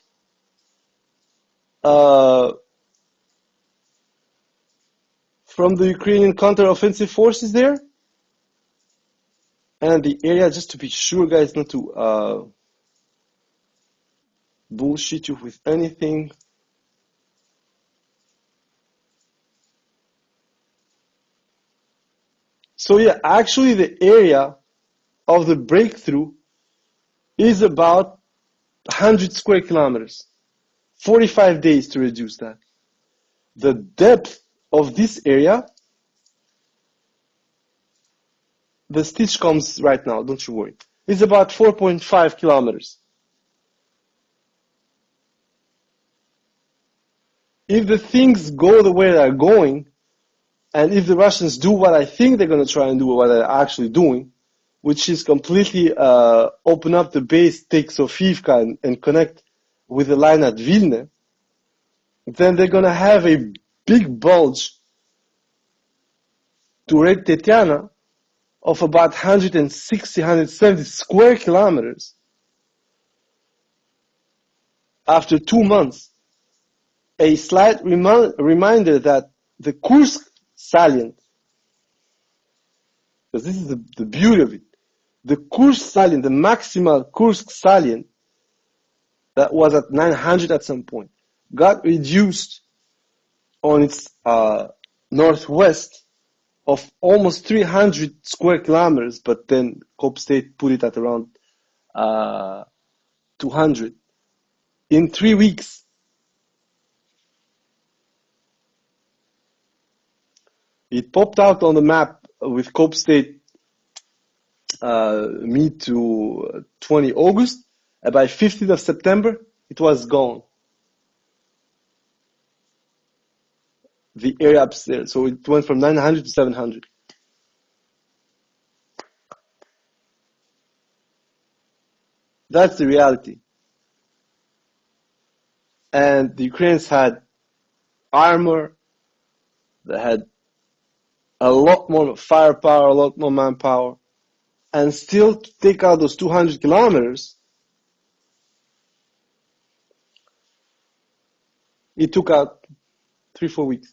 from the Ukrainian counter-offensive forces there. And the area, just to be sure, guys, not to bullshit you with anything. So yeah, actually the area of the breakthrough is about 100 square kilometers. 45 days to reduce that. The depth of this area, the stitch comes right now, don't you worry. It's about 4.5 kilometers. If the things go the way they're going, and if the Russians do what I think they're going to try and do, what they're actually doing, which is completely open up the base, take Sofivka and connect with the line at Vilna, then they're going to have a big bulge to Red Tetiana of about 160, 170 square kilometers after 2 months. A slight reminder that the Kursk salient, because this is the beauty of it, the Kursk salient, the maximal Kursk salient that was at 900 at some point, got reduced on its northwest of almost 300 square kilometers, but then Cope State put it at around 200 in 3 weeks. It popped out on the map with Cope State mid to 20 August, and by 15th of September, it was gone. The area upstairs, so it went from 900 to 700. That's the reality. And the Ukrainians had armor, they had a lot more firepower, a lot more manpower, and still to take out those 200 kilometers, it took out 3-4 weeks.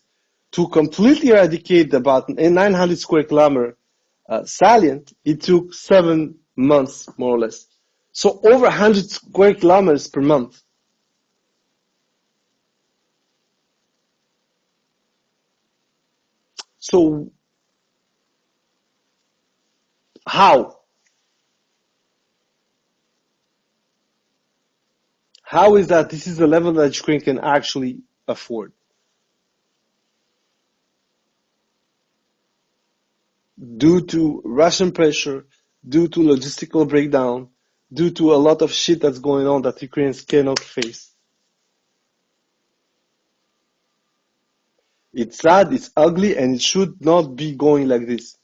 To completely eradicate about a 900 square kilometer salient, it took 7 months, more or less. So over 100 square kilometers per month. So how? How is that this is the level that Ukraine can actually afford? Due to Russian pressure, due to logistical breakdown, due to a lot of shit that's going on that Ukrainians cannot face. It's sad, it's ugly, and it should not be going like this.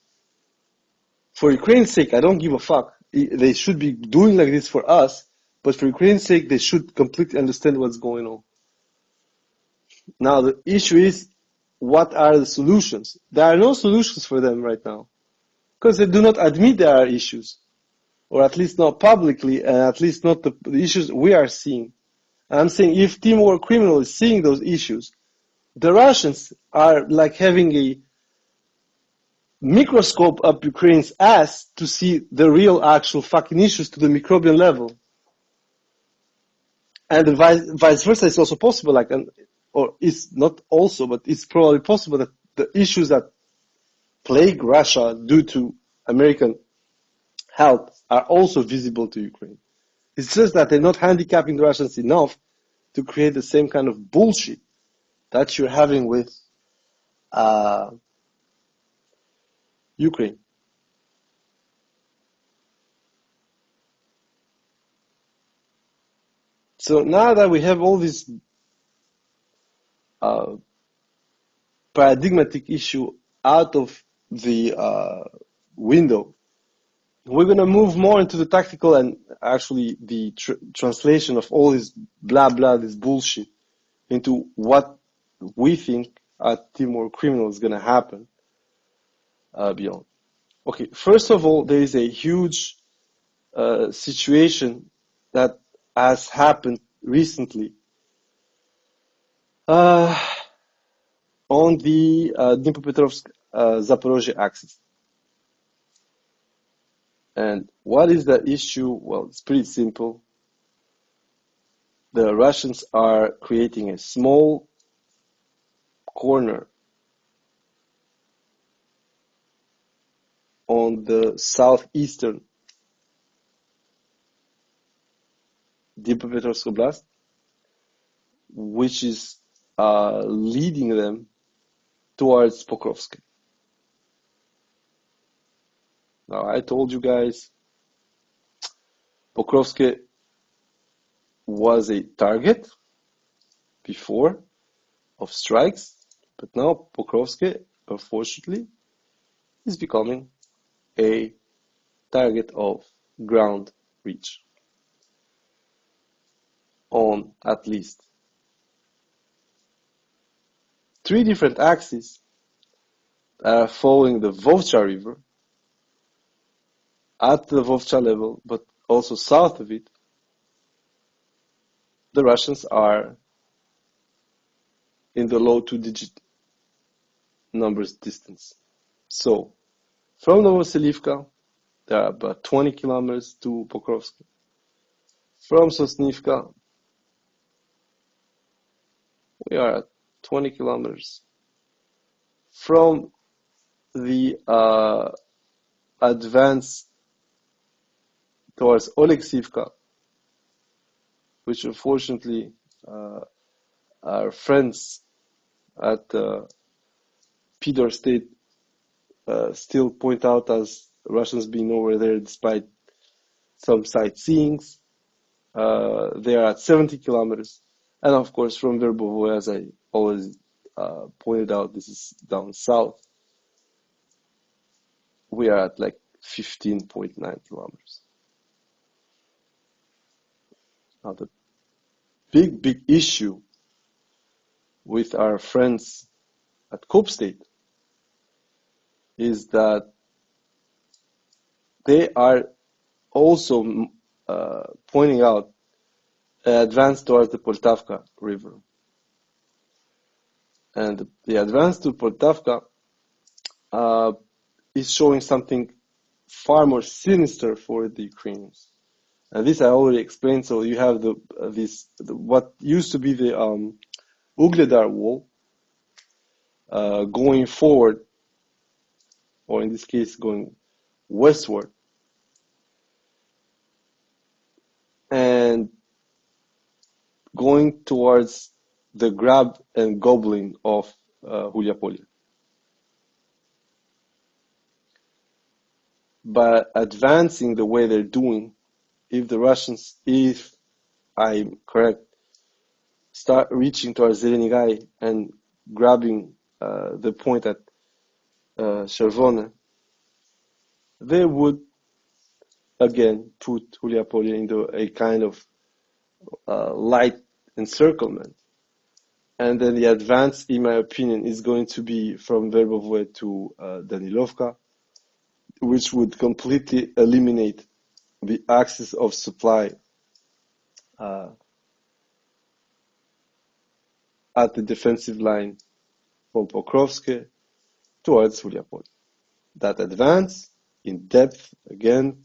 For Ukraine's sake, I don't give a fuck. They should be doing like this for us, but for Ukraine's sake, they should completely understand what's going on. Now, the issue is, what are the solutions? There are no solutions for them right now, because they do not admit there are issues, or at least not publicly, and at least not the issues we are seeing. And I'm saying, if Team War Criminal is seeing those issues, the Russians are like having a microscope up Ukraine's ass to see the real actual fucking issues to the microbial level. And the vice versa is also possible, like, or it's not also, but it's probably possible that the issues that plague Russia due to American help are also visible to Ukraine. It's just that they're not handicapping the Russians enough to create the same kind of bullshit that you're having with Ukraine. So now that we have all this paradigmatic issue out of the window, we're going to move more into the tactical and actually the translation of all this blah blah, this bullshit, into what we think at Team War Criminal is going to happen beyond. Okay, first of all, there is a huge situation that has happened recently on the Dnipropetrovsk-Zaporozhye axis. And what is the issue? Well, it's pretty simple. The Russians are creating a small corner on the southeastern Dnipropetrovsk Oblast, which is leading them towards Pokrovsk. Now, I told you guys, Pokrovsk was a target before of strikes, but now Pokrovsk, unfortunately, is becoming a target of ground reach on at least 3 different axes following the Vovcha River at the Vovcha level, but also south of it. The Russians are in the low 2-digit numbers distance. So, from Novoselivka, there are about 20 kilometers to Pokrovsk. From Sosnivka, we are at 20 kilometers. From the advance towards Oleksivka, which unfortunately our friends at Pidor State still point out as Russians being over there despite some sightseeings. They are at 70 kilometers. And of course, from Verbovo, as I always pointed out, this is down south. We are at like 15.9 kilometers. Now, the big issue with our friends at Cope State is that they are also pointing out advance towards the Poltavka River. And the advance to Poltavka is showing something far more sinister for the Ukrainians. And this I already explained. So you have what used to be the Ugledar wall going forward, or in this case going westward, and going towards the grab and gobbling of Huliapolye. By advancing the way they're doing, if the Russians, if I'm correct, start reaching towards Zelenigai and grabbing the point at Chervone, they would again put Huliapolye into a kind of light encirclement. And then the advance, in my opinion, is going to be from Verbovo to Danilovka, which would completely eliminate the axis of supply at the defensive line from Pokrovsk towards Huliapolye. That advance in depth, again,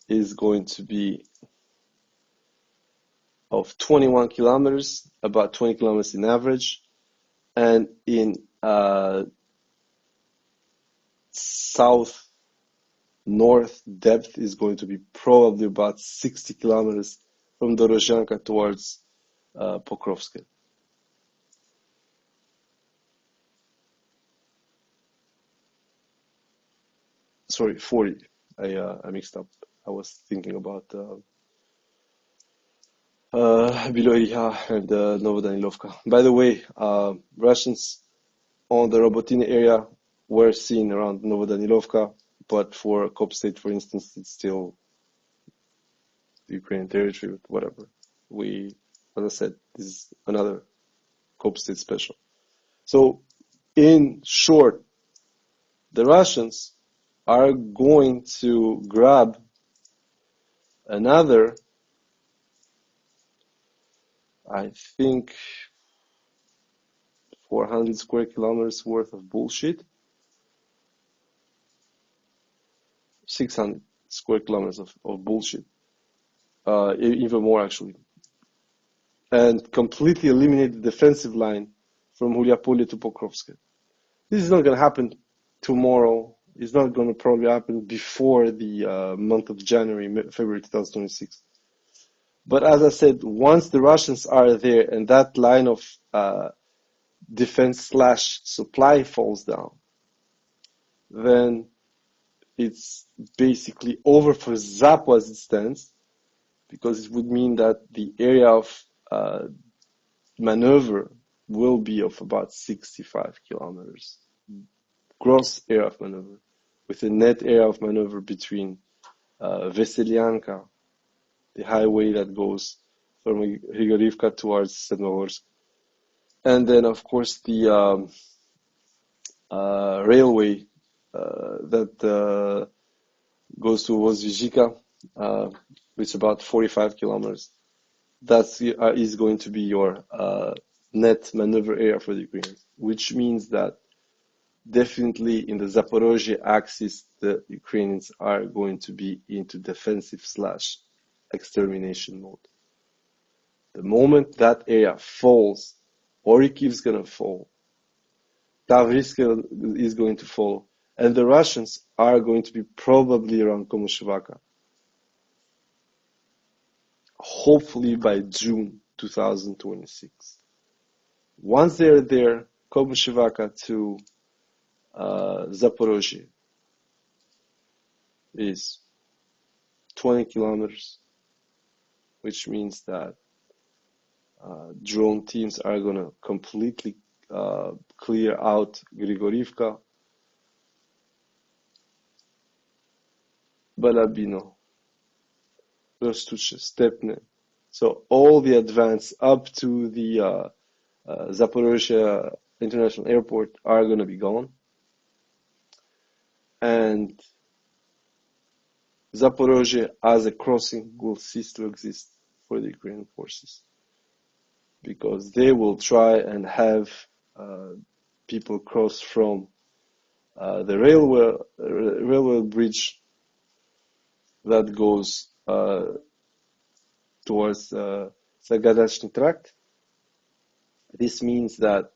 is going to be of 21 kilometers, about 20 kilometers in average, and in south-north depth is going to be probably about 60 kilometers from Dorozhanka towards Pokrovsk. Sorry, 40. I mixed up. I was thinking about Biloria and Novodanilovka. By the way, Russians on the Robotine area were seen around Novodanilovka, but for Kop State, for instance, it's still Ukrainian territory, whatever. As I said, this is another Kop State special. So, in short, the Russians are going to grab another, I think, 400 square kilometers worth of bullshit. 600 square kilometers of bullshit. Even more, actually. And completely eliminate the defensive line from Huliapolye to Pokrovsk. This is not going to happen tomorrow. It's not going to probably happen before the month of January, February 2026. But as I said, once the Russians are there and that line of defense slash supply falls down, then it's basically over for Zappa as it stands, because it would mean that the area of maneuver will be of about 65 kilometers, gross area of maneuver, with a net area of maneuver between Veselyanka, the highway that goes from Grigorivka towards Sedmogorsk, and then of course the railway that goes to Vozvizhika, which is about 45 kilometers. That is going to be your net maneuver area for the Ukrainians, which means that definitely in the Zaporozhye axis, the Ukrainians are going to be into defensive slash extermination mode. The moment that area falls, Orikhiv is going to fall, Tavrisk is going to fall, and the Russians are going to be probably around Komushevaka. Hopefully by June 2026. Once they're there, Komushevaka to Zaporozhye is 20 kilometers, which means that drone teams are going to completely clear out Grigorivka, Balabino, Rostuche, Stepne. So all the advance up to the Zaporozhye International Airport are going to be gone. And Zaporozhye as a crossing will cease to exist for the Ukrainian forces, because they will try and have people cross from the railway bridge that goes towards Sagadachny Tract. This means that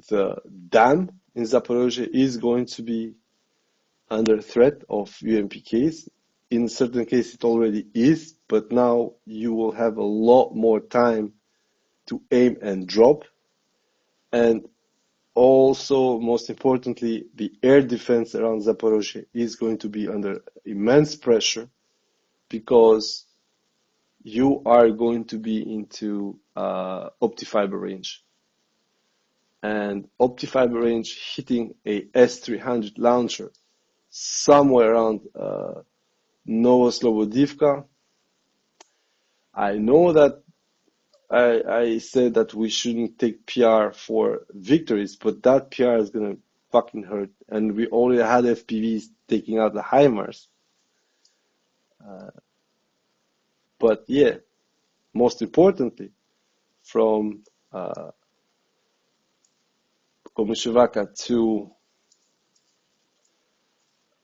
the dam in Zaporozhye is going to be under threat of UMPKs. In certain cases it already is, but now you will have a lot more time to aim and drop. And also, most importantly, the air defense around Zaporozhye is going to be under immense pressure, because you are going to be into optifiber range. And optifiber range hitting a S-300 launcher somewhere around Novoslobodivka. I know that I said that we shouldn't take PR for victories, but that PR is going to fucking hurt. And we already had FPVs taking out the HIMARS. But yeah, most importantly, from Komushevaka to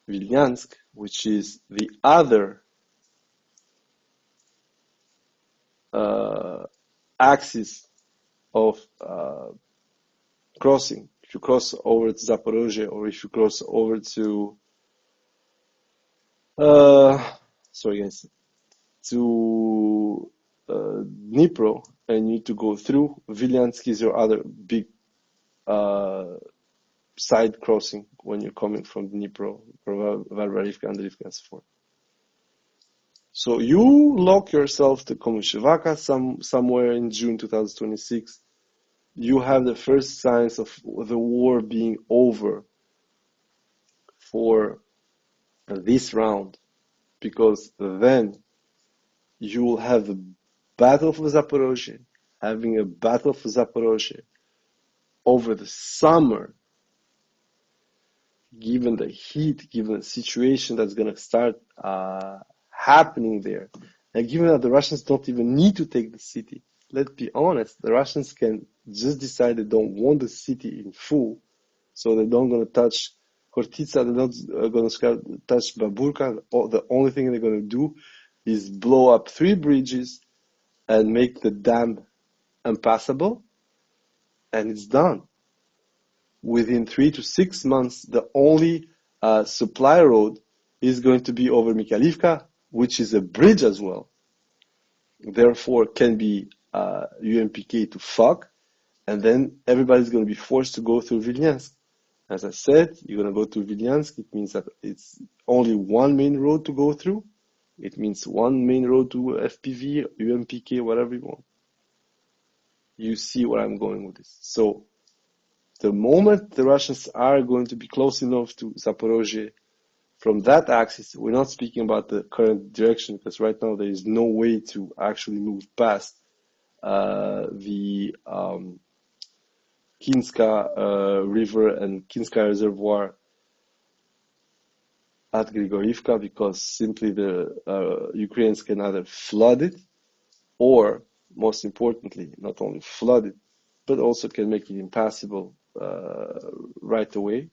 Vilyansk, which is the other axis of crossing. If you cross over to Zaporozhye, or if you cross over to to Dnipro, and you need to go through, Vilyansk is your other big side crossing when you're coming from Dnipro, from Varvarivka, Andrivka, and so forth. So you lock yourself to Komushevaka somewhere in June 2026. You have the first signs of the war being over for this round, because then you will have the Battle for Zaporozhye, having a Battle for Zaporozhye over the summer, given the heat, given the situation that's going to start happening there, and given that the Russians don't even need to take the city. Let's be honest, the Russians can just decide they don't want the city in full, so they don't going to touch Khortytsa, they're not going to touch Baburka. The only thing they're going to do is blow up 3 bridges and make the dam impassable, and it's done. Within 3 to 6 months, the only supply road is going to be over Mikhailivka, which is a bridge as well. therefore can be UMPK to fuck, and then everybody's going to be forced to go through Vilniansk. As I said, you're going to go through Vilniansk. It means that it's only one main road to go through. It means one main road to FPV, UMPK, whatever you want. You see where I'm going with this. So the moment the Russians are going to be close enough to Zaporozhye, from that axis, we're not speaking about the current direction, because right now there is no way to actually move past the Kinska River and Kinska Reservoir at Grigorivka, because simply the Ukrainians can either flood it, or most importantly, not only flood it, but also can make it impassable right away.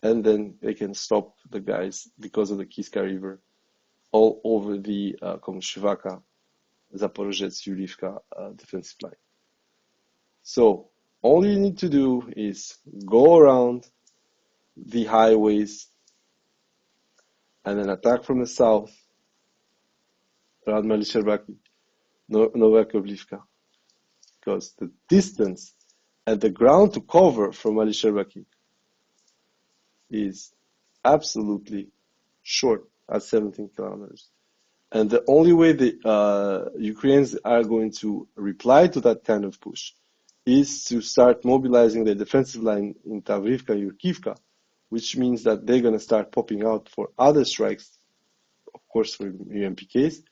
And then they can stop the guys because of the Kiska River all over the Komshivaka, Zaporozhets, Yurivka defensive line. So all you need to do is go around the highways and then attack from the south around Malisherbaki, Novakovlivka, because the distance and the ground to cover from Malisherbaki is absolutely short at 17 kilometers. And the only way the Ukrainians are going to reply to that kind of push is to start mobilizing their defensive line in Tavrivka, Yurkivka, which means that they're going to start popping out for other strikes, of course for UMPKs,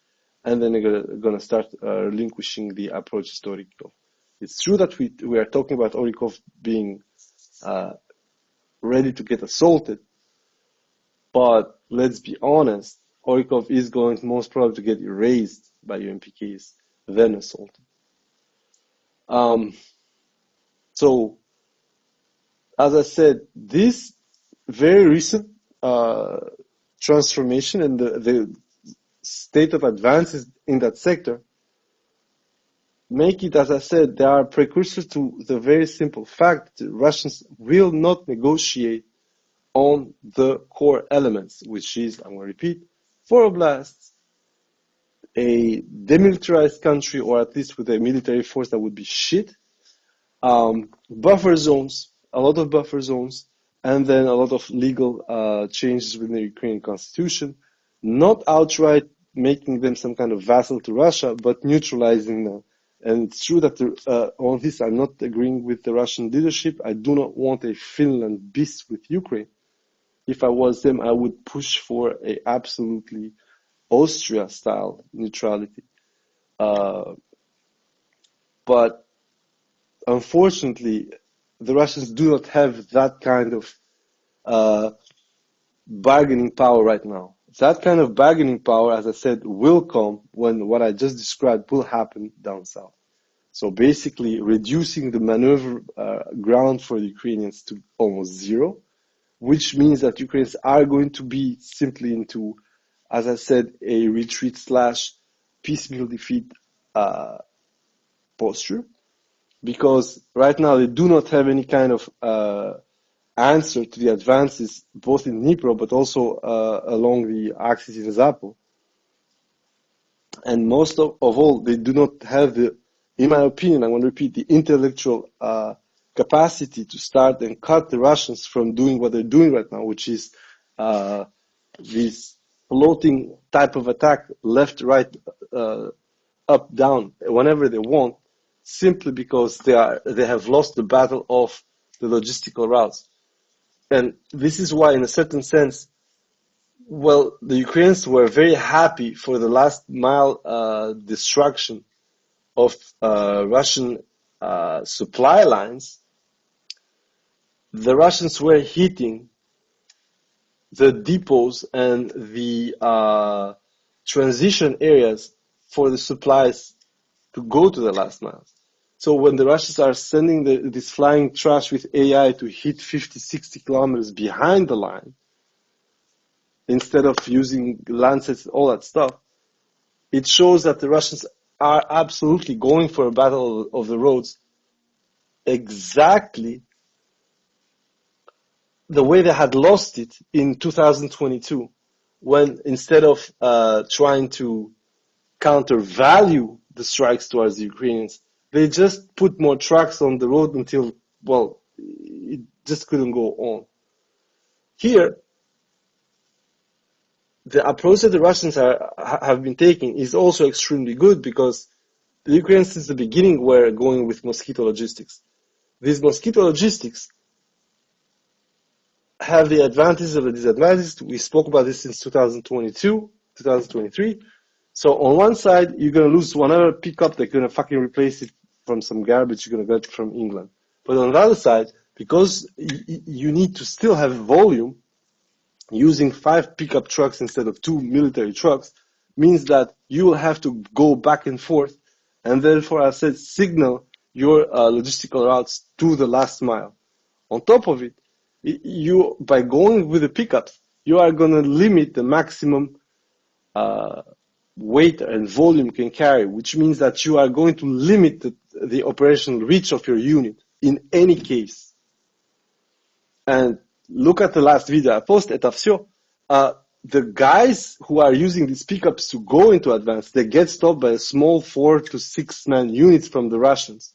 and then they're going to start relinquishing the approaches to Orikov. It's true that we are talking about Orikov being ready to get assaulted, but let's be honest, Orikov is going most probably to get erased by UMPKs, then assaulted. So, as I said, this very recent transformation and the state of advances in that sector make it, as I said, they are precursors to the very simple fact that Russians will not negotiate on the core elements, which is, I'm going to repeat, 4 oblasts, a demilitarized country, or at least with a military force that would be shit, buffer zones, a lot of buffer zones, and then a lot of legal changes within the Ukrainian constitution, not outright making them some kind of vassal to Russia, but neutralizing them. And it's true that on this I'm not agreeing with the Russian leadership. I do not want a Finland bis with Ukraine. If I was them, I would push for a absolutely Austria-style neutrality. But unfortunately, the Russians do not have that kind of bargaining power right now. That kind of bargaining power, as I said, will come when what I just described will happen down south. So basically reducing the maneuver ground for the Ukrainians to almost zero, which means that Ukrainians are going to be simply into, as I said, a retreat / piecemeal defeat posture, because right now they do not have any kind of answer to the advances both in Dnipro but also along the axis in Zapo. And most of all, they do not have the, in my opinion, I'm going to repeat, the intellectual capacity to start and cut the Russians from doing what they're doing right now, which is this floating type of attack, left, right, up, down, whenever they want, simply because they have lost the battle of the logistical routes. And this is why, in a certain sense, well, the Ukrainians were very happy for the last mile destruction of Russian supply lines. The Russians were hitting the depots and the transition areas for the supplies to go to the last miles. So when the Russians are sending this flying trash with AI to hit 50, 60 kilometers behind the line, instead of using Lancets, all that stuff, it shows that the Russians are absolutely going for a battle of the roads exactly the way they had lost it in 2022, when instead of trying to countervalue the strikes towards the Ukrainians. They just put more trucks on the road until, well, it just couldn't go on. Here, the approach that the Russians have been taking is also extremely good, because the Ukrainians since the beginning were going with mosquito logistics. These mosquito logistics have the advantages and the disadvantages. We spoke about this since 2022, 2023. So on one side, you're going to lose whatever pickup, they're going to fucking replace it from some garbage you're going to get from England. But on the other side, because you need to still have volume, using 5 pickup trucks instead of 2 military trucks means that you will have to go back and forth, and therefore, I said, signal your logistical routes to the last mile. On top of it, you, by going with the pickups, you are going to limit the maximum weight and volume can carry, which means that you are going to limit the operational reach of your unit in any case. And look at the last video I posted, the guys who are using these pickups to go into advance, they get stopped by a small 4 to 6 man units from the Russians.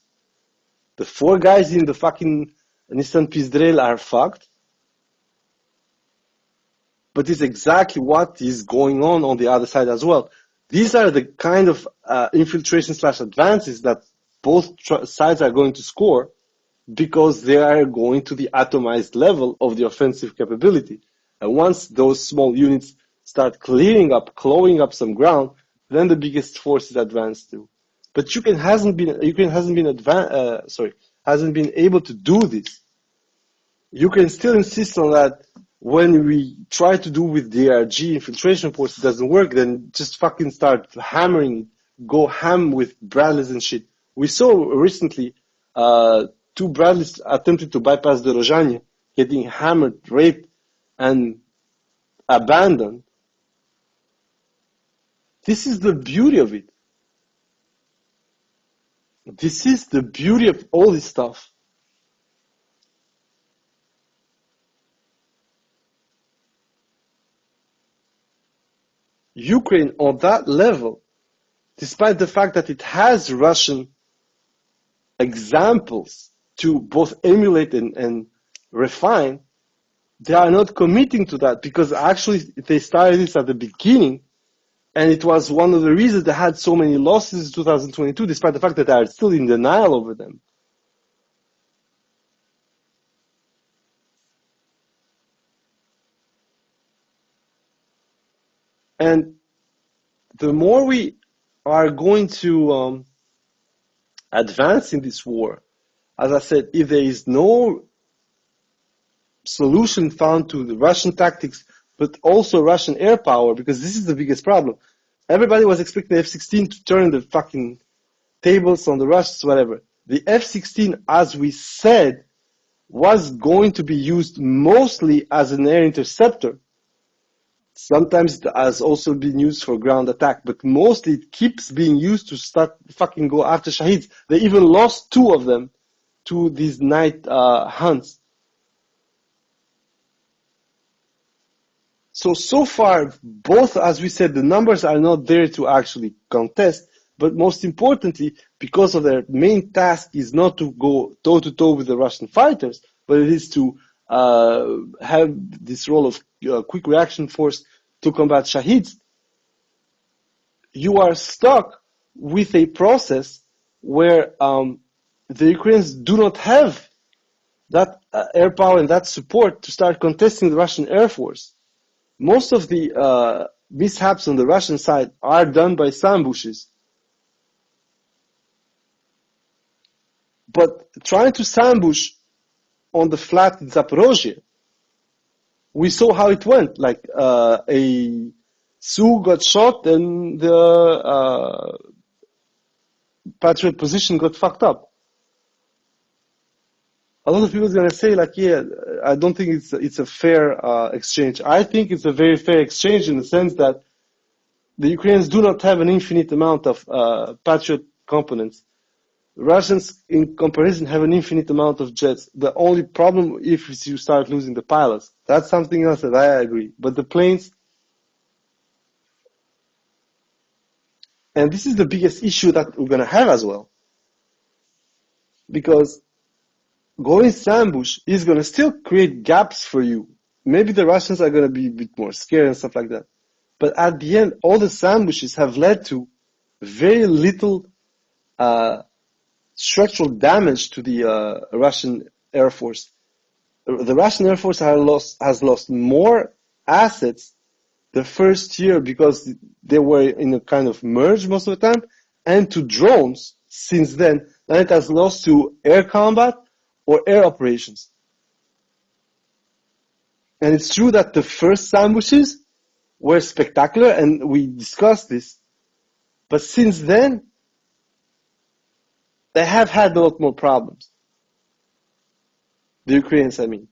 The 4 guys in the fucking Nissan Pizdrel are fucked. But it's exactly what is going on the other side as well. These are the kind of infiltration / advances that both sides are going to score, because they are going to the atomized level of the offensive capability. And once those small units start clawing up some ground, then the biggest force is advanced too. But Ukraine hasn't been able to do this. Ukraine still insists on that. When we try to do with DRG infiltration force, it doesn't work, then just fucking start hammering it, go ham with Bradleys and shit. We saw recently 2 Bradleys attempted to bypass the Rozhanye, getting hammered, raped, and abandoned. This is the beauty of it. This is the beauty of all this stuff. Ukraine on that level, despite the fact that it has Russian examples to both emulate and refine, they are not committing to that, because actually they started this at the beginning, and it was one of the reasons they had so many losses in 2022, despite the fact that they are still in denial over them. And the more we are going to advance in this war, as I said, if there is no solution found to the Russian tactics, but also Russian air power, because this is the biggest problem. Everybody was expecting the F-16 to turn the fucking tables on the Russians, whatever. The F-16, as we said, was going to be used mostly as an air interceptor. Sometimes it has also been used for ground attack, but mostly it keeps being used to start fucking go after Shaheeds. They even lost 2 of them to these night hunts. So far, both, as we said, the numbers are not there to actually contest, but most importantly, because of their main task is not to go toe-to-toe with the Russian fighters, but it is to have this role of quick reaction force to combat Shaheeds. You are stuck with a process where the Ukrainians do not have that air power and that support to start contesting the Russian Air Force. Most of the mishaps on the Russian side are done by ambushes. But trying to ambush on the flat in Zaporozhye, we saw how it went. Like a Su got shot and the Patriot position got fucked up. A lot of people are going to say, like, yeah, I don't think it's a fair exchange. I think it's a very fair exchange in the sense that the Ukrainians do not have an infinite amount of Patriot components. Russians, in comparison, have an infinite amount of jets. The only problem is you start losing the pilots. That's something else that I agree. But the planes, And this is the biggest issue that we're going to have as well. Because going ambush is going to still create gaps for you. Maybe the Russians are going to be a bit more scared and stuff like that. But at the end, all the ambushes have led to very little structural damage to the Russian Air Force. The Russian Air Force has lost more assets the first year because they were in a kind of merge most of the time, and to drones since then, and it has lost to air combat or air operations. And it's true that the first ambushes were spectacular, and we discussed this, but since then, they have had a lot more problems. The Ukrainians, I mean.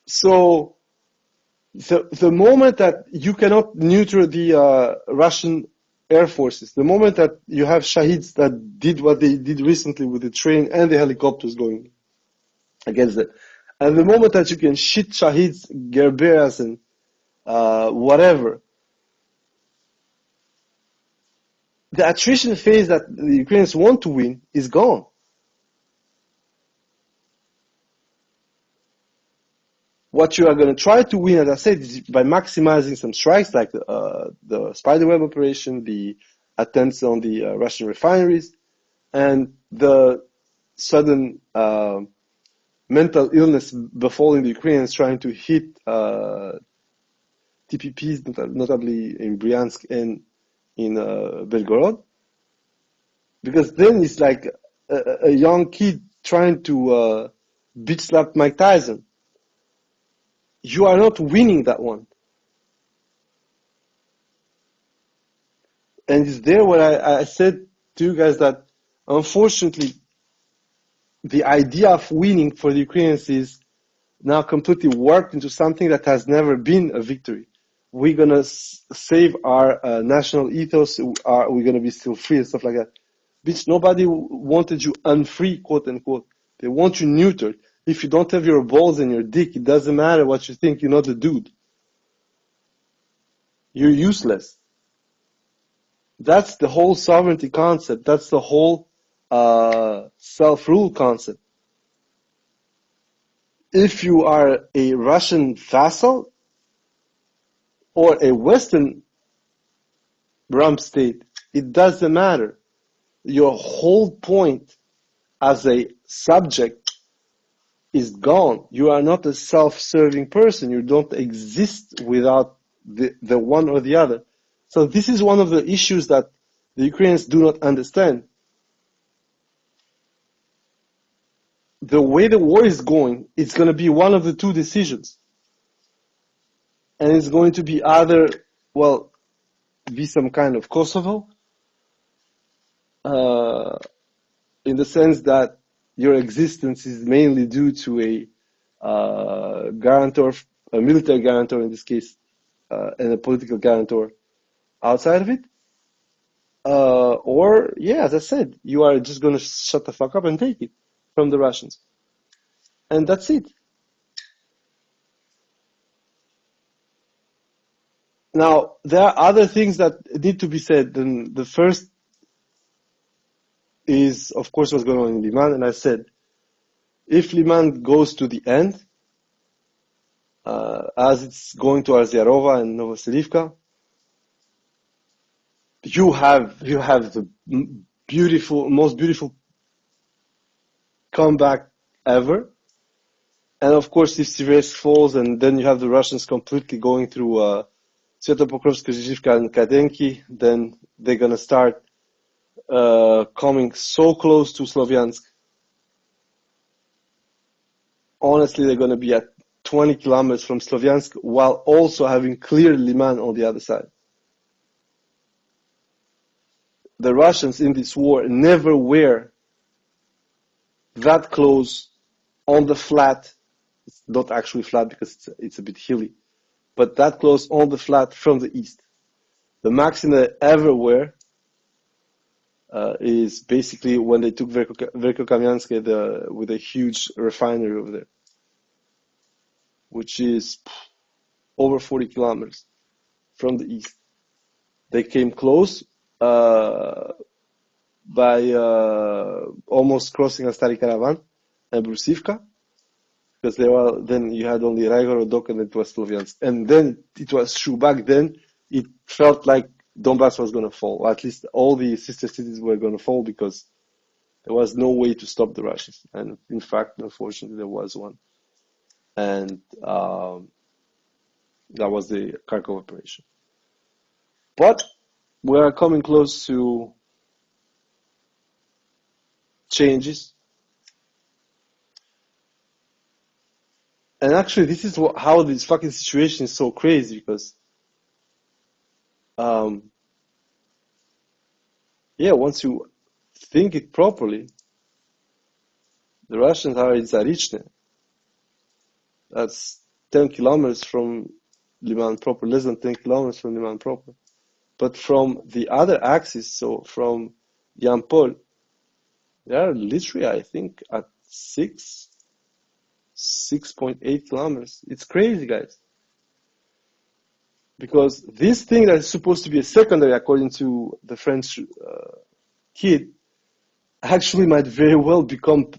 So, the moment that you cannot neuter the Russian air forces, the moment that you have Shahids that did what they did recently with the train and the helicopters going against them, and the moment that you can shit Shahids, Gerberas, and whatever, the attrition phase that the Ukrainians want to win is gone. What you are going to try to win, as I said, is by maximizing some strikes like the spiderweb operation, the attempts on the Russian refineries, and the sudden mental illness befalling the Ukrainians trying to hit TPPs, notably in Bryansk and in Belgorod. Because then it's like a young kid trying to bitch slap Mike Tyson. You are not winning that one. And it's there where I said to you guys that, unfortunately, the idea of winning for the Ukrainians is now completely warped into something that has never been a victory. We're going to save our national ethos, we're going to be still free and stuff like that. Bitch, nobody wanted you unfree, quote unquote. They want you neutered. If you don't have your balls and your dick, it doesn't matter what you think, you're not a dude. You're useless. That's the whole sovereignty concept. That's the whole self-rule concept. If you are a Russian vassal or a Western rump state, it doesn't matter. Your whole point as a subject is gone. You are not a self-serving person. You don't exist without the one or the other. So this is one of the issues that the Ukrainians do not understand. The way the war is going, it's going to be one of the two decisions. And it's going to be either, well, be some kind of Kosovo, in the sense that your existence is mainly due to a guarantor, a military guarantor in this case, and a political guarantor outside of it. Or, yeah, as I said, you are just going to shut the fuck up and take it from the Russians. And that's it. Now, there are other things that need to be said. And the first is, of course, what's going on in Liman. And I said, if Liman goes to the end, as it's going to Arzyarova and Novoselivka, you have the most beautiful comeback ever. And of course, if Siversk falls, and then you have the Russians completely going through Svetopokrovsk, Zhivka, and Kadenki, then they're gonna start coming so close to Slovyansk. Honestly, they're gonna be at 20 kilometers from Slovyansk while also having cleared Liman on the other side. The Russians in this war never were that close on the flat. It's not actually flat because it's a bit hilly, but that close on the flat from the east. The maximum they ever were is basically when they took Verkhokamyansk with a huge refinery over there, which is over 40 kilometers from the east. They came close by almost crossing Astari Caravan and Brusivka, because then you had only Raigorodok and it was Sloviansk. And then it was true. Back then, it felt like Donbass was going to fall. Or at least all the sister cities were going to fall because there was no way to stop the Russians. And in fact, unfortunately, there was one. And that was the Kharkov operation. But we are coming close to changes. And actually, this is how this fucking situation is so crazy, because once you think it properly, the Russians are in Zarichne. That's 10 kilometers from Liman proper, less than 10 kilometers from Liman proper. But from the other axis, so from Yampol, they are literally, I think, at 6.8 kilometers. It's crazy, guys. Because this thing that is supposed to be a secondary, according to the French kid, actually might very well become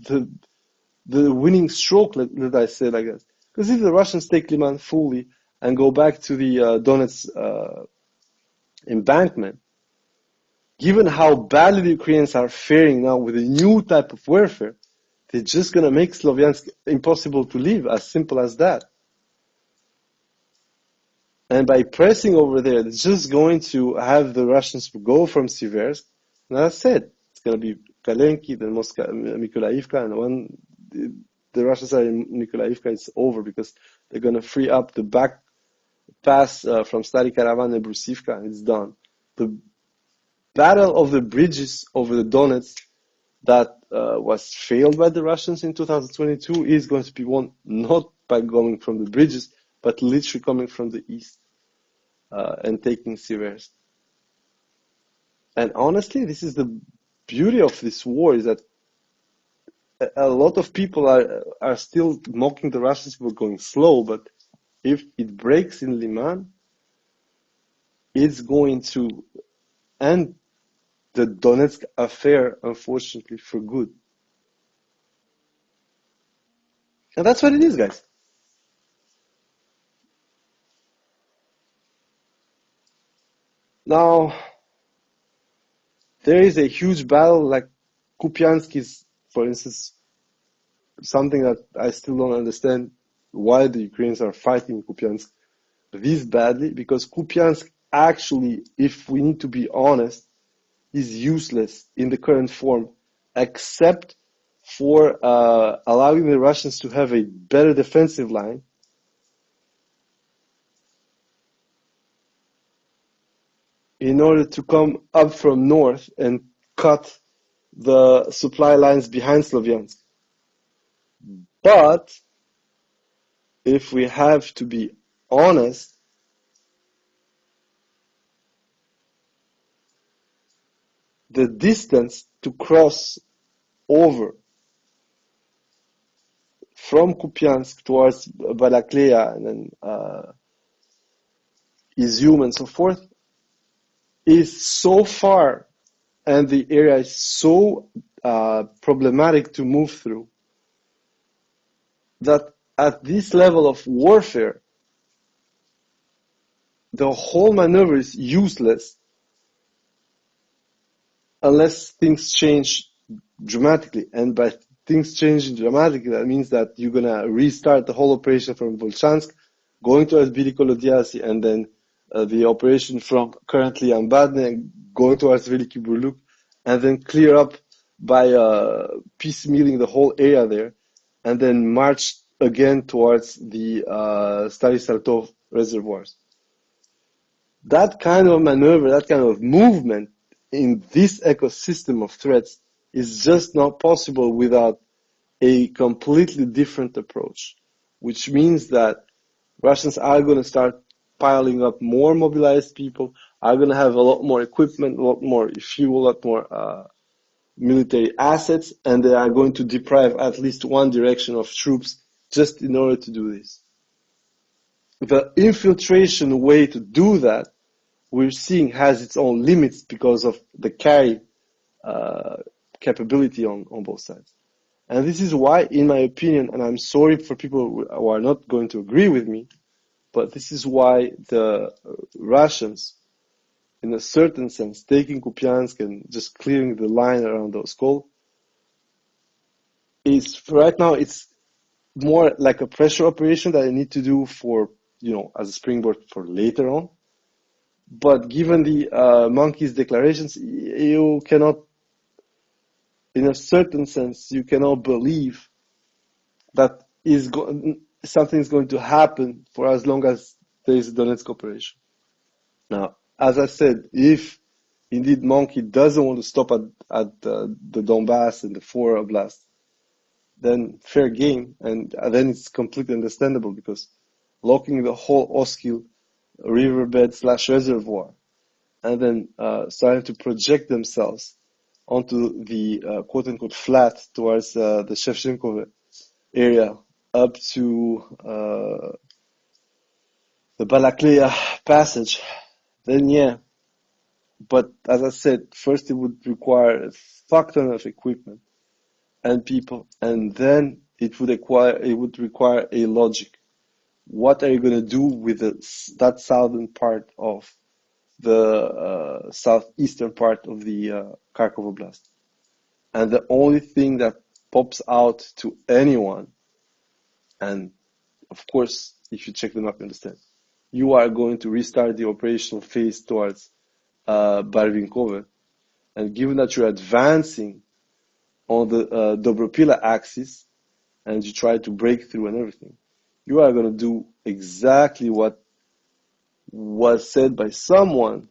the winning stroke, let I say like that. Because if the Russians take Liman fully and go back to the Donetsk embankment, given how badly the Ukrainians are faring now with a new type of warfare, they're just going to make Sloviansk impossible to live, as simple as that. And by pressing over there, it's just going to have the Russians go from Siversk. And as I said, it's going to be Kalenki, then Mykolaiivka, and when the Russians are in Mykolaiivka, it's over, because they're going to free up the back pass from Stary Karavan and Brusivka, and it's done. The battle of the bridges over the Donetsk that was failed by the Russians in 2022 is going to be won not by going from the bridges, but literally coming from the east and taking Siversk. And honestly, this is the beauty of this war, is that a lot of people are still mocking the Russians for going slow, but if it breaks in Liman, it's going to end the Donetsk affair, unfortunately, for good. And that's what it is, guys. Now, there is a huge battle, like Kupiansk is, for instance, something that I still don't understand why the Ukrainians are fighting Kupiansk this badly, because Kupiansk actually, if we need to be honest, is useless in the current form, except for allowing the Russians to have a better defensive line. In order to come up from north and cut the supply lines behind Sloviansk. But if we have to be honest, the distance to cross over from Kupiansk towards Balakleya and then Izium and so forth is so far, and the area is so problematic to move through, that at this level of warfare, the whole maneuver is useless unless things change dramatically. And by things changing dramatically, that means that you're going to restart the whole operation from Volchansk, going towards Veliko-Lodyasy, and then the operation from currently Ambadne, going towards Veliki Burluk, and then clear up by piecemealing the whole area there, and then march again towards the Stary Sartov reservoirs. That kind of maneuver, that kind of movement in this ecosystem of threats is just not possible without a completely different approach, which means that Russians are going to start piling up more mobilized people, are going to have a lot more equipment, a lot more fuel, a lot more military assets, and they are going to deprive at least one direction of troops just in order to do this. The infiltration way to do that we're seeing has its own limits because of the carry capability on both sides. And this is why, in my opinion, and I'm sorry for people who are not going to agree with me, but this is why the Russians, in a certain sense, taking Kupiansk and just clearing the line around Oskol, is right now it's more like a pressure operation that I need to do for, as a springboard for later on. But given the monkeys' declarations, you cannot, in a certain sense, you cannot believe that something is going to happen for as long as there is a Donetsk operation. Now, as I said, if indeed Monkey doesn't want to stop at the Donbass and the four oblasts, then fair game, and then it's completely understandable, because locking the whole Oskil riverbed / reservoir and then starting to project themselves onto the quote-unquote flat towards the Shevchenko area up to the Balakleya passage, then yeah. But as I said, first it would require a fuck ton of equipment and people, and then it would require a logic. What are you going to do with that southern part of the southeastern part of the Kharkov Oblast? And the only thing that pops out to anyone, and of course, if you check the map, you understand, you are going to restart the operational phase towards Barvinkove. And given that you're advancing on the Dobropila axis and you try to break through and everything, you are going to do exactly what was said by someone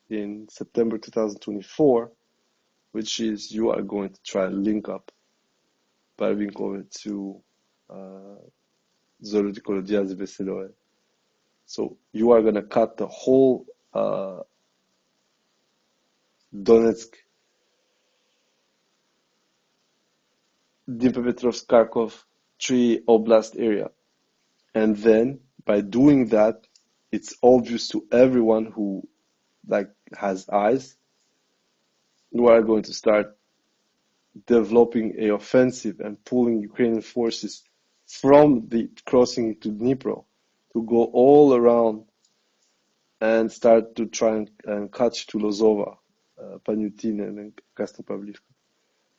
in September 2024, which is you are going to try and link up Barvinkove to Zorodikolodiaz-Veseloe. So you are going to cut the whole Donetsk, Dnipropetrovsk, Kharkov, 3 oblast area. And then by doing that, it's obvious to everyone who has eyes, you are going to start developing a offensive and pulling Ukrainian forces from the crossing to Dnipro to go all around and start to try and catch to Lozova, Panyutin and Krasnopavlivka,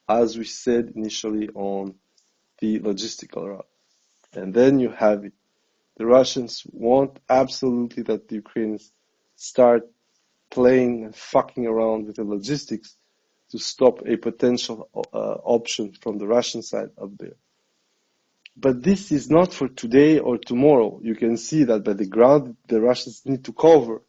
as we said initially on the logistical route. And then you have it. The Russians want absolutely that the Ukrainians start playing and fucking around with the logistics to stop a potential option from the Russian side up there. But this is not for today or tomorrow. You can see that by the ground the Russians need to cover.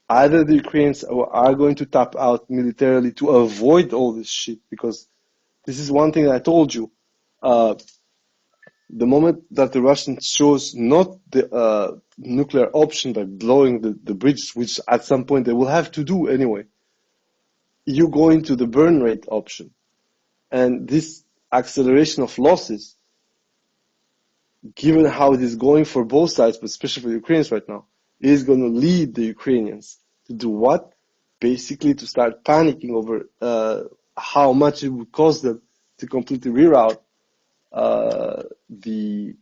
Either the Ukrainians are going to tap out militarily to avoid all this shit, because this is one thing I told you. The moment that the Russians chose not the nuclear option by blowing the bridges, which at some point they will have to do anyway, you go into the burn rate option. And this acceleration of losses, given how it is going for both sides, but especially for the Ukrainians right now, is going to lead the Ukrainians to do what? Basically to start panicking over how much it would cost them to completely reroute the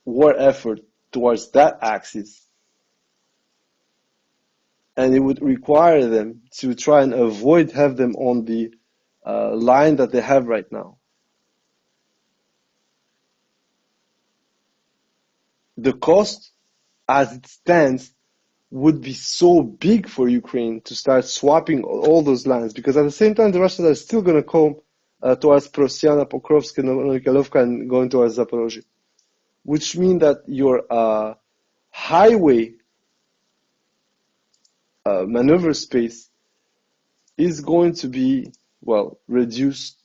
war effort towards that axis. And it would require them to try and have them on the line that they have right now. The cost, as it stands, would be so big for Ukraine to start swapping all those lines, because at the same time the Russians are still going to come towards Prosyana, Pokrovsk, Novikalovka, and going towards Zaporozhye, which means that your highway maneuver space is going to be, reduced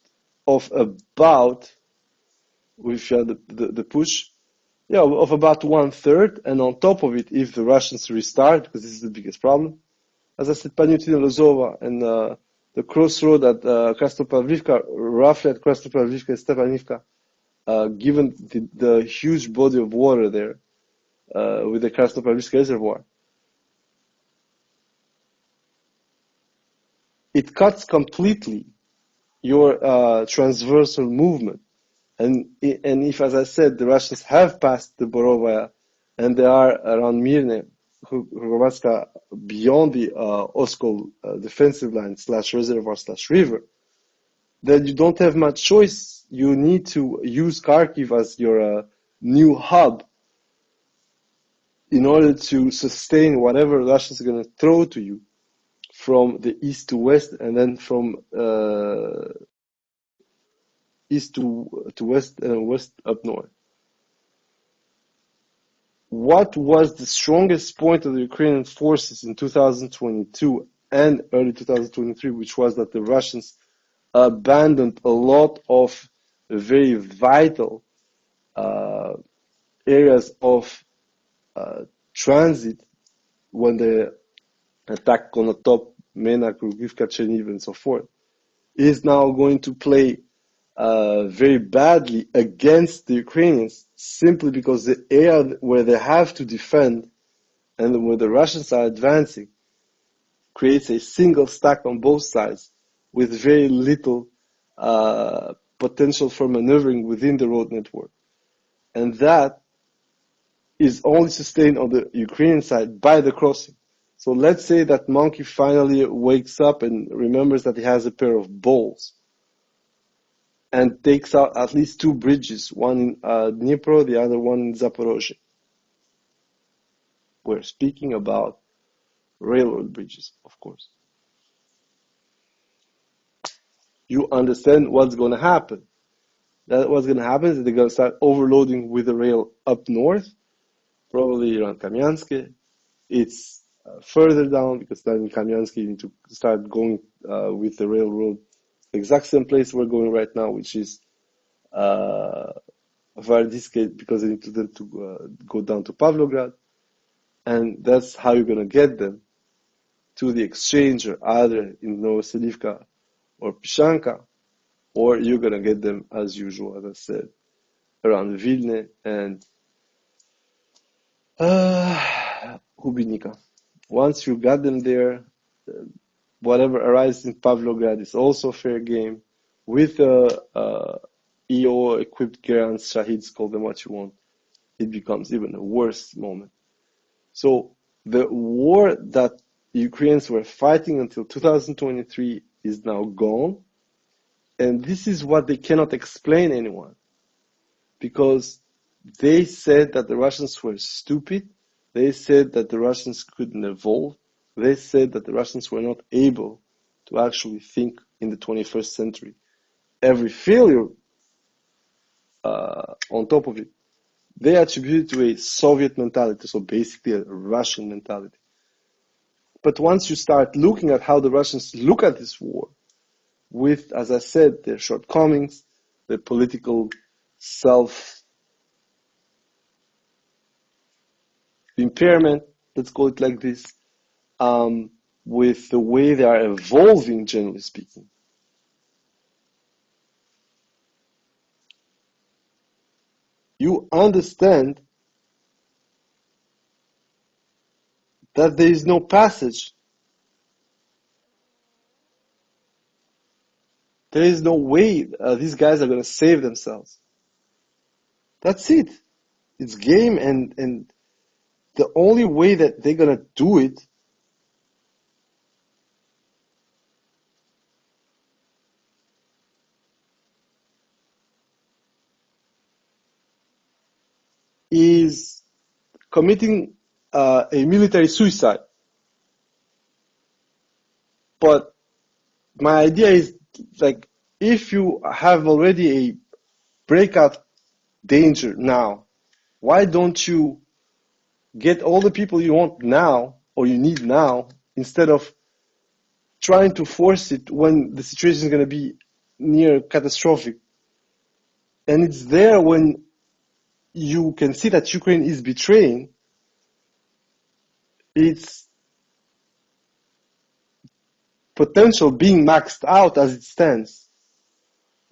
of about, if you have the push, of about 1/3, and on top of it, if the Russians restart, because this is the biggest problem, as I said, Panyutin, Lozova, and the crossroad at Krasnopavlivka, roughly at Krasnopavlivka and Stepanivka, given the huge body of water there with the Krasnopavlivka reservoir, it cuts completely your transversal movement. And if, as I said, the Russians have passed the Borovaya and they are around Mirne, Hrovatska, beyond the Oskol defensive line / reservoir / river, then you don't have much choice. You need to use Kharkiv as your new hub in order to sustain whatever Russians are going to throw to you from the east to west, and then from east to west and west up north. What was the strongest point of the Ukrainian forces in 2022 and early 2023, which was that the Russians abandoned a lot of very vital areas of transit when they attacked Konotop, Mena, Krugivka, Cherniv, and so forth, is now going to play very badly against the Ukrainians, simply because the area where they have to defend and where the Russians are advancing creates a single stack on both sides with very little potential for maneuvering within the road network. And that is only sustained on the Ukrainian side by the crossing. So let's say that Monkey finally wakes up and remembers that he has a pair of balls and takes out at least two bridges, one in Dnipro, the other one in Zaporozhye. We're speaking about railroad bridges, of course. You understand what's going to happen. That what's going to happen is they're going to start overloading with the rail up north, probably around Kamyansk. It's further down, because then in Kamyansk you need to start going with the railroad. The exact same place we're going right now, which is Vardiske, because they need to go down to Pavlograd. And that's how you're going to get them to the exchanger, either in Novoselivka or Pishanka, or you're going to get them, as usual, as I said, around Vilna and Hubinika. Once you got them there, whatever arises in Pavlograd is also fair game. With EO-equipped Gerans, Shahids, call them what you want, it becomes even a worse moment. So the war that Ukrainians were fighting until 2023 is now gone. And this is what they cannot explain anyone. Because they said that the Russians were stupid. They said that the Russians couldn't evolve. They said that the Russians were not able to actually think in the 21st century. Every failure on top of it, they attribute to a Soviet mentality, so basically a Russian mentality. But once you start looking at how the Russians look at this war, with, as I said, their shortcomings, their political self-impairment, let's call it like this, with the way they are evolving, generally speaking, you understand that there is no passage. There is no way these guys are going to save themselves. That's it. It's game, and the only way that they're going to do it is committing a military suicide. But my idea is, like, if you have already a breakout danger now, why don't you get all the people you want now, or you need now, instead of trying to force it when the situation is going to be near catastrophic? And it's there when you can see that Ukraine is betraying its potential being maxed out as it stands.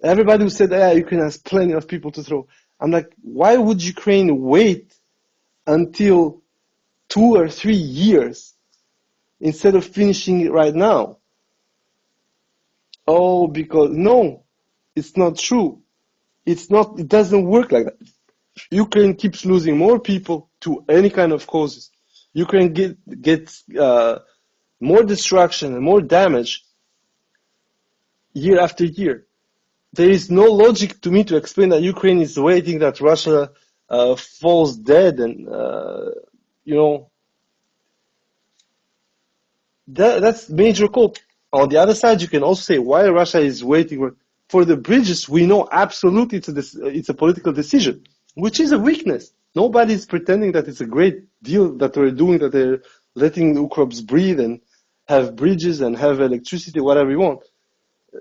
Everybody who said, Ukraine has plenty of people to throw. I'm like, why would Ukraine wait until 2 or 3 years instead of finishing it right now? Oh, because no, it's not true. It's not. It doesn't work like that. Ukraine keeps losing more people to any kind of causes. Ukraine gets more destruction and more damage year after year. There is no logic to me to explain that Ukraine is waiting that Russia falls dead, and you know that's major cope. On the other side, you can also say why Russia is waiting for the bridges. We know absolutely it's a political decision, which is a weakness. Nobody is pretending that it's a great deal that they're doing, that they're letting Ukrainians breathe and have bridges and have electricity, whatever you want.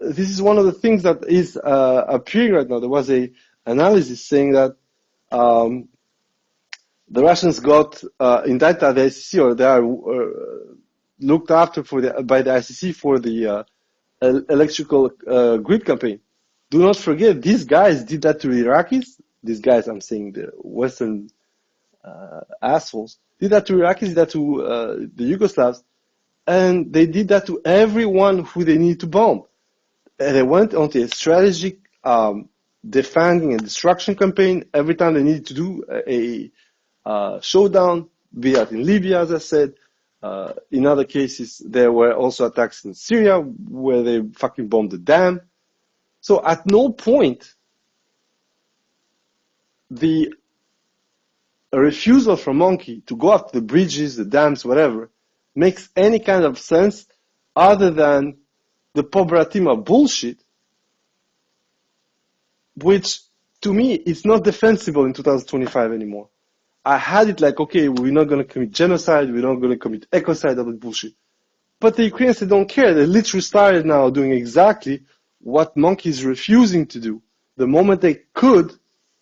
This is one of the things that is appearing right now. There was a analysis saying that the Russians got indicted at the ICC, or they are looked after by the ICC for the electrical grid campaign. Do not forget, these guys did that to the Iraqis. These guys, I'm saying the Western assholes, did that to Iraqis, did that to the Yugoslavs, and they did that to everyone who they need to bomb. And they went on to a strategic defanging and destruction campaign every time they needed to do a showdown, be that in Libya, as I said. In other cases, there were also attacks in Syria where they fucking bombed the dam. So at no point the refusal from Monkey to go after the bridges, the dams, whatever, makes any kind of sense other than the Pobratima bullshit, which to me is not defensible in 2025 anymore. I had it like, okay, we're not going to commit genocide, we're not going to commit ecocide, all that bullshit. But the Ukrainians, they don't care. They literally started now doing exactly what Monkey is refusing to do. The moment they could,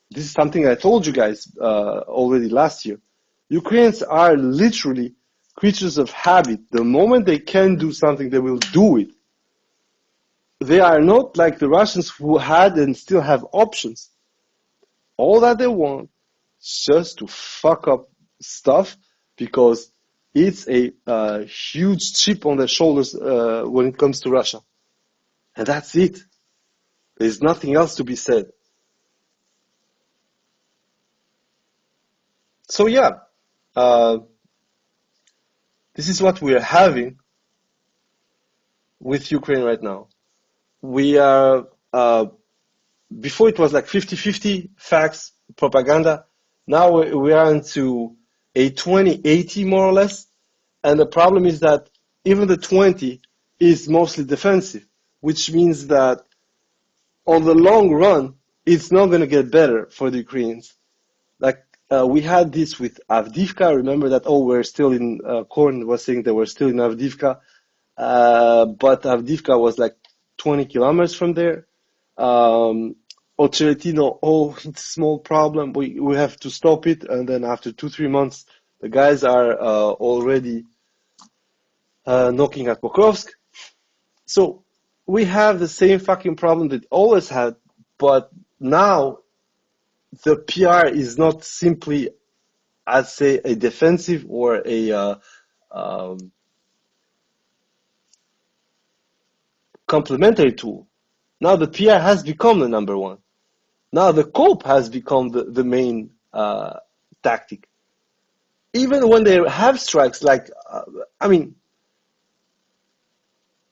this is something I told you guys already last year. Ukrainians are literally creatures of habit. The moment they can do something, they will do it. They are not like the Russians who had and still have options. All that they want is just to fuck up stuff because it's a huge chip on their shoulders when it comes to Russia. And that's it. There's nothing else to be said. So yeah, this is what we are having with Ukraine right now. We are, before it was like 50-50 facts, propaganda. Now we are into a 20-80 more or less. And the problem is that even the 20 is mostly defensive, which means that on the long run, it's not going to get better for the Ukrainians. Like we had this with Avdiivka. Remember that? Oh, we're still in. Korn was saying that we're still in Avdiivka, but Avdiivka was like 20 kilometers from there. Ocheretino, oh, it's a small problem. We have to stop it. And then after 2-3 months, the guys are already knocking at Pokrovsk. So we have the same fucking problem that always had, but now the PR is not simply, I'd say, a defensive or a complementary tool. Now the PR has become the number one. Now the cope has become the main tactic. Even when they have strikes, like, I mean,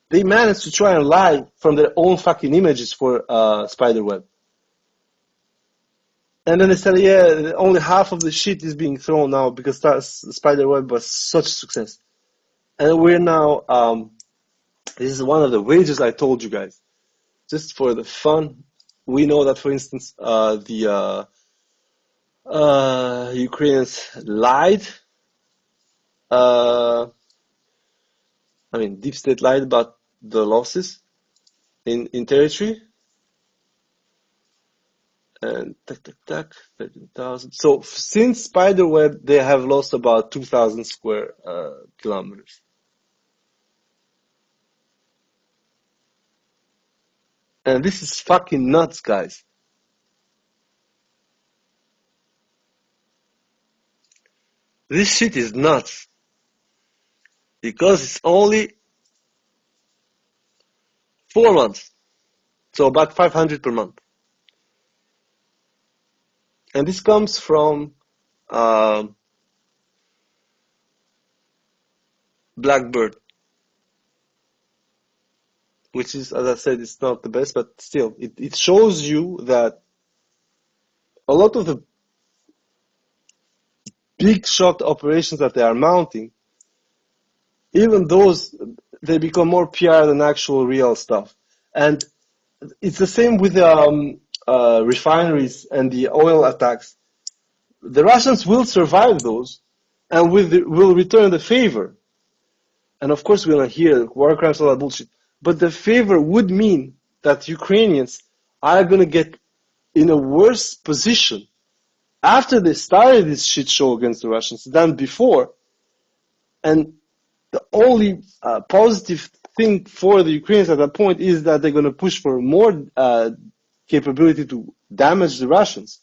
they manage to try and lie from their own fucking images for Spiderweb. And then they said, yeah, only half of the shit is being thrown now because Spiderweb was such a success. And we're now, this is one of the wages I told you guys. Just for the fun, we know that, for instance, the Ukrainians lied. I mean, Deep State lied about the losses in territory. And 13,000. So since Spiderweb, they have lost about 2,000 square kilometers. And this is fucking nuts, guys. This shit is nuts. Because it's only 4 months. So about 500 per month. And this comes from Blackbird, which is, as I said, it's not the best, but still, it shows you that a lot of the big shot operations that they are mounting, even those, they become more PR than actual real stuff. And it's the same with the refineries and the oil attacks. The Russians will survive those and will return the favor. And of course, we're going to hear war crimes, all that bullshit. But the favor would mean that Ukrainians are going to get in a worse position after they started this shit show against the Russians than before. And the only positive thing for the Ukrainians at that point is that they're going to push for more capability to damage the Russians,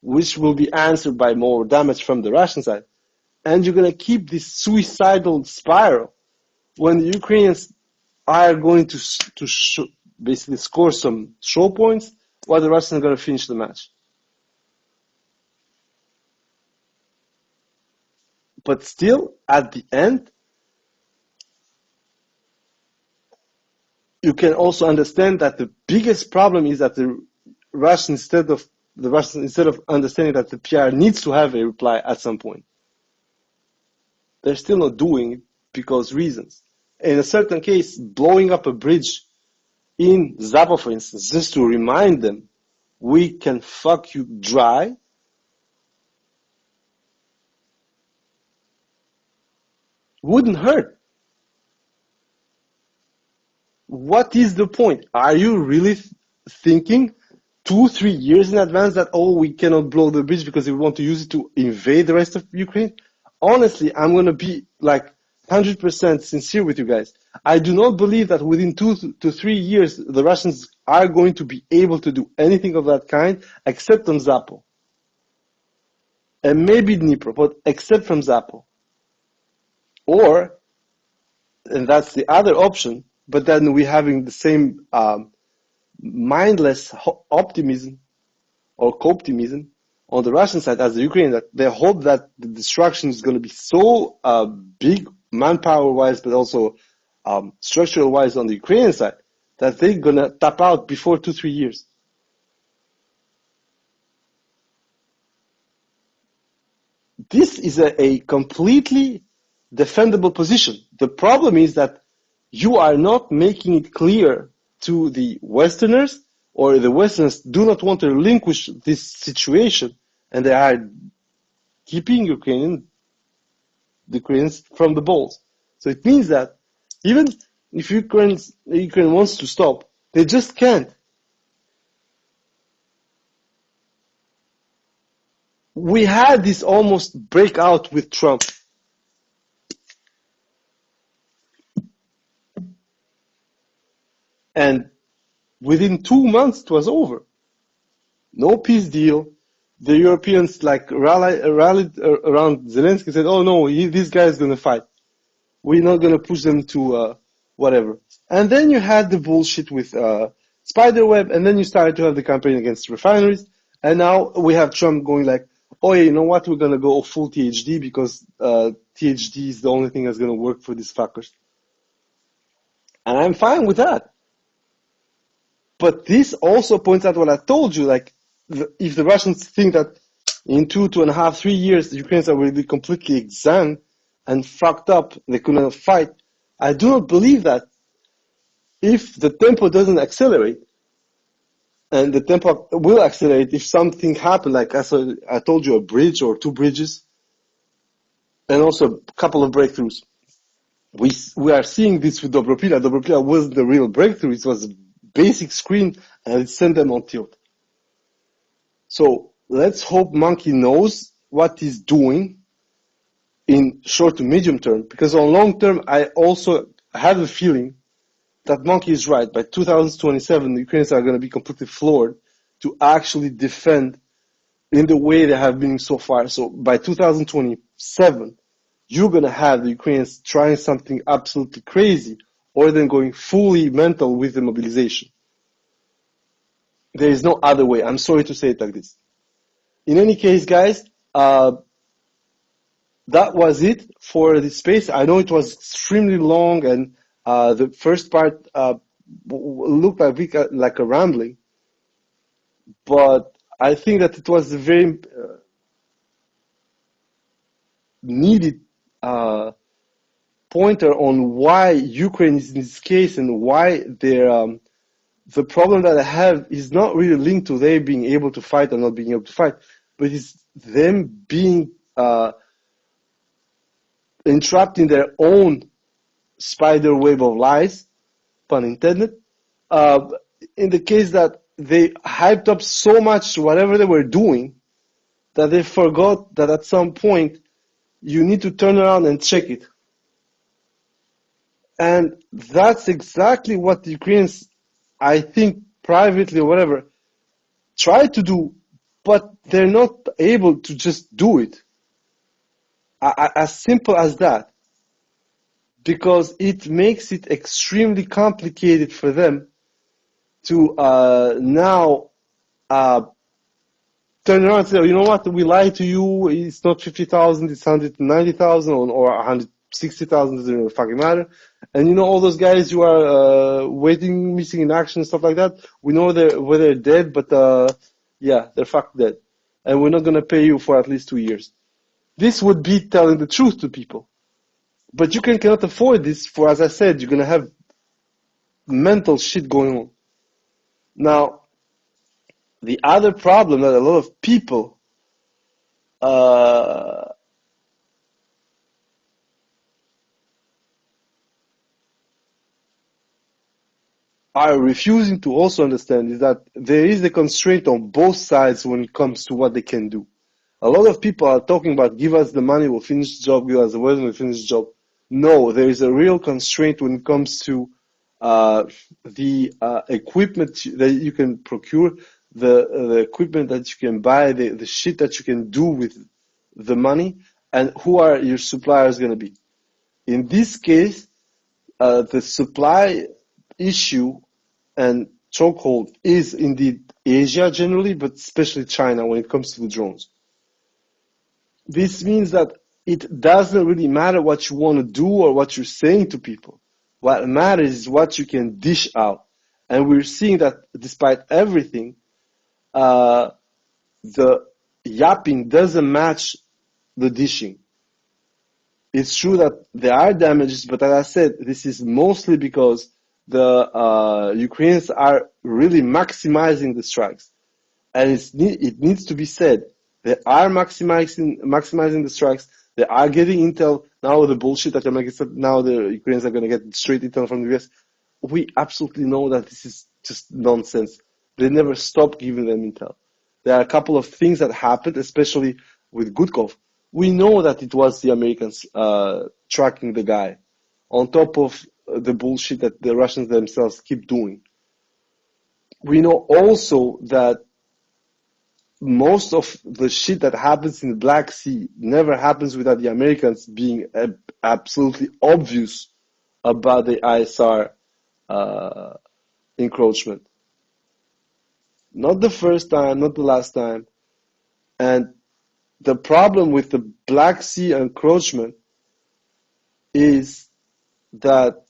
which will be answered by more damage from the Russian side. And you're going to keep this suicidal spiral when the Ukrainians are going to basically score some show points while the Russians are going to finish the match. But still, at the end, you can also understand that the biggest problem is that the Russians, instead of understanding that the PR needs to have a reply at some point, they're still not doing it because reasons. In a certain case, blowing up a bridge in Zapo, for instance, just to remind them, we can fuck you dry, wouldn't hurt. What is the point? Are you really thinking 2-3 years in advance that, oh, we cannot blow the bridge because we want to use it to invade the rest of Ukraine? Honestly, I'm going to be like 100% sincere with you guys. I do not believe that within 2 to 3 years the Russians are going to be able to do anything of that kind except on Zapo. And maybe Dnipro, but except from Zapo. Or, and that's the other option, but then we're having the same mindless optimism or optimism on the Russian side as the Ukrainian, that they hope that the destruction is going to be so big, manpower-wise, but also structural-wise on the Ukrainian side, that they're going to tap out before 2-3 years. This is a completely defendable position. The problem is that you are not making it clear to the Westerners, or the Westerners do not want to relinquish this situation, and they are keeping the Ukrainians from the balls. So it means that even if Ukraine wants to stop, they just can't. We had this almost breakout with Trump. And within 2 months, it was over. No peace deal. The Europeans rallied around Zelensky and said, oh no, this guy is going to fight. We're not going to push them to whatever. And then you had the bullshit with Spiderweb, and then you started to have the campaign against refineries. And now we have Trump going like, oh yeah, you know what, we're going to go full THD because THD is the only thing that's going to work for these fuckers. And I'm fine with that. But this also points out what I told you, like, if the Russians think that in 2.5, 3 years, the Ukrainians are really completely examined and fucked up, they couldn't fight, I do not believe that. If the tempo doesn't accelerate, and the tempo will accelerate if something happens, like I told you, a bridge or 2 bridges, and also a couple of breakthroughs. We are seeing this with Dobropila. Dobropila wasn't the real breakthrough, it was a basic screen, and it sent them on tilt. So let's hope Monkey knows what he's doing in short to medium term, because on long term, I also have a feeling that Monkey is right. By 2027, the Ukrainians are going to be completely floored to actually defend in the way they have been so far. So by 2027, you're going to have the Ukrainians trying something absolutely crazy or than going fully mental with the mobilization. There is no other way. I'm sorry to say it like this. In any case, guys, that was it for this space. I know it was extremely long, and the first part looked like a rambling, but I think that it was a very needed pointer on why Ukraine is in this case and why the problem that I have is not really linked to they being able to fight or not being able to fight, but it's them being entrapped in their own spider web of lies, pun intended, in the case that they hyped up so much whatever they were doing that they forgot that at some point you need to turn around and check it. And that's exactly what the Ukrainians, I think, privately or whatever, try to do, but they're not able to just do it. As simple as that. Because it makes it extremely complicated for them to now turn around and say, oh, you know what, we lied to you, it's not 50,000, it's 190,000 or 160,000, doesn't really fucking matter. And you know all those guys who are waiting, missing in action, stuff like that, we know they're dead, but yeah, they're fucked dead. And we're not going to pay you for at least 2 years. This would be telling the truth to people. But Ukraine cannot afford this for, as I said, you're going to have mental shit going on. Now, the other problem that a lot of people are refusing to also understand is that there is a constraint on both sides when it comes to what they can do. A lot of people are talking about give us the money, we'll finish the job, give us the weapon, we'll finish the job. No, there is a real constraint when it comes to the equipment that you can procure, the equipment that you can buy, the shit that you can do with the money, and who are your suppliers going to be. In this case, the supply issue and chokehold is indeed Asia generally, but especially China when it comes to the drones. This means that it doesn't really matter what you want to do or what you're saying to people. What matters is what you can dish out. And we're seeing that despite everything, the yapping doesn't match the dishing. It's true that there are damages, but as I said, this is mostly because the Ukrainians are really maximizing the strikes. And it needs to be said, they are maximizing the strikes. They are getting intel. Now the bullshit that America said, now the Ukrainians are going to get straight intel from the US. We absolutely know that this is just nonsense. They never stop giving them intel. There are a couple of things that happened, especially with Gudkov. We know that it was the Americans tracking the guy, on top of the bullshit that the Russians themselves keep doing. We know also that most of the shit that happens in the Black Sea never happens without the Americans being absolutely obvious about the ISR encroachment. Not the first time, not the last time. And the problem with the Black Sea encroachment is that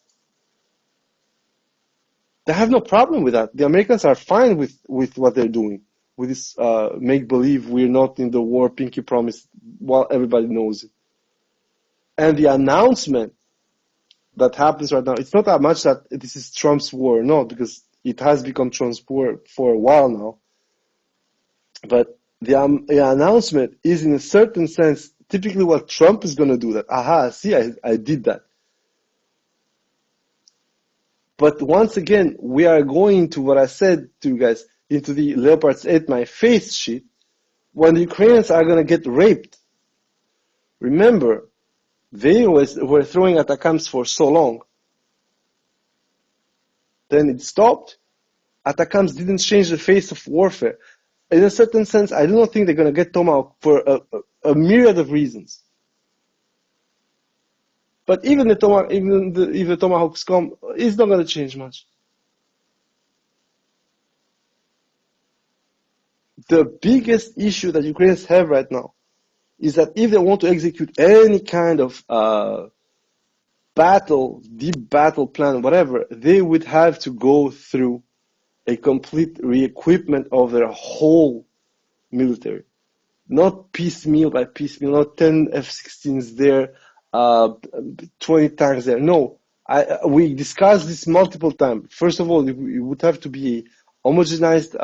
they have no problem with that. The Americans are fine with what they're doing. With this make-believe we're not in the war, pinky promise, while everybody knows it. And the announcement that happens right now, it's not that much that this is Trump's war, no, because it has become Trump's war for a while now. But the announcement is in a certain sense typically what Trump is going to do, that, aha, see, I did that. But once again, we are going to what I said to you guys, into the Leopards ate my face shit, when the Ukrainians are going to get raped. Remember, they were throwing ATACMS for so long. Then it stopped. ATACMS didn't change the face of warfare. In a certain sense, I do not think they're going to get Tomahawk for a myriad of reasons. But even if the tomahawks come, it's not going to change much. The biggest issue that Ukrainians have right now is that if they want to execute any kind of deep battle plan, whatever, they would have to go through a complete re-equipment of their whole military. Not piecemeal by piecemeal, not 10 F-16s there, 20 tanks there. No, we discussed this multiple times. First of all, it would have to be a homogenized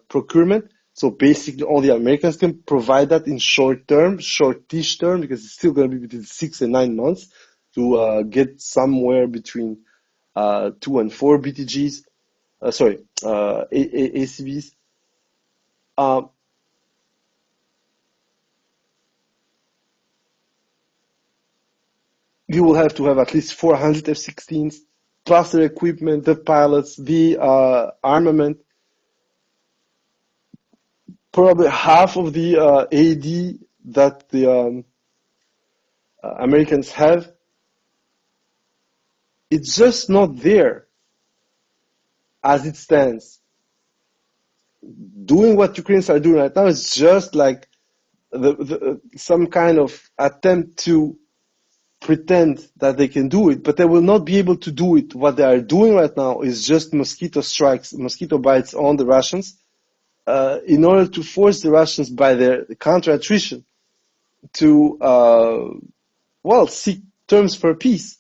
procurement. So basically, all the Americans can provide that in shortish term, because it's still going to be between 6 and 9 months to get somewhere between 2 and 4 BTGs. ACBs. You will have to have at least 400 F-16s, plus their equipment, the pilots, the armament, probably half of the AD that the Americans have. It's just not there as it stands. Doing what Ukrainians are doing right now is just like some kind of attempt to pretend that they can do it, but they will not be able to do it. What they are doing right now is just mosquito strikes, mosquito bites on the Russians, in order to force the Russians by their counter-attrition to, seek terms for peace.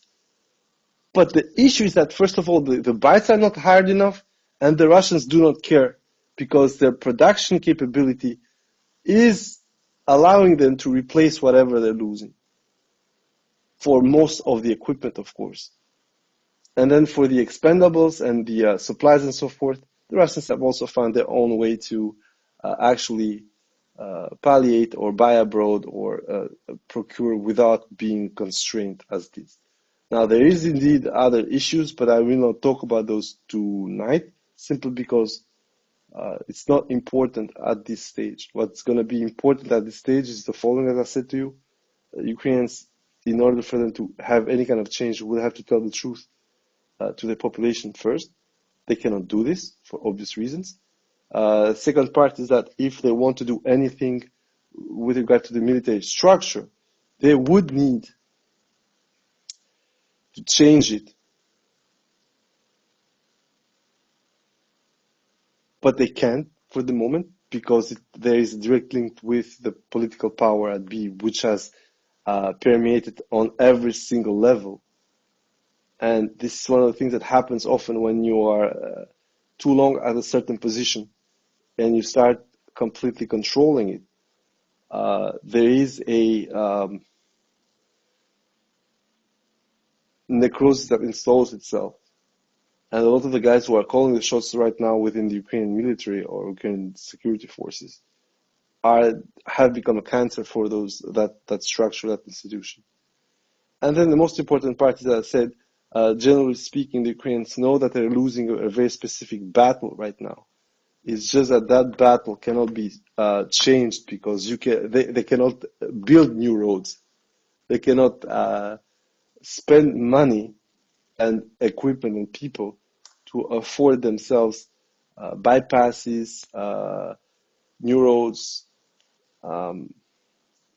But the issue is that, first of all, the bites are not hard enough, and the Russians do not care, because their production capability is allowing them to replace whatever they're losing. For most of the equipment, of course. And then for the expendables and the supplies and so forth, the Russians have also found their own way to actually palliate or buy abroad or procure without being constrained as this. Now, there is indeed other issues, but I will not talk about those tonight, simply because it's not important at this stage. What's going to be important at this stage is the following, as I said to you. Ukrainians, in order for them to have any kind of change, will have to tell the truth to the population first. They cannot do this for obvious reasons. Second part is that if they want to do anything with regard to the military structure, they would need to change it. But they can't for the moment, because there is a direct link with the political power at B, which has permeated on every single level. And this is one of the things that happens often when you are too long at a certain position and you start completely controlling it. There is a necrosis that installs itself. And a lot of the guys who are calling the shots right now within the Ukrainian military or Ukrainian security forces have become a cancer for that structure, that institution. And then the most important part is that I said, generally speaking, the Ukrainians know that they're losing a very specific battle right now. It's just that battle cannot be changed, because they cannot build new roads. They cannot spend money and equipment and people to afford themselves bypasses, new roads.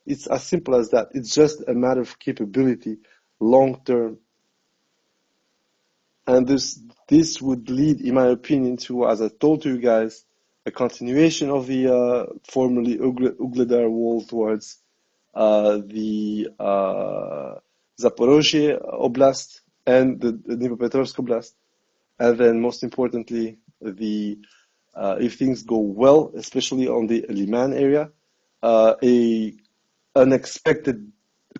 It's as simple as that. It's just a matter of capability long term. And this would lead, in my opinion, to, as I told you guys, a continuation of the formerly Ugledar wall towards the Zaporozhye Oblast and the Dnipropetrovsk Oblast. And then, most importantly, if things go well, especially on the Liman area, a unexpected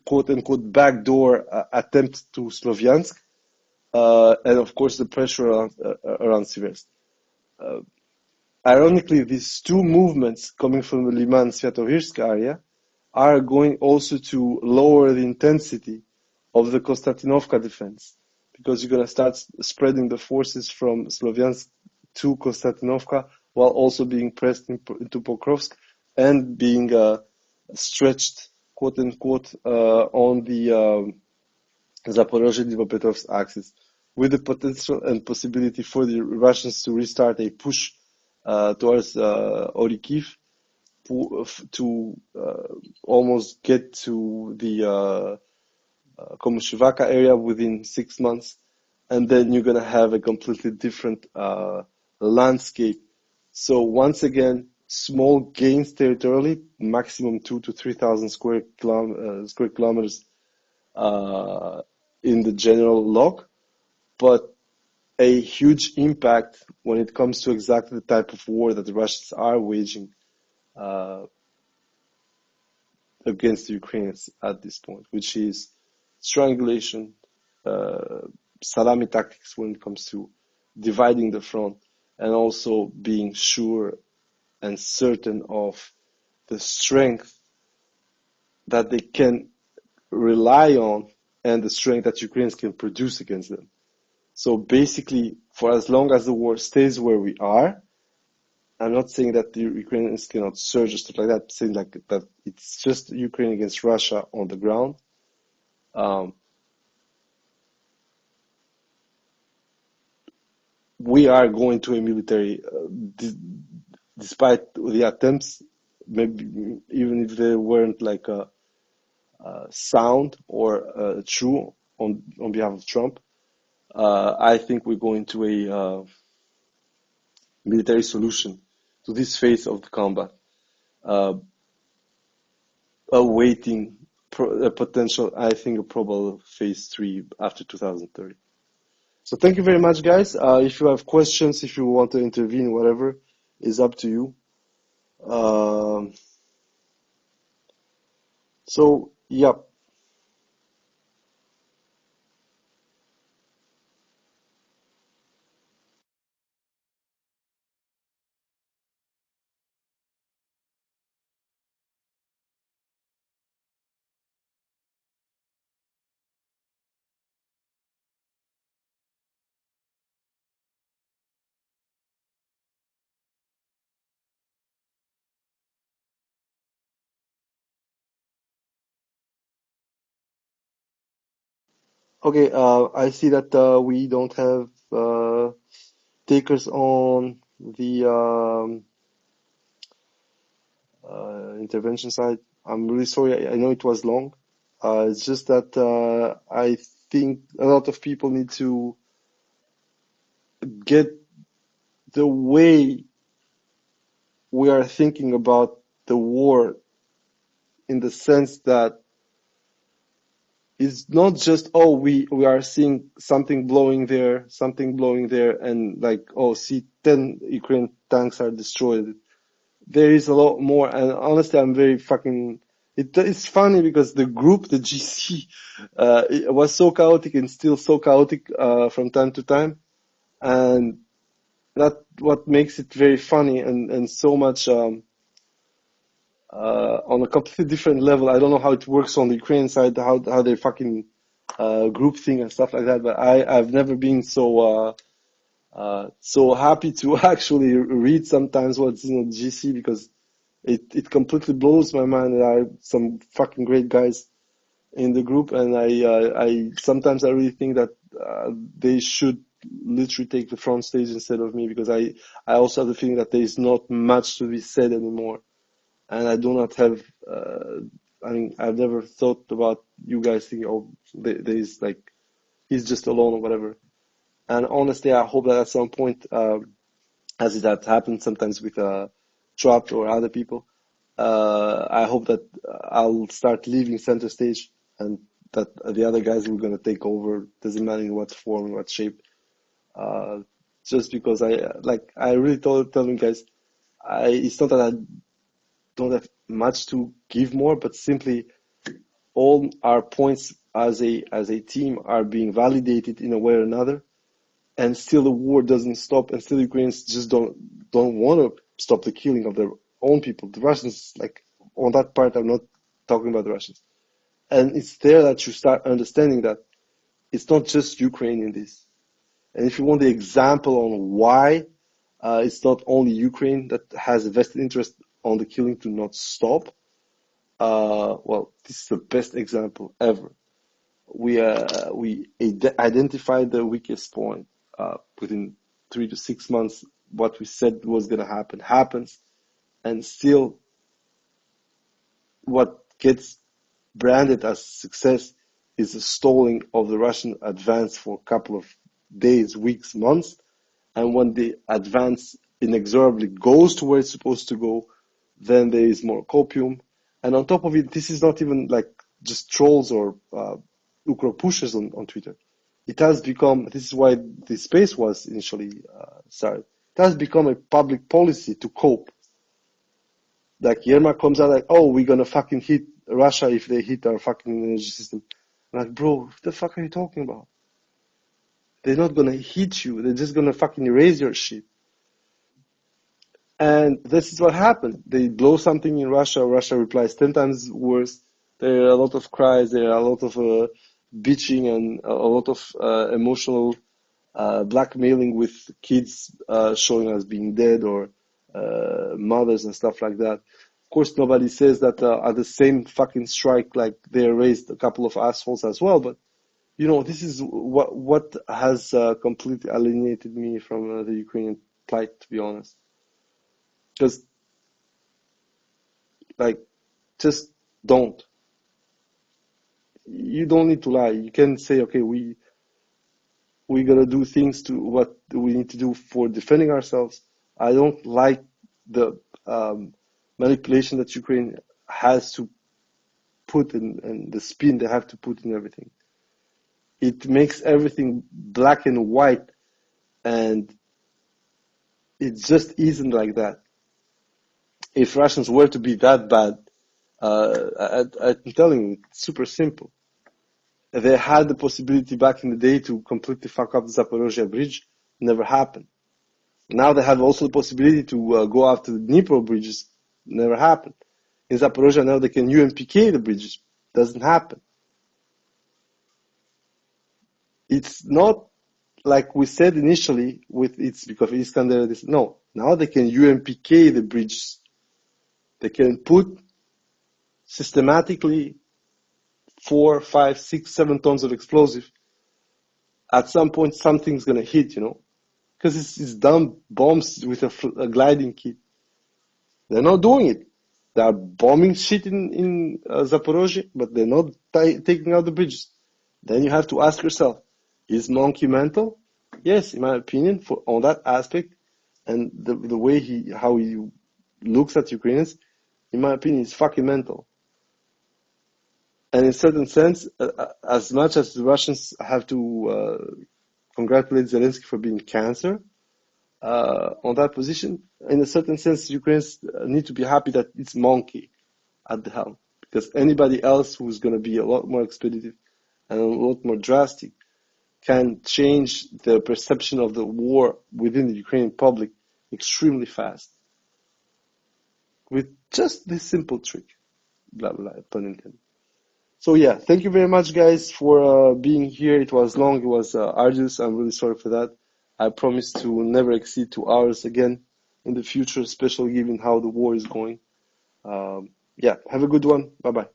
quote-unquote backdoor attempt to Slovyansk, and of course the pressure around Siversk. Ironically, these two movements coming from the Liman Sviatohirsk area are going also to lower the intensity of the Konstantinovka defense, because you're going to start spreading the forces from Slovyansk to Konstantinovka while also being pressed into Pokrovsk and being stretched, quote unquote, on the Zaporozhye-Dnipropetrovsk axis, with the potential and possibility for the Russians to restart a push towards Orikhiv to almost get to the Komushivaka area within 6 months, and then you're gonna have a completely different landscape. So once again, small gains territorially, maximum 2 to 3,000 square kilometers in the general log, but a huge impact when it comes to exactly the type of war that the Russians are waging uh, against the Ukrainians at this point, which is strangulation, uh, salami tactics when it comes to dividing the front, and also being sure and certain of the strength that they can rely on and the strength that Ukrainians can produce against them. So basically, for as long as the war stays where we are, I'm not saying that the Ukrainians cannot surge or stuff like that. I'm saying like that it's just Ukraine against Russia on the ground. Um, we are going to a military, despite the attempts, maybe even if they weren't like sound or true on behalf of Trump. I think we're going to a military solution to this phase of the combat, uh, awaiting a potential, I think, a probable phase three after 2030. So thank you very much, guys. If you have questions, if you want to intervene, whatever, is up to you. Um, so, yeah. Okay, I see that we don't have takers on the intervention side. I'm really sorry. I know it was long. It's just that I think a lot of people need to get the way we are thinking about the war, in the sense that it's not just, oh, we are seeing something blowing there, and like, oh, see, 10 Ukraine tanks are destroyed. There is a lot more, and honestly, I'm very fucking. It's funny because the group, the GC, it was so chaotic and still so chaotic from time to time, and that what makes it very funny and so much on a completely different level. I don't know how it works on the Ukrainian side, how they fucking group thing and stuff like that, but I've never been so happy to actually read sometimes what's in the GC, because it completely blows my mind. There are some fucking great guys in the group, and I sometimes I really think that they should literally take the front stage instead of me, because I also have the feeling that there is not much to be said anymore, and I do not have. I mean, I've never thought about you guys thinking, oh, there is like he's just alone or whatever. And honestly, I hope that at some point, as it has happened sometimes with Trapped or other people, I hope that I'll start leaving center stage, and that the other guys were gonna take over. Doesn't matter in what form, in what shape. Uh, just because I really tell you guys, it's not that I don't have much to give more, but simply all our points as a team are being validated in a way or another, and still the war doesn't stop, and still Ukrainians just don't want to stop the killing of their own people. The Russians, like, on that part, I'm not talking about the Russians, and it's there that you start understanding that it's not just Ukraine in this. And if you want the example on why it's not only Ukraine that has a vested interest on the killing to not stop, well, this is the best example ever. we identified the weakest point. Within 3 to 6 months, what we said was gonna happen happens, and still, what gets branded as success is the stalling of the Russian advance for a couple of days, weeks, months. And when the advance inexorably goes to where it's supposed to go, then there is more copium. And on top of it, this is not even like just trolls or Ukro pushers on Twitter. It has become, this is why the space was initially started. It has become a public policy to cope. Like Yermak comes out like, oh, we're gonna fucking hit Russia if they hit our fucking energy system. I'm like, bro, what the fuck are you talking about? They're not gonna hit you. They're just gonna fucking erase your shit. And this is what happened. They blow something in Russia. Russia replies 10 times worse. There are a lot of cries. There are a lot of bitching and a lot of emotional blackmailing with kids showing as being dead or mothers and stuff like that. Of course, nobody says that at the same fucking strike, like they erased a couple of assholes as well. But this is what has completely alienated me from the Ukrainian plight, to be honest. Because, like, just don't. You don't need to lie. You can say, okay, we gotta do things to what we need to do for defending ourselves. I don't like the manipulation that Ukraine has to put in, and the spin they have to put in everything. It makes everything black and white, and it just isn't like that. If Russians were to be that bad, I'm telling you, it's super simple. They had the possibility back in the day to completely fuck up the Zaporozhye bridge. Never happened. Now they have also the possibility to go after the Dnipro bridges. Never happened. In Zaporozhye now they can UMPK the bridges. Doesn't happen. It's not like we said initially with it's because Iskander. No, now they can UMPK the bridges. They can put systematically 4, 5, 6, 7 tons of explosive. At some point, something's gonna hit, because it's dumb bombs with a gliding kit. They're not doing it. They are bombing shit in Zaporozhye, but they're not taking out the bridges. Then you have to ask yourself, is Monkey mental? Yes, in my opinion, on that aspect, and the way how he looks at Ukrainians, in my opinion, is fucking mental. And in a certain sense, as much as the Russians have to congratulate Zelensky for being cancer on that position, in a certain sense, Ukrainians need to be happy that it's Monkey at the helm. Because anybody else who's going to be a lot more expeditive and a lot more drastic can change the perception of the war within the Ukrainian public extremely fast. With just this simple trick. Blah, blah, pun intended. So yeah, thank you very much, guys, for being here. It was long, it was arduous. I'm really sorry for that. I promise to never exceed 2 hours again in the future, especially given how the war is going. Yeah, have a good one. Bye-bye.